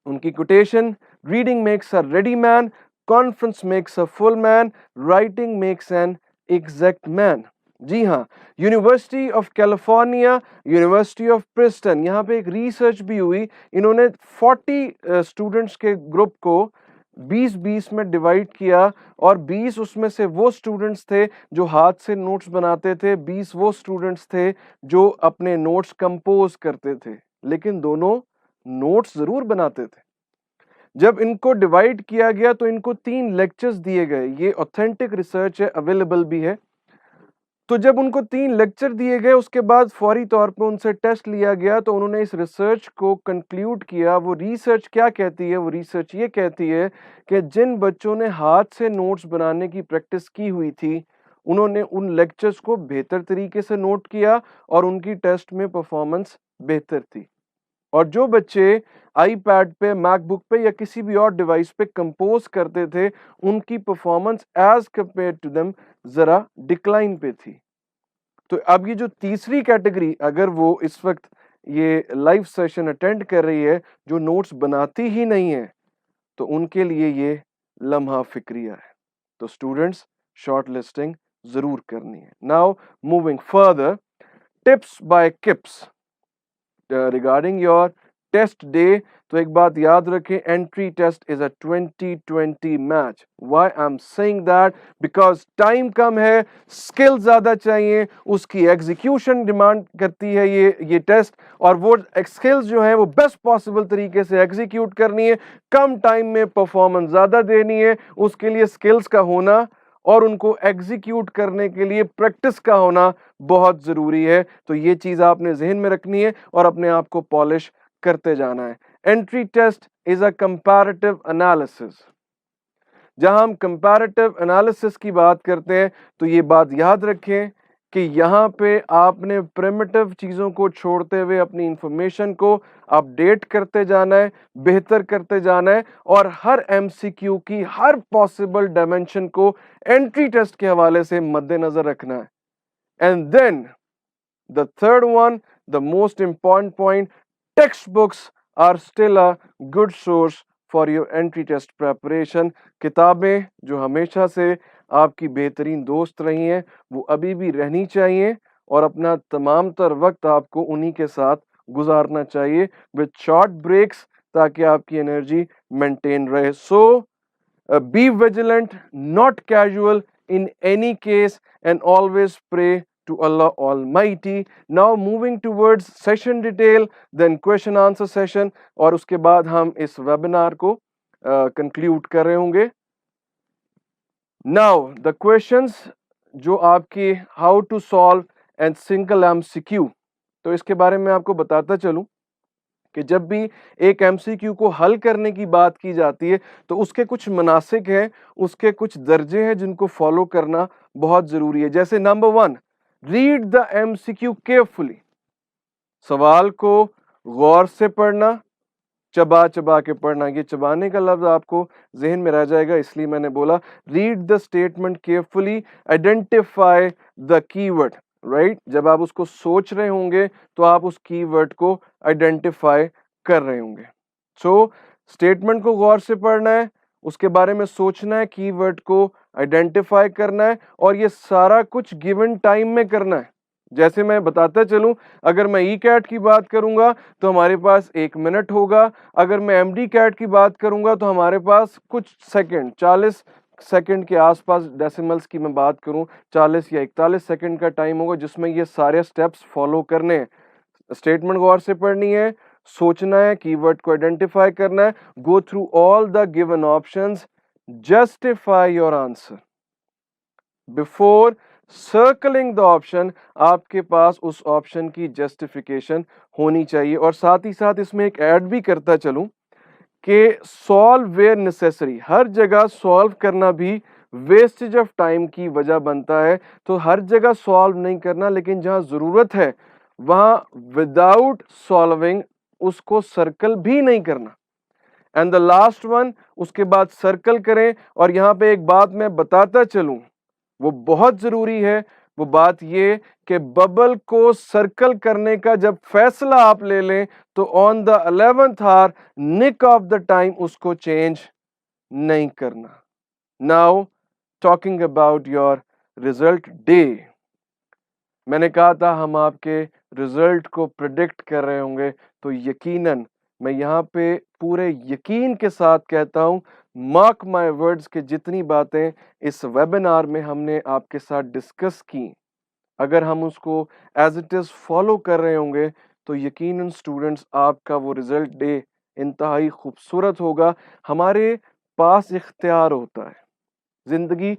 उनकी quotation, reading makes a ready man, conference makes a full man, writing makes an exact man. जी हाँ, university of California, university of Princeton, यहाँ पे एक रिसर्च भी हुई। इन्होंने 40 स्टूडेंट्स के ग्रुप को 20-20 में डिवाइड किया और 20 उसमें से वो स्टूडेंट्स थे जो हाथ से नोट्स बनाते थे, 20 वो स्टूडेंट्स थे जो अपने नोट्स कंपोज करते थे, लेकिन दोनों नोट्स जरूर बनाते थे। जब इनको डिवाइड किया गया तो इनको 3 लेक्चर्स दिए गए, ये ऑथेंटिक रिसर्च है, अवेलेबल भी है। तो जब उनको 3 लेक्चर दिए गए उसके बाद फौरी तौर पे उनसे टेस्ट लिया गया तो उन्होंने इस रिसर्च को कंक्लूड किया। वो रिसर्च क्या कहती है? वो रिसर्च ये कहती है कि जिन बच्चों ने हाथ से नोट्स बनाने की प्रैक्टिस की हुई थी उन्होंने उन लेक्चर्स को बेहतर तरीके से नोट किया और उनकी टेस्ट में परफॉर्मेंस बेहतर थी। और जो बच्चे आईपैड पे, मैकबुक पे या किसी भी और डिवाइस पे कंपोज करते थे उनकी performance as compared to them जरा डिक्लाइन पे थी। तो अब ये जो तीसरी कैटेगरी, अगर वो इस वक्त ये लाइव सेशन अटेंड कर रही है जो नोट्स बनाती ही नहीं है, तो उनके लिए ये लम्हा फिक्रिया है। तो स्टूडेंट्स, शॉर्ट लिस्टिंग जरूर करनी है। Now moving further, tips by KIPS regarding your test day. तो एक बात याद रखें, entry test is a 2020 match. Why I am saying that? Because time कम है, स्किल ज्यादा चाहिए, उसकी एग्जीक्यूशन डिमांड करती है ये टेस्ट, और वो स्किल्स जो है वो बेस्ट पॉसिबल तरीके से एग्जीक्यूट करनी है, कम टाइम में परफॉर्मेंस ज्यादा देनी है। उसके लिए स्किल्स का होना और उनको एग्जीक्यूट करने के लिए प्रैक्टिस का होना बहुत जरूरी है। तो ये चीज आपने जहन में रखनी है और अपने आप को पॉलिश करते जाना है। Entry test is a comparative analysis. जहां हम कंपैरेटिव एनालिसिस की बात करते हैं तो ये बात याद रखें कि यहाँ पे आपने प्रिमिटिव चीज़ों को छोड़ते हुए अपनी इंफॉर्मेशन को अपडेट करते जाना है, बेहतर करते जाना है और हर एमसीक्यू की हर पॉसिबल डायमेंशन को एंट्री टेस्ट के हवाले से मद्देनजर रखना है। And then the third one, the most important point, text books are still a good source for your entry test preparation. किताबें जो हमेशा से आपकी बेहतरीन दोस्त रही हैं वो अभी भी रहनी चाहिए और अपना तमाम तर वक्त आपको उन्हीं के साथ गुजारना चाहिए विद शॉर्ट ब्रेक्स, ताकि आपकी एनर्जी मेंटेन रहे. सो be vigilant, not casual in any case, and always pray to Allah Almighty. Now moving towards session detail, then question answer session, और उसके बाद हम इस वेबिनार को conclude कर रहे होंगे. Now the questions जो आपकी how to solve and single MCQ, तो इसके बारे में आपको बताता चलूं कि जब भी एक एमसीक्यू को हल करने की बात की जाती है तो उसके कुछ मनासिक हैं, उसके कुछ दर्जे हैं जिनको फॉलो करना बहुत जरूरी है. जैसे number 1, read the MCQ carefully. सवाल को गौर से पढ़ना, चबा चबा के पढ़ना. ये चबाने का लफ्ज आपको जहन में रह जाएगा, इसलिए मैंने बोला read the statement carefully, identify the keyword. Right, जब आप उसको सोच रहे होंगे तो आप उस कीवर्ड को आइडेंटिफाई कर रहे होंगे. सो स्टेटमेंट को गौर से पढ़ना है, उसके बारे में सोचना है, कीवर्ड को आइडेंटिफाई करना है, और ये सारा कुछ गिवन टाइम में करना है. जैसे मैं बताता चलूं, अगर मैं ई कैट की बात करूंगा तो हमारे पास 1 मिनट होगा. अगर मैं एमडी कैट की बात करूंगा तो हमारे पास कुछ सेकंड, 40 सेकंड के आसपास, डेसिमल्स की मैं बात करूं 40 या 41 सेकंड का टाइम होगा जिसमें ये सारे स्टेप्स फॉलो करने हैं. स्टेटमेंट गौर से पढ़नी है, सोचना है, कीवर्ड को आइडेंटिफाई करना है, go through all the given options, justify your answer. Before circling the option आपके पास उस ऑप्शन की जस्टिफिकेशन होनी चाहिए. और साथ ही साथ इसमें एक ऐड भी करता चलूं कि सॉल्व वेयर नेसेसरी, हर जगह सॉल्व करना भी वेस्टेज ऑफ टाइम की वजह बनता है. तो हर जगह सॉल्व नहीं करना, लेकिन जहां जरूरत है वहां विदाउट सॉल्विंग उसको सर्कल भी नहीं करना. एंड द लास्ट वन, उसके बाद सर्कल करें. और यहां पे एक बात मैं बताता चलूं, वो बहुत जरूरी है. वो बात ये कि बबल को सर्कल करने का जब फैसला आप ले लें तो on the 11th hour nick of the time उसको चेंज नहीं करना. Now talking about your result day, मैंने कहा था हम आपके रिजल्ट को प्रिडिक्ट कर रहे होंगे, तो यकीनन मैं यहाँ पे पूरे यकीन के साथ कहता हूँ, मार्क माय वर्ड्स, के जितनी बातें इस वेबिनार में हमने आपके साथ डिस्कस की, अगर हम उसको एज इट इज फॉलो कर रहे होंगे तो यकीनन स्टूडेंट्स आपका वो रिजल्ट डे इंतहाई खूबसूरत होगा. हमारे पास इख्तियार होता है, जिंदगी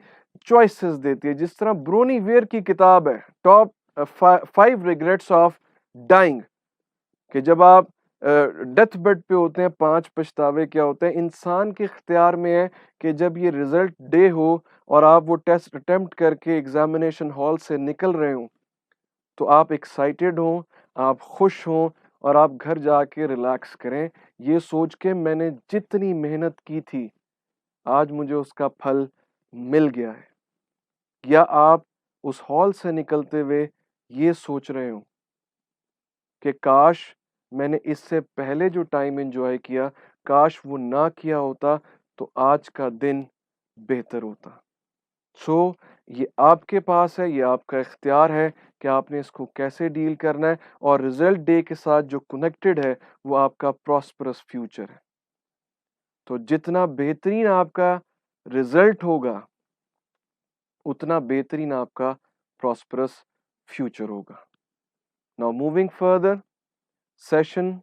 चॉइसेस देती है. जिस तरह ब्रोनी वेयर की किताब है टॉप 5 रिग्रेट्स ऑफ डाइंग, कि जब आप डेथ बेड पे होते हैं 5 पछतावे क्या होते हैं. इंसान के इख्तियार में है कि जब ये रिजल्ट डे हो और आप वो टेस्ट अटेम्प्ट करके एग्जामिनेशन हॉल से निकल रहे हो तो आप एक्साइटेड हों, आप खुश हों और आप घर जाके रिलैक्स करें, ये सोच के मैंने जितनी मेहनत की थी आज मुझे उसका फल मिल गया है. या आप उस हॉल से निकलते हुए ये सोच रहे हो कि काश मैंने इससे पहले जो टाइम एंजॉय किया, काश वो ना किया होता तो आज का दिन बेहतर होता. सो ये आपके पास है, ये आपका इख्तियार है कि आपने इसको कैसे डील करना है. और रिजल्ट डे के साथ जो कनेक्टेड है वो आपका प्रॉस्परस फ्यूचर है. तो जितना बेहतरीन आपका रिजल्ट होगा उतना बेहतरीन आपका प्रॉस्परस फ्यूचर होगा. Now moving further, session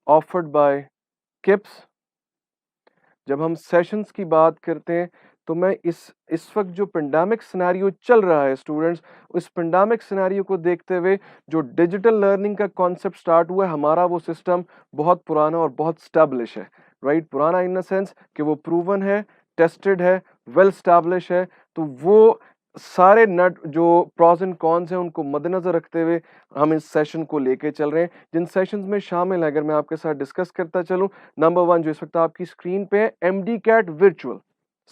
offered by KIPS. जब हम सेशंस की बात करते हैं तो मैं इस वक्त जो पेंडेमिक सिनेरियो चल रहा है स्टूडेंट्स, उस पेंडेमिक सिनेरियो को देखते हुए जो डिजिटल लर्निंग का कॉन्सेप्ट स्टार्ट हुआ है, हमारा वो सिस्टम बहुत पुराना और बहुत स्टैब्लिश है. राइट, पुराना इन द सेंस कि वो प्रूवन है, टेस्टेड है, वेल स्टैब्लिश है. तो वो सारे नट जो प्रॉज एंड कॉन्स हैं उनको मद्देनजर रखते हुए हम इस सेशन को लेके चल रहे हैं. जिन सेशंस में शामिल है अगर मैं आपके साथ डिस्कस करता चलूं, नंबर 1 जो इस वक्त आपकी स्क्रीन पे है, MD CAT virtual,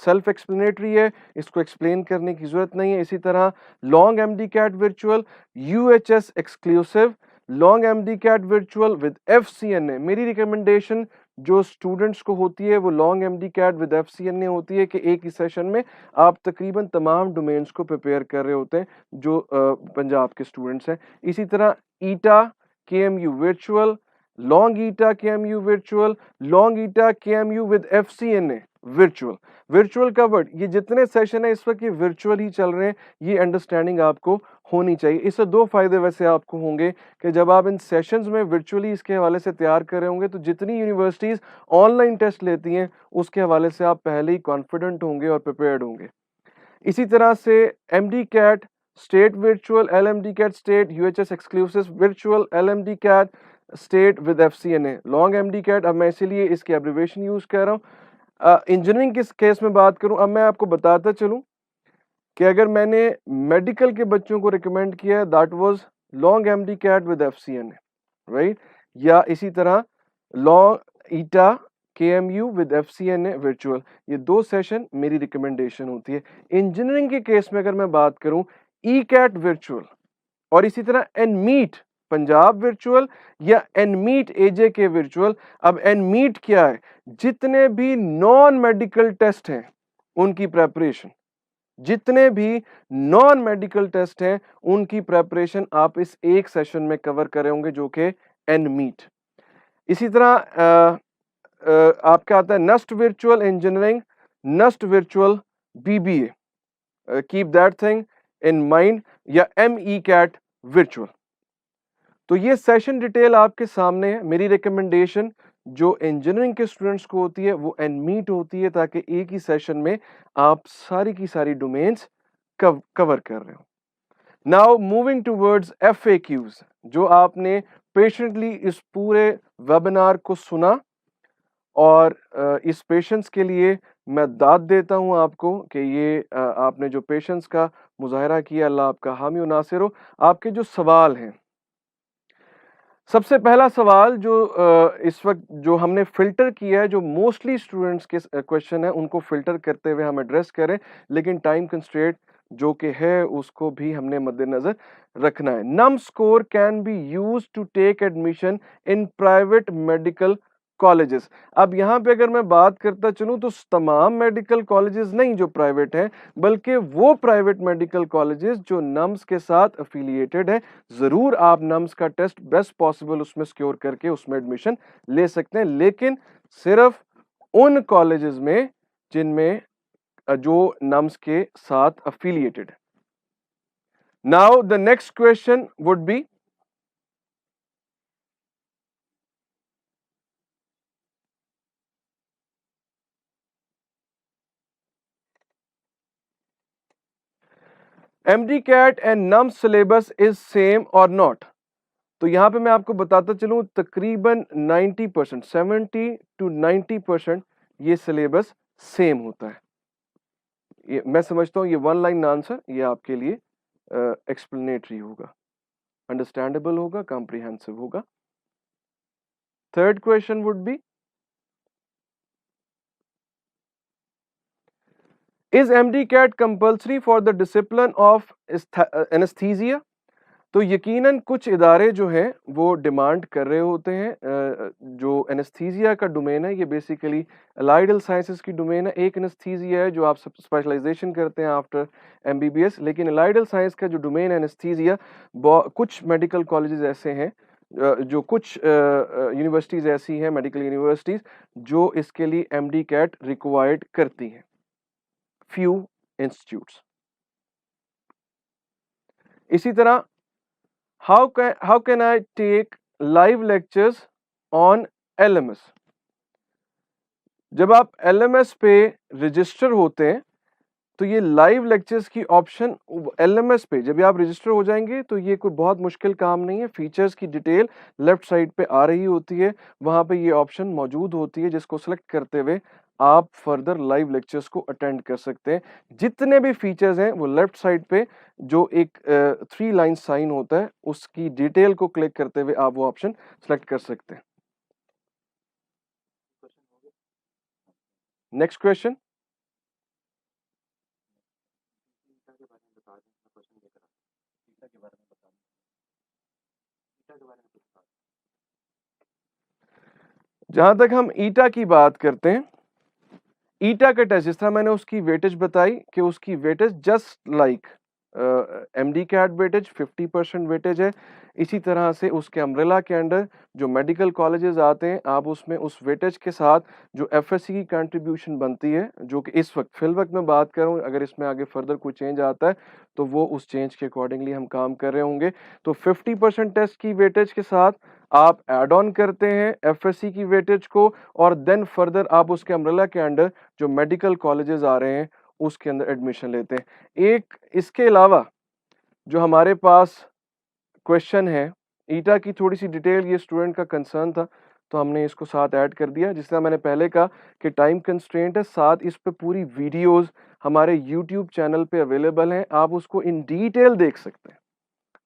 self explanatory है, इसको एक्सप्लेन करने की जरूरत नहीं है. इसी तरह long MD CAT virtual, UHS exclusive, long MD CAT virtual with FCNA। मेरी रिकमेंडेशन जो स्टूडेंट्स को होती है वो long MD CAT with FCNA होती है कि एक ही सेशन में आप तकरीबन तमाम डोमेन्स को प्रिपेयर कर रहे होते हैं जो पंजाब के स्टूडेंट्स हैं। इसी तरह ईटा KMU virtual, long ETEA KMU virtual, long ETEA KMU विद FCNA वर्चुअल। वर्चुअल कवर्ड, ये जितने सेशन है इस वक्त ये वर्चुअल ही चल रहे हैं, ये अंडरस्टैंडिंग आपको होनी चाहिए। इससे दो फायदे वैसे आपको होंगे कि जब आप इन सेशंस में वर्चुअली इसके हवाले से तैयार कर रहे होंगे तो जितनी यूनिवर्सिटीज ऑनलाइन टेस्ट लेती हैं उसके हवाले से आप पहले ही कॉन्फिडेंट होंगे और प्रिपेयर्ड होंगे। इसी तरह से MD CAT state virtual, LMD CAT state, UHS exclusive virtual, LMD CAT state with FCNA, long MD CAT. अब मैं इसीलिए इसकी एब्रिवेशन यूज कर रहा हूँ। इंजीनियरिंग किस केस में बात करूं, अब मैं आपको बताता चलूं कि अगर मैंने मेडिकल के बच्चों को रिकमेंड किया है that was long MD CAT with FCNA, right, या इसी तरह लॉन्ग ईटा KMU विद FCNA वर्चुअल, ये दो सेशन मेरी रिकमेंडेशन होती है। इंजीनियरिंग के केस में अगर मैं बात करूं ECAT वर्चुअल और इसी तरह NMEET पंजाब वर्चुअल या NMEET AJK वर्चुअल। अब NMEET क्या है, जितने भी नॉन मेडिकल टेस्ट हैं उनकी प्रेपरेशन, जितने भी नॉन मेडिकल टेस्ट हैं उनकी प्रेपरेशन आप इस एक सेशन में कवर कर रहे होंगे जो कि NMEET। इसी तरह आपका आता है NUST virtual engineering, NUST virtual BBA, keep that thing in mind, या MECAT वर्चुअल। तो ये सेशन डिटेल आपके सामने है। मेरी रिकमेंडेशन जो इंजीनियरिंग के स्टूडेंट्स को होती है वो NMEET होती है ताकि एक ही सेशन में आप सारी की सारी डोमेन्स कवर कर रहे हो। नाउ मूविंग टूवर्ड्स FAQs, जो आपने पेशेंटली इस पूरे वेबिनार को सुना और इस पेशेंस के लिए मैं दाद देता हूं आपको कि ये आपने जो पेशेंस का मुजाहरा किया, अल्लाह आपका हामी व नासिर हो। आपके जो सवाल हैं, सबसे पहला सवाल जो इस वक्त जो हमने फिल्टर किया है, जो मोस्टली स्टूडेंट्स के क्वेश्चन है उनको फिल्टर करते हुए हम एड्रेस करें, लेकिन टाइम कंस्ट्रेंट जो कि है उसको भी हमने मद्देनजर रखना है। NUMS score can be used to take admission in private medical colleges. अब यहाँ पे अगर मैं बात करता चलूँ तो तमाम मेडिकल कॉलेजेस नहीं जो प्राइवेट हैं, बल्कि वो प्राइवेट मेडिकल कॉलेजेस जो नम्स के साथ अफिलिएटेड है, जरूर आप नम्स का टेस्ट बेस्ट पॉसिबल उसमें सिक्योर करके उसमें एडमिशन ले सकते हैं, लेकिन सिर्फ उन कॉलेजेस में जिनमें जो नम्स के साथ अफिलिएटेड है। Now the next question would be, MD-CAT and nums syllabus is same और नॉट। तो यहां पे मैं आपको बताता चलूं तकरीबन 90%, 70 to 90% ये सिलेबस सेम होता है। ये मैं समझता हूं ये वन लाइन आंसर ये आपके लिए एक्सप्लेनेटरी होगा, अंडरस्टैंडेबल होगा, कॉम्प्रिहेंसिव होगा। Third question would be, is MD-CAT compulsory for the discipline of anaesthesia. तो यकीनन कुछ इदारे जो हैं वो डिमांड कर रहे होते हैं, जो एनेस्थीसिया का डोमेन है ये बेसिकली अलाइडल साइंसेस की डोमेन है। एक एनेस्थीसिया है जो आप स्पेशलाइजेशन करते हैं आफ्टर MBBS, लेकिन अलाइडल साइंस का जो डोमेन है एनेस्थीसिया, कुछ मेडिकल कॉलेजेस ऐसे हैं, जो कुछ यूनिवर्सिटीज़ ऐसी हैं, मेडिकल यूनिवर्सिटीज़ जो इसके लिए MD-CAT रिक्वायर्ड करती हैं, फ्यू इंस्टीट्यूट्स। इसी तरह how can I take live lectures on LMS? जब आप LMS पे रजिस्टर होते हैं तो ये लाइव लेक्चर्स की ऑप्शन LMS पे जब आप रजिस्टर हो जाएंगे तो ये कोई बहुत मुश्किल काम नहीं है। फीचर्स की डिटेल लेफ्ट साइड पे आ रही होती है, वहां पे ये ऑप्शन मौजूद होती है जिसको सेलेक्ट करते हुए आप फर्दर लाइव लेक्चर्स को अटेंड कर सकते हैं। जितने भी फीचर्स हैं वो लेफ्ट साइड पे जो एक 3 लाइन साइन होता है उसकी डिटेल को क्लिक करते हुए आप वो ऑप्शन सेलेक्ट कर सकते हैं। नेक्स्ट क्वेश्चन, जहां तक हम ईटा की बात करते हैं, ईटा का टेस्ट जिस तरह मैंने उसकी वेटेज बताई कि उसकी weightage just like MD CAT weightage 50% weightage है। इसी तरह से उसके अम्ब्रेला के अंडर जो मेडिकल कॉलेजेस आते हैं, आप उसमें उस वेटेज के साथ जो एफएससी की कंट्रीब्यूशन बनती है, जो कि इस वक्त फिल वक्त मैं बात कर रहा हूँ, अगर इसमें आगे फर्दर कोई चेंज आता है तो वो उस चेंज के अकॉर्डिंगली हम काम कर रहे होंगे। तो 50% टेस्ट की वेटेज के साथ आप एड ऑन करते हैं एफएससी की वेटेज को, और देन फर्दर आप उसके अम्ब्रेला के अंडर जो मेडिकल कॉलेजेस आ रहे हैं उसके अंदर एडमिशन लेते हैं। एक इसके अलावा जो हमारे पास क्वेश्चन है, ईटा की थोड़ी सी डिटेल, ये स्टूडेंट का कंसर्न था तो हमने इसको साथ ऐड कर दिया। जिस तरह मैंने पहले कहा कि टाइम कंस्ट्रेंट है, साथ इस पे पूरी वीडियोस हमारे यूट्यूब चैनल पे अवेलेबल हैं, आप उसको इन डिटेल देख सकते हैं।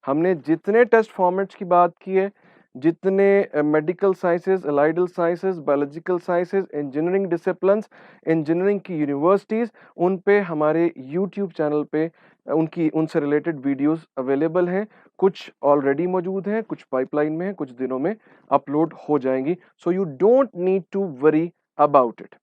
हमने जितने टेस्ट फॉर्मेट्स की बात की है, जितने medical sciences, allied sciences, biological sciences, engineering disciplines, engineering की यूनिवर्सिटीज़, उन पे हमारे यूट्यूब चैनल पे उनसे रिलेटेड वीडियोस अवेलेबल हैं। कुछ ऑलरेडी मौजूद हैं, कुछ पाइपलाइन में हैं, कुछ दिनों में अपलोड हो जाएंगी। So you don't need to worry about it.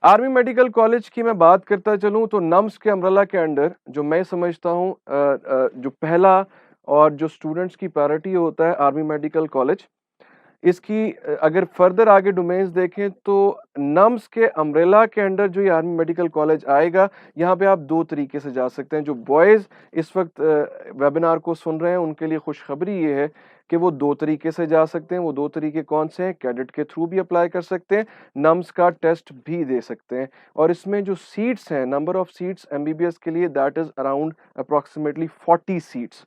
Army medical college की मैं बात करता चलूं तो नम्स के अम्ब्रेला के अंडर जो मैं समझता हूं जो पहला और जो स्टूडेंट्स की प्रायोरिटी होता है आर्मी मेडिकल कॉलेज, इसकी अगर फर्दर आगे डोमेन्स देखें तो नम्स के अम्ब्रेला के अंडर जो ये आर्मी मेडिकल कॉलेज आएगा, यहाँ पे आप दो तरीके से जा सकते हैं। जो बॉयज़ इस वक्त वेबिनार को सुन रहे हैं उनके लिए खुशखबरी ये है कि वो दो तरीके से जा सकते हैं। वो दो तरीके कौन से हैं? कैडेट के थ्रू भी अप्लाई कर सकते हैं, नम्स का टेस्ट भी दे सकते हैं, और इसमें जो सीट्स हैं, नंबर ऑफ सीट्स एमबीबीएस के लिए that is around approximately 40 seats.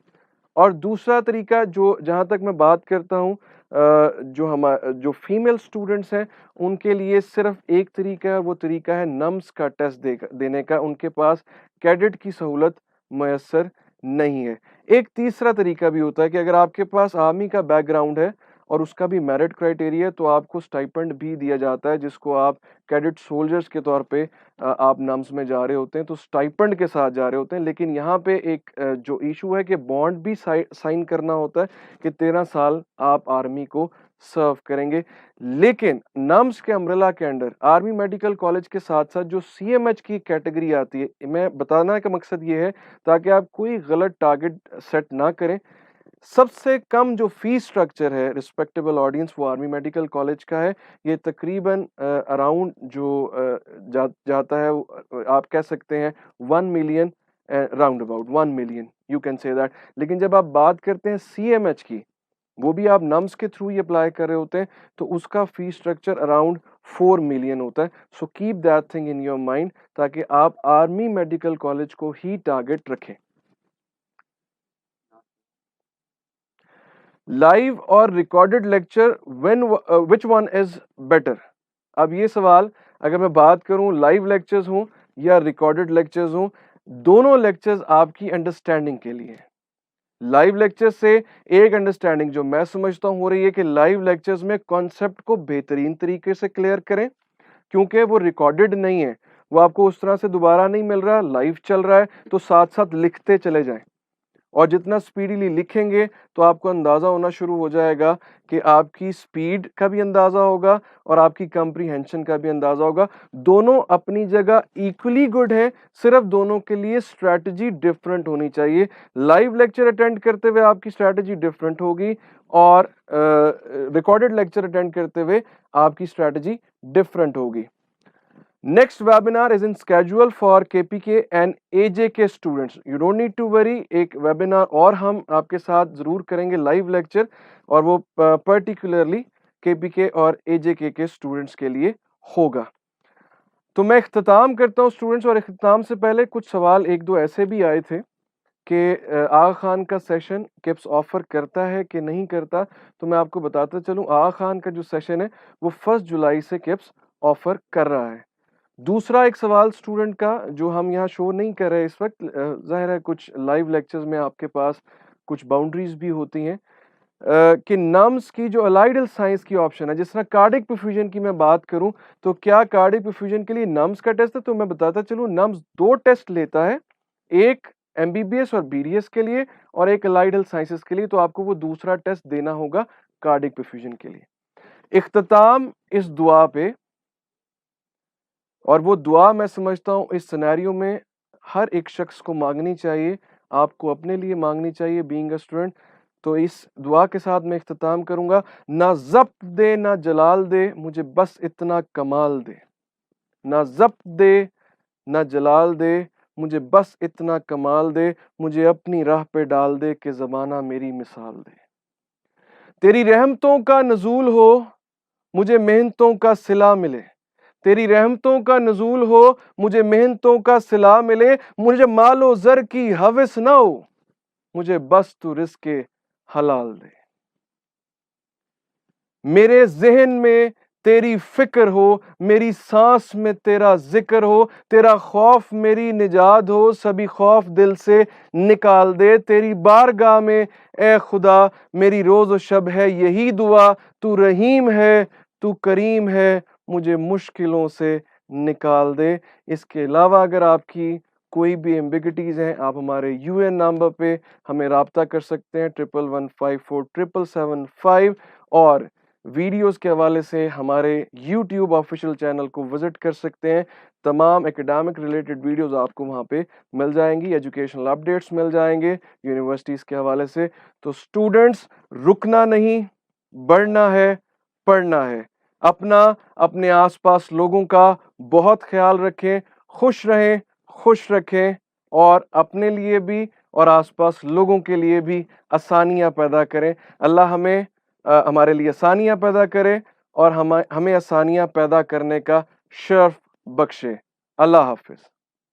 और दूसरा तरीका जो जहाँ तक मैं बात करता हूँ, जो फीमेल स्टूडेंट्स हैं उनके लिए सिर्फ एक तरीका है, वो तरीका है नम्स का टेस्ट देने का। उनके पास कैडेट की सहूलत मैसर नहीं है। एक तीसरा तरीका भी होता है कि अगर आपके पास आर्मी का बैकग्राउंड है और उसका भी मेरिट क्राइटेरिया, तो आपको स्टाइपेंड भी दिया जाता है, जिसको आप कैडेट सोल्जर्स के तौर पे आप नम्स में जा रहे होते हैं तो स्टाइपेंड के साथ जा रहे होते हैं। लेकिन यहाँ पे एक जो इशू है कि बॉन्ड भी साइन करना होता है कि 13 साल आप आर्मी को सर्व करेंगे। लेकिन नम्स के अम्ब्रेला के अंडर आर्मी मेडिकल कॉलेज के साथ साथ जो सीएमएच की कैटेगरी आती है, मैं बताना का मकसद ये है ताकि आप कोई गलत टारगेट सेट ना करें। सबसे कम जो फीस स्ट्रक्चर है रिस्पेक्टेबल ऑडियंस, वो आर्मी मेडिकल कॉलेज का है। ये तकरीबन अराउंड जो जाता है, आप कह सकते हैं 1 million, round about 1 million you can say that. लेकिन जब आप बात करते हैं सीएमएच की, वो भी आप नम्स के थ्रू ही अप्लाई कर रहे होते हैं, तो उसका फीस स्ट्रक्चर अराउंड 4 मिलियन होता है। So keep that thing in your mind ताकि आप आर्मी मेडिकल कॉलेज को ही टारगेट रखें। लाइव और recorded lecture which one is better? अब ये सवाल, अगर मैं बात करूं लाइव लेक्चर्स हों या रिकॉर्डेड लेक्चर्स हों, दोनों लेक्चर्स आपकी अंडरस्टैंडिंग के लिए। लाइव लेक्चर से एक अंडरस्टैंडिंग जो मैं समझता हूं हो रही है कि लाइव लेक्चर्स में कॉन्सेप्ट को बेहतरीन तरीके से क्लियर करें, क्योंकि वो रिकॉर्डेड नहीं है, वो आपको उस तरह से दोबारा नहीं मिल रहा, लाइव चल रहा है, तो साथ साथ लिखते चले जाएं। और जितना स्पीडीली लिखेंगे तो आपको अंदाज़ा होना शुरू हो जाएगा कि आपकी स्पीड का भी अंदाज़ा होगा और आपकी कंप्रीहेंशन का भी अंदाज़ा होगा। दोनों अपनी जगह इक्वली गुड है, सिर्फ दोनों के लिए स्ट्रैटेजी डिफरेंट होनी चाहिए। लाइव लेक्चर अटेंड करते हुए आपकी स्ट्रैटेजी डिफरेंट होगी और रिकॉर्डेड लेक्चर अटेंड करते हुए आपकी स्ट्रैटेजी डिफरेंट होगी। Next webinar is in schedule for KPK and AJK students. You don't need to worry, एक webinar और हम आपके साथ जरूर करेंगे लाइव लेक्चर, और वो पर्टिकुलरली KPK और AJK के स्टूडेंट्स के लिए होगा। तो मैं इख्तिताम करता हूँ स्टूडेंट्स, और इख्तिताम से पहले कुछ सवाल एक दो ऐसे भी आए थे कि आगा खान का सेशन किप्स ऑफर करता है कि नहीं करता, तो मैं आपको बताता चलूँ आगा खान का जो सेशन है वो 1 जुलाई से किप्स ऑफर कर रहा है। दूसरा एक सवाल स्टूडेंट का जो हम यहाँ शो नहीं कर रहे इस वक्त, जाहिर है कुछ लाइव लेक्चर्स में आपके पास कुछ बाउंड्रीज भी होती हैं। कि नम्स की जो अलाइडल साइंस की ऑप्शन है, जिस तरह कार्डिक परफ्यूजन की मैं बात करूं तो क्या कार्डिक परफ्यूजन के लिए नम्स का टेस्ट है? तो मैं बताता चलूं, नम्स 2 टेस्ट लेता है, एक एमबीबीएस और बीडीएस के लिए और एक अलाइडल साइंसेस के लिए, तो आपको वो दूसरा टेस्ट देना होगा कार्डिक परफ्यूजन के लिए। इख्तिताम इस दुआ पे, और वो दुआ मैं समझता हूं इस सिनेरियो में हर एक शख्स को मांगनी चाहिए, आपको अपने लिए मांगनी चाहिए बीइंग अ स्टूडेंट। तो इस दुआ के साथ मैं इख्तिताम करूंगा, ना ज़ब्त दे ना जलाल दे, मुझे बस इतना कमाल दे। ना ज़ब्त दे ना जलाल दे, मुझे बस इतना कमाल दे, मुझे अपनी राह पे डाल दे कि ज़माना मेरी मिसाल दे। तेरी रहमतों का नज़ूल हो, मुझे मेहनतों का सिला मिले। तेरी रहमतों का नज़ूल हो, मुझे मेहनतों का सिला मिले। मुझे मालो ज़र की हवस ना हो, मुझे बस तू रिज़्क़े हलाल दे। मेरे ज़हन में तेरी फिक्र हो, मेरी सांस में तेरा जिक्र हो, तेरा खौफ मेरी निजात हो, सभी खौफ दिल से निकाल दे। तेरी बारगाह में ए खुदा मेरी रोज़ व शब है यही दुआ, तू रहीम है, तू करीम है, मुझे मुश्किलों से निकाल दे। इसके अलावा अगर आपकी कोई भी एम्बिगिटीज़ हैं, आप हमारे यूएन नंबर पे हमें राब्ता कर सकते हैं 1115477775, और वीडियोस के हवाले से हमारे YouTube ऑफिशियल चैनल को विजिट कर सकते हैं। तमाम एकेडमिक रिलेटेड वीडियोस आपको वहाँ पे मिल जाएंगी, एजुकेशनल अपडेट्स मिल जाएंगे यूनिवर्सिटीज़ के हवाले से। तो स्टूडेंट्स, रुकना नहीं, बढ़ना है, पढ़ना है। अपना, अपने आसपास लोगों का बहुत ख्याल रखें, खुश रहें, खुश रखें, और अपने लिए भी और आसपास लोगों के लिए भी आसानियाँ पैदा करें। अल्लाह हमें हमारे लिए आसानियाँ पैदा करे और हमें आसानियाँ पैदा करने का शर्फ बख्शे। अल्लाह हाफिज़।